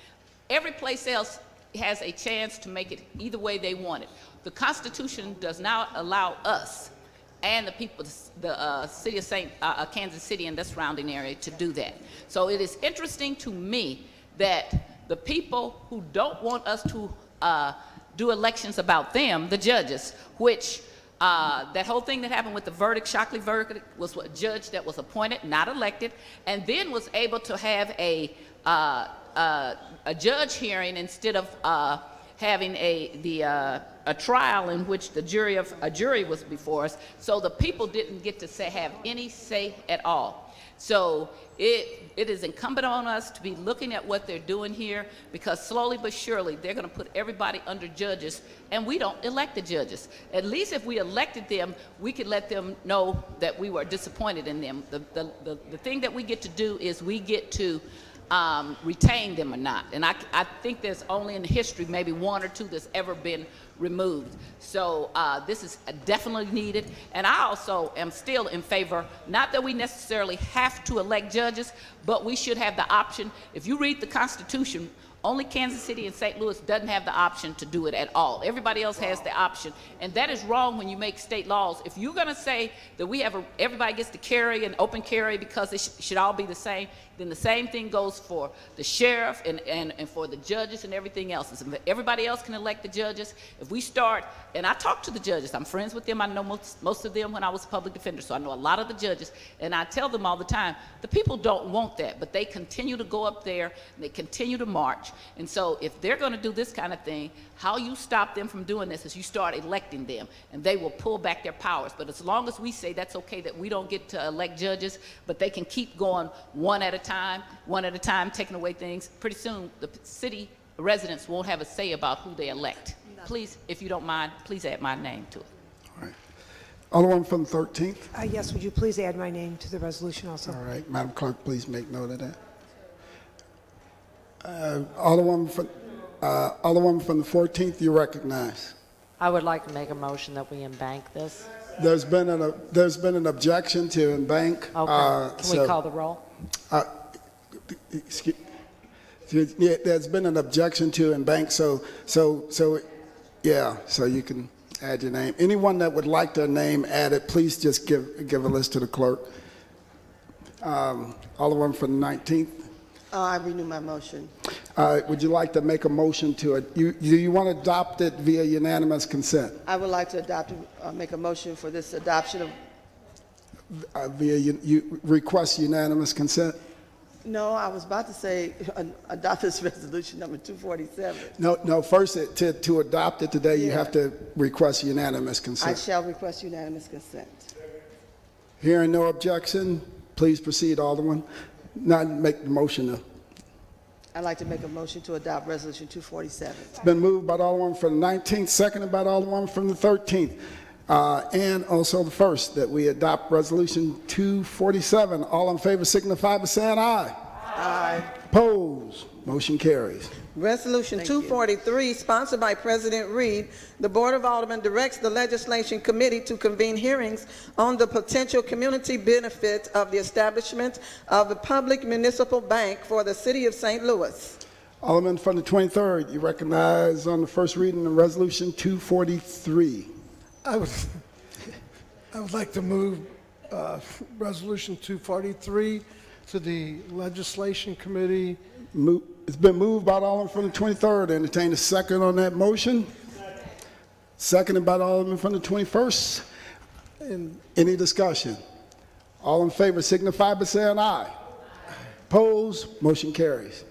Every place else has a chance to make it either way they want it. The Constitution does not allow us and the people, the city of Kansas City and the surrounding area to do that. So it is interesting to me that the people who don't want us to do elections about them, the judges, which that whole thing that happened with the verdict, Shockley verdict, was a judge that was appointed, not elected, and then was able to have a judge hearing instead of having a trial in which a jury was before us. So the people didn't get to have any say at all. So it is incumbent on us to be looking at what they're doing here, because slowly but surely they're going to put everybody under judges, and we don't elect the judges. At least if we elected them, we could let them know that we were disappointed in them. The thing that we get to do is we get to retain them or not. And I think there's only in history maybe one or two that's ever been removed. So this is definitely needed. And I also am still in favor, not that we necessarily have to elect judges, but we should have the option. If you read the Constitution, only Kansas City and St. Louis doesn't have the option to do it at all. Everybody else has the option. And that is wrong when you make state laws. If you're going to say that we have everybody gets to carry and open carry because it should all be the same, then the same thing goes for the sheriff and for the judges and everything else. Everybody else can elect the judges. If we start, and I talk to the judges, I'm friends with them. I know most of them when I was a public defender, so I know a lot of the judges, and I tell them all the time, the people don't want that, but they continue to go up there and they continue to march. And so if they're going to do this kind of thing, how you stop them from doing this is you start electing them, and they will pull back their powers. But as long as we say that's okay, that we don't get to elect judges, but they can keep going one at a time, taking away things, pretty soon the city residents won't have a say about who they elect. Please, if you don't mind, please add my name to it. All right. Alderman from the 13th. Yes, would you please add my name to the resolution also? All right. Madam Clerk, please make note of that. Alderwoman from the 14th, you recognize. I would like to make a motion that we embank this. There's been an objection to embank. Okay. Can we call the roll? Yeah, there's been an objection to embank, so you can add your name. Anyone that would like their name added, please just give a list to the clerk. Alderman from the 19th. I renew my motion. Would you like to make a motion to it? Do you want to adopt it via unanimous consent? I would like to make a motion for this adoption of. You request unanimous consent? No, I was about to say adopt this resolution number 247. No. First, to adopt it today, you have to request unanimous consent. I shall request unanimous consent. Hearing no objection, please proceed, Alderman. Not make the motion. I'd like to make a motion to adopt resolution 247. It's been moved by the Alderman from the 19th, seconded by the Alderman from the 13th. And also the first, that we adopt resolution 247. All in favor signify by saying aye. Aye. Opposed? Motion carries. Resolution 243, sponsored by President Reed, the Board of Aldermen directs the Legislation Committee to convene hearings on the potential community benefit of the establishment of a public municipal bank for the city of St. Louis. Alderman from the 23rd, you recognize on the first reading of resolution 243. I would like to move resolution 243 to the Legislation Committee. It's been moved by the Alderman from the 23rd. Entertain a second on that motion. Seconded by the Alderman from the 21st. Any discussion? All in favor signify by saying aye. Opposed? Motion carries.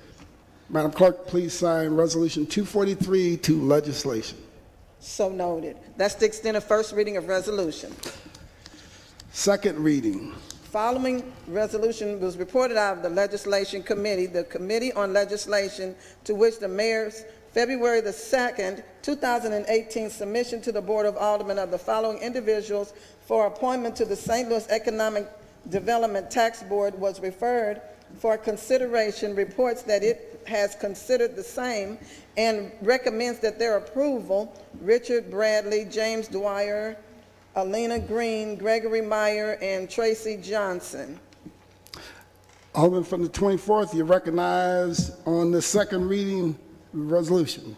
Madam Clerk, please sign resolution 243 to legislation. So noted. That's the extent of first reading of resolution. Second reading. Following resolution was reported out of the Legislation Committee, the Committee on Legislation, to which the mayor's February the 2nd, 2018 submission to the Board of Aldermen of the following individuals for appointment to the St. Louis Economic Development Tax Board was referred for consideration, reports that it has considered the same and recommends that their approval: Richard Bradley, James Dwyer, Alina Green, Gregory Meyer, and Tracy Johnson. Alderman from the 24th, you recognize on the second reading resolution.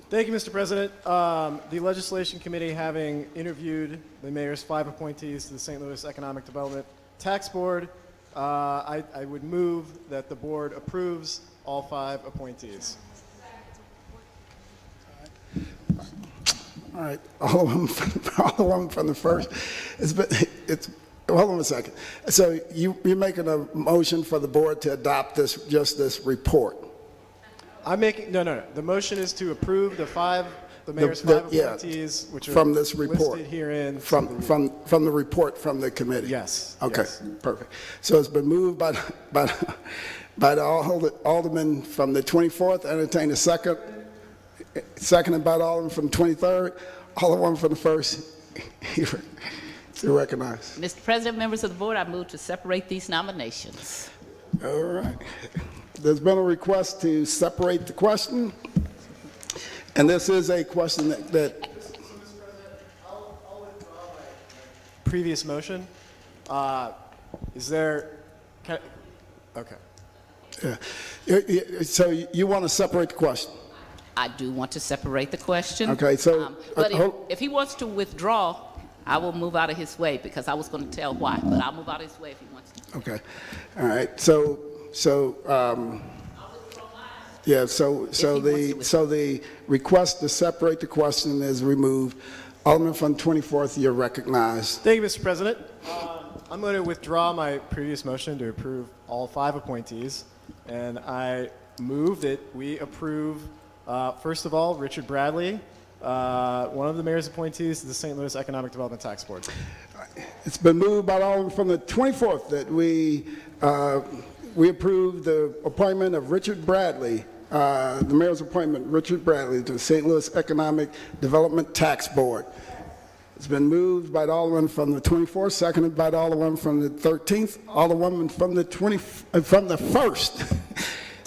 Thank you, Mr. President. The Legislation Committee, having interviewed the mayor's 5 appointees to the St. Louis Economic Development Tax Board, I would move that the board approves all 5 appointees. All right, all of them from the first. Hold on a second. So you're making a motion for the board to adopt this report? I'm making, no. The motion is to approve the mayor's 5 appointees, which are from this report, listed herein. From the report from the committee? Yes. Okay, yes. Perfect. So it's been moved by the aldermen from the 24th. Entertain a second. Seconded by the alderman from the 23rd. Alderman from the 1st. You're recognized. Mr. President, members of the board, I move to separate these nominations. All right. There's been a request to separate the question, and this is a question that previous motion. Is there? Okay. Yeah. So you want to separate the question? I do want to separate the question. Okay. So, but if he wants to withdraw, I will move out of his way because I was going to tell why. But I'll move out of his way if he wants to. Okay. All right. So the request to separate the question is removed. Alderman from 24th, you're recognized. Thank you, Mr. President. I'm going to withdraw my previous motion to approve all 5 appointees, and I move that we approve, first of all, Richard Bradley, one of the mayor's appointees to the St. Louis Economic Development Tax Board. It's been moved by the alderman from the 24th that we approve the appointment of Richard Bradley, the mayor's appointment, Richard Bradley, to the St. Louis Economic Development Tax Board. It's been moved by the alderman from the 24th, seconded by the alderman from the 13th, alderwoman from the 1st.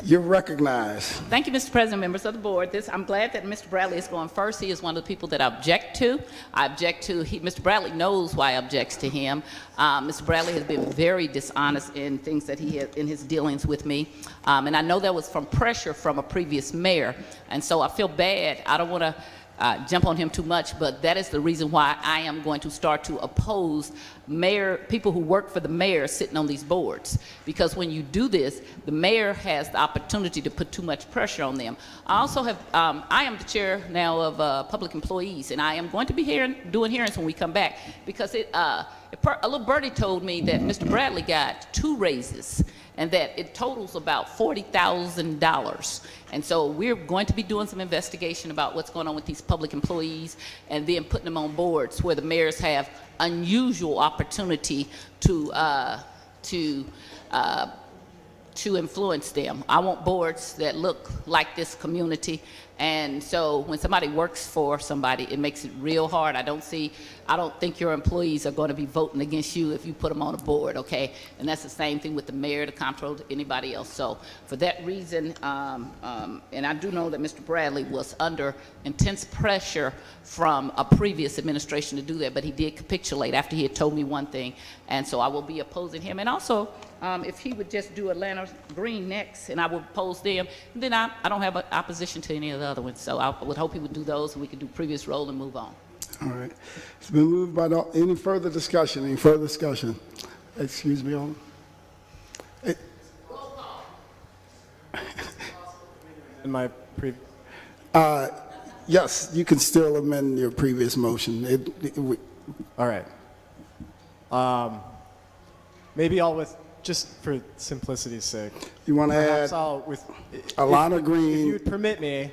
You're recognized. Thank you, Mr. President, members of the board. I'm glad that Mr. Bradley is going first. He is one of the people that I object to. Mr. Bradley knows why I object to him. Mr. Bradley has been very dishonest in things that he has in his dealings with me. And I know that was from pressure from a previous mayor. And so I feel bad. I don't want to jump on him too much, but that is the reason why I am going to start to oppose people who work for the mayor sitting on these boards. Because when you do this, the mayor has the opportunity to put too much pressure on them. I also have, I am the chair now of public employees, and I am going to be doing hearings when we come back, because a little birdie told me that Mr. Bradley got 2 raises, and that it totals about $40,000. And so we're going to be doing some investigation about what's going on with these public employees, and then putting them on boards where the mayors have unusual opportunity to influence them. I want boards that look like this community. And so when somebody works for somebody, it makes it real hard. I don't think your employees are going to be voting against you if you put them on a board, okay? And that's the same thing with the mayor, the comptroller, anybody else. So for that reason, and I do know that Mr. Bradley was under intense pressure from a previous administration to do that, but he did capitulate after he had told me one thing. And so I will be opposing him. And also, if he would just do Atlanta Green next, and I would oppose them, then I don't have an opposition to any of the other ones. So I would hope he would do those, and we could do previous role and move on. All right. It's been moved by any further discussion? Any further discussion? Excuse me, Alderman. In my yes, you can still amend your previous motion. All right. Maybe just for simplicity's sake. You want to add Alana Green? If you would permit me,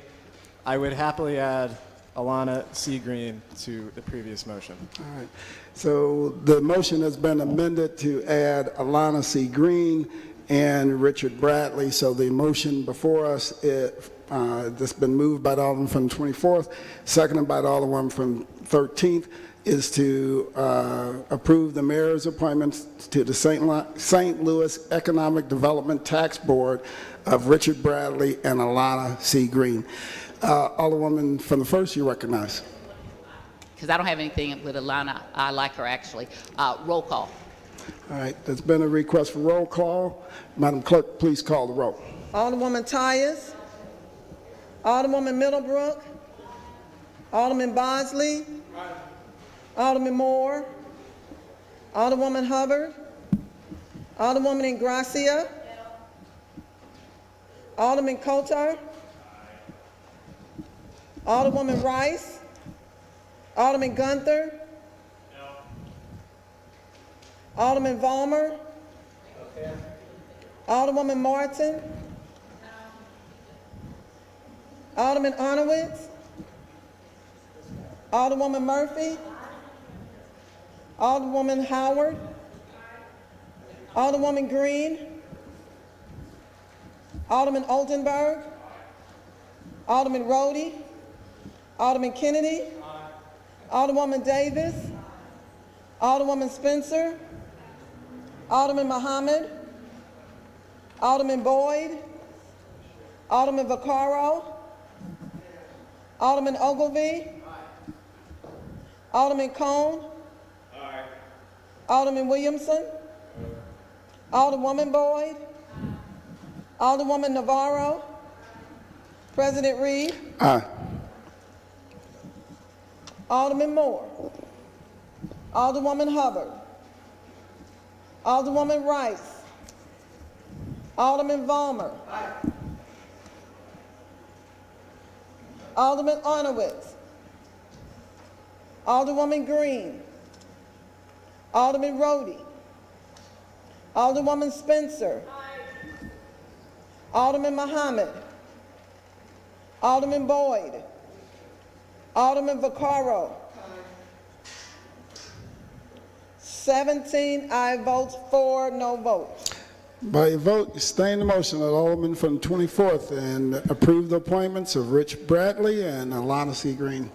I would happily add Alana C. Green to the previous motion. All right. So the motion has been amended to add Alana C. Green and Richard Bradley. So the motion before us, that's been moved by the alderman from the 24th, seconded by the alderman from 13th, is to approve the mayor's appointments to the St. Louis Economic Development Tax Board of Richard Bradley and Alana C. Green. Alderwoman from the 1st, you recognize. Because I don't have anything with Alana. I like her, actually. Roll call. All right. There's been a request for roll call. Madam Clerk, please call the roll. Alderwoman Tyus. Alderwoman Middlebrook. Alderman Bosley. Alderman Moore. Alderwoman Hubbard. Alderwoman Ingracia. Alderman Coulter. Alderwoman Rice. Alderman Gunther. Alderman Vollmer. Alderwoman Martin. Alderman Arnowitz. Alderwoman Murphy. Alderwoman Howard. Alderwoman Green. Alderman Oldenburg. Alderman Rhodey. Alderman Kennedy. Alderwoman Davis. Alderwoman Spencer. Alderman Muhammad. Alderman Boyd. Alderman Vaccaro. Alderman Ogilvie. Alderman Cone. Alderman Williamson. Alderwoman Boyd. Alderwoman Navarro. President Reed. Aye. Alderman Moore. Alderwoman Hubbard. Alderwoman Rice. Alderman Vollmer. Alderman Arnowitz. Alderwoman Green. Alderman Rhodey. Alderwoman Spencer. Alderman Muhammad. Alderman Boyd. Alderman Vaccaro. 17 aye votes, 4 no votes. By your vote, you sustain the motion of the Alderman from the 24th and approve the appointments of Rich Bradley and Alana C. Green.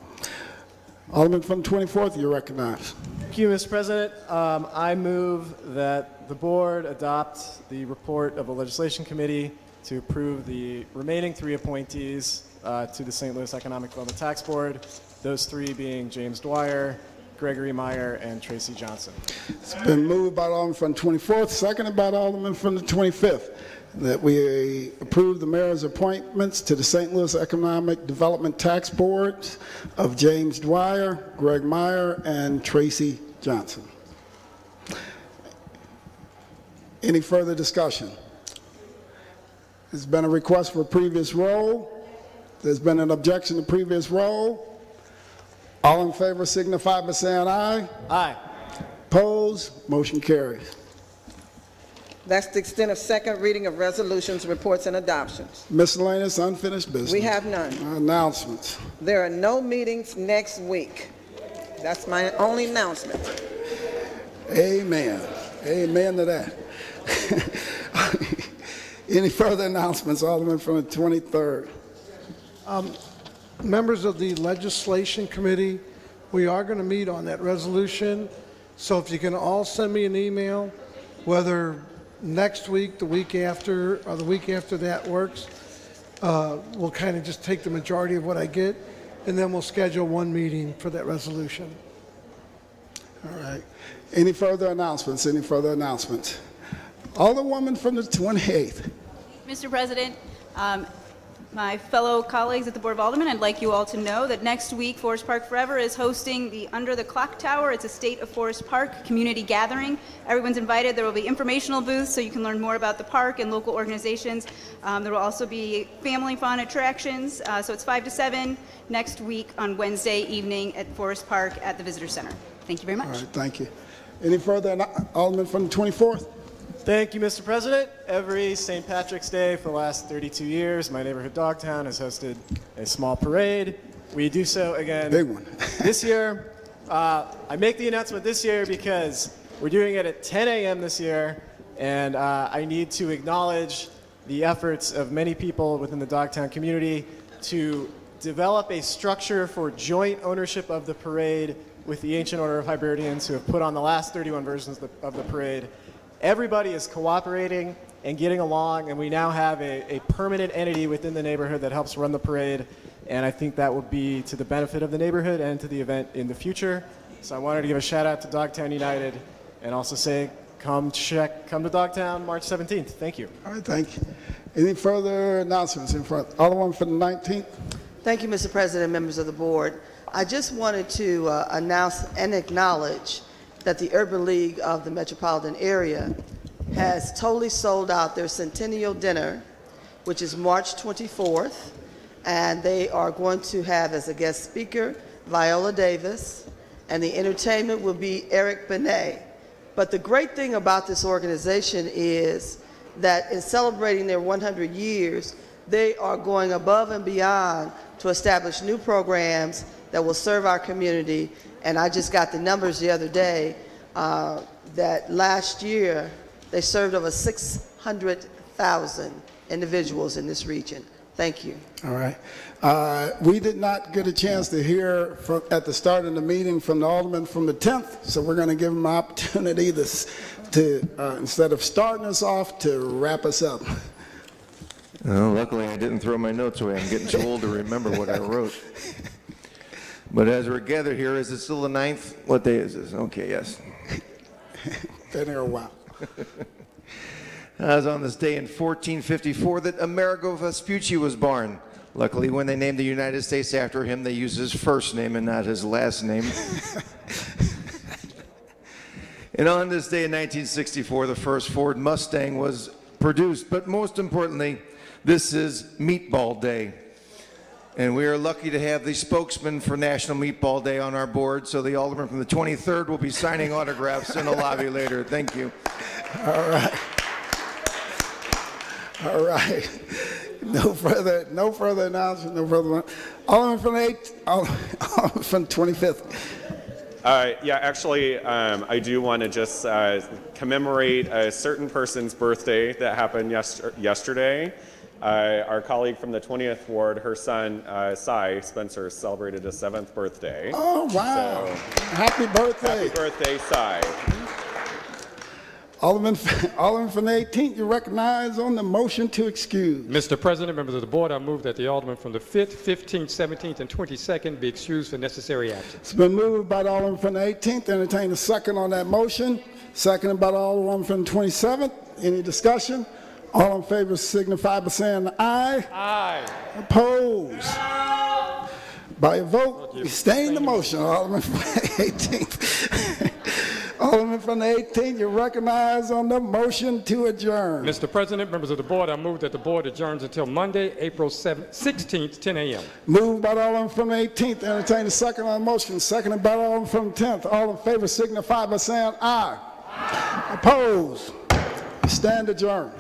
Alderman from the 24th, you're recognized. Thank you, Mr. President. I move that the board adopt the report of the Legislation Committee to approve the remaining 3 appointees to the St. Louis Economic Development Tax Board, those 3 being James Dwyer, Gregory Meyer, and Tracy Johnson. It's been moved by the Alderman from the 24th, seconded by the Alderman from the 25th, that we approve the mayor's appointments to the St. Louis Economic Development Tax Board of James Dwyer, Greg Meyer, and Tracy Johnson. Any further discussion? There's been a request for a previous roll. There's been an objection to previous roll. All in favor signify by saying aye. Aye. Opposed? Motion carries. That's the extent of second reading of resolutions, reports, and adoptions. Miscellaneous unfinished business. We have none. Announcements. There are no meetings next week. That's my only announcement. Amen. Amen to that. Any further announcements, Alderman from the 23rd? Members of the Legislation Committee, we are going to meet on that resolution. So if you can all send me an email, whether next week, the week after, or the week after that works, we'll kind of just take the majority of what I get, and then we'll schedule one meeting for that resolution. All right. Any further announcements? Any further announcements? Alderwoman from the 28th. Mr. President, my fellow colleagues at the Board of Aldermen, I'd like you all to know that next week Forest Park Forever is hosting the Under the Clock Tower. It's a State of Forest Park community gathering. Everyone's invited. There will be informational booths so you can learn more about the park and local organizations. There will also be family fun attractions. So it's 5 to 7 next week on Wednesday evening at Forest Park at the Visitor Center. Thank you very much. All right, thank you. Any further, Alderman from the 24th? Thank you, Mr. President. Every St. Patrick's Day for the last 32 years, my neighborhood Dogtown has hosted a small parade. We do so again Big one. this year. I make the announcement this year because we're doing it at 10 a.m. this year, and I need to acknowledge the efforts of many people within the Dogtown community to develop a structure for joint ownership of the parade with the Ancient Order of Hibernians, who have put on the last 31 versions of the parade. Everybody is cooperating and getting along, and we now have a permanent entity within the neighborhood that helps run the parade, and I think that will be to the benefit of the neighborhood and to the event in the future. So I wanted to give a shout out to Dogtown United and also say come to Dogtown March 17th. Thank you. All right, thank you. Any further announcements in front? Alderman for the 19th? Thank you, Mr. President, members of the board. I just wanted to announce and acknowledge that the Urban League of the Metropolitan Area has totally sold out their Centennial Dinner, which is March 24th, and they are going to have as a guest speaker Viola Davis, and the entertainment will be Eric Benet. But the great thing about this organization is that in celebrating their 100 years, they are going above and beyond to establish new programs that will serve our community. And I just got the numbers the other day that last year they served over 600,000 individuals in this region. Thank you. All right. We did not get a chance to hear at the start of the meeting from the Alderman from the 10th, so we're going to give him an opportunity to instead of starting us off, to wrap us up. Well, luckily I didn't throw my notes away. I'm getting too old to remember what I wrote. But as we're gathered here, is it still the 9th? What day is this? Okay, yes. Been here a while. It was on this day in 1454 that Amerigo Vespucci was born. Luckily, when they named the United States after him, they used his first name and not his last name. And on this day in 1964, the first Ford Mustang was produced. But most importantly, this is Meatball Day. And we are lucky to have the spokesman for National Meatball Day on our board, so the Alderman from the 23rd will be signing autographs in the lobby later. Thank you. All right. All right. No further announcement. No further. Alderman from the 8th, from 25th. Yeah, actually, I do want to just commemorate a certain person's birthday that happened yesterday. Our colleague from the 20th Ward, her son, Cy Spencer, celebrated his 7th birthday. Oh, wow. So, happy birthday. Happy birthday, Cy. Alderman from the 18th, you recognize on the motion to excuse. Mr. President, members of the board, I move that the Alderman from the 5th, 15th, 17th, and 22nd be excused for necessary action. It's been moved by the Alderman from the 18th. Entertain a second on that motion. Seconded by the Alderman from the 27th. Any discussion? All in favor signify by saying aye. Aye. Opposed? No. By a vote, you sustain the motion. Alderman from the 18th. Alderman from the 18th, you recognize on the motion to adjourn. Mr. President, members of the board, I move that the board adjourns until Monday, April 16th, 10 a.m. Moved by the Alderman from the 18th. Entertain a second on the motion. Seconded by the Alderman from the 10th. All in favor signify by saying aye. Aye. Opposed? Stand adjourned.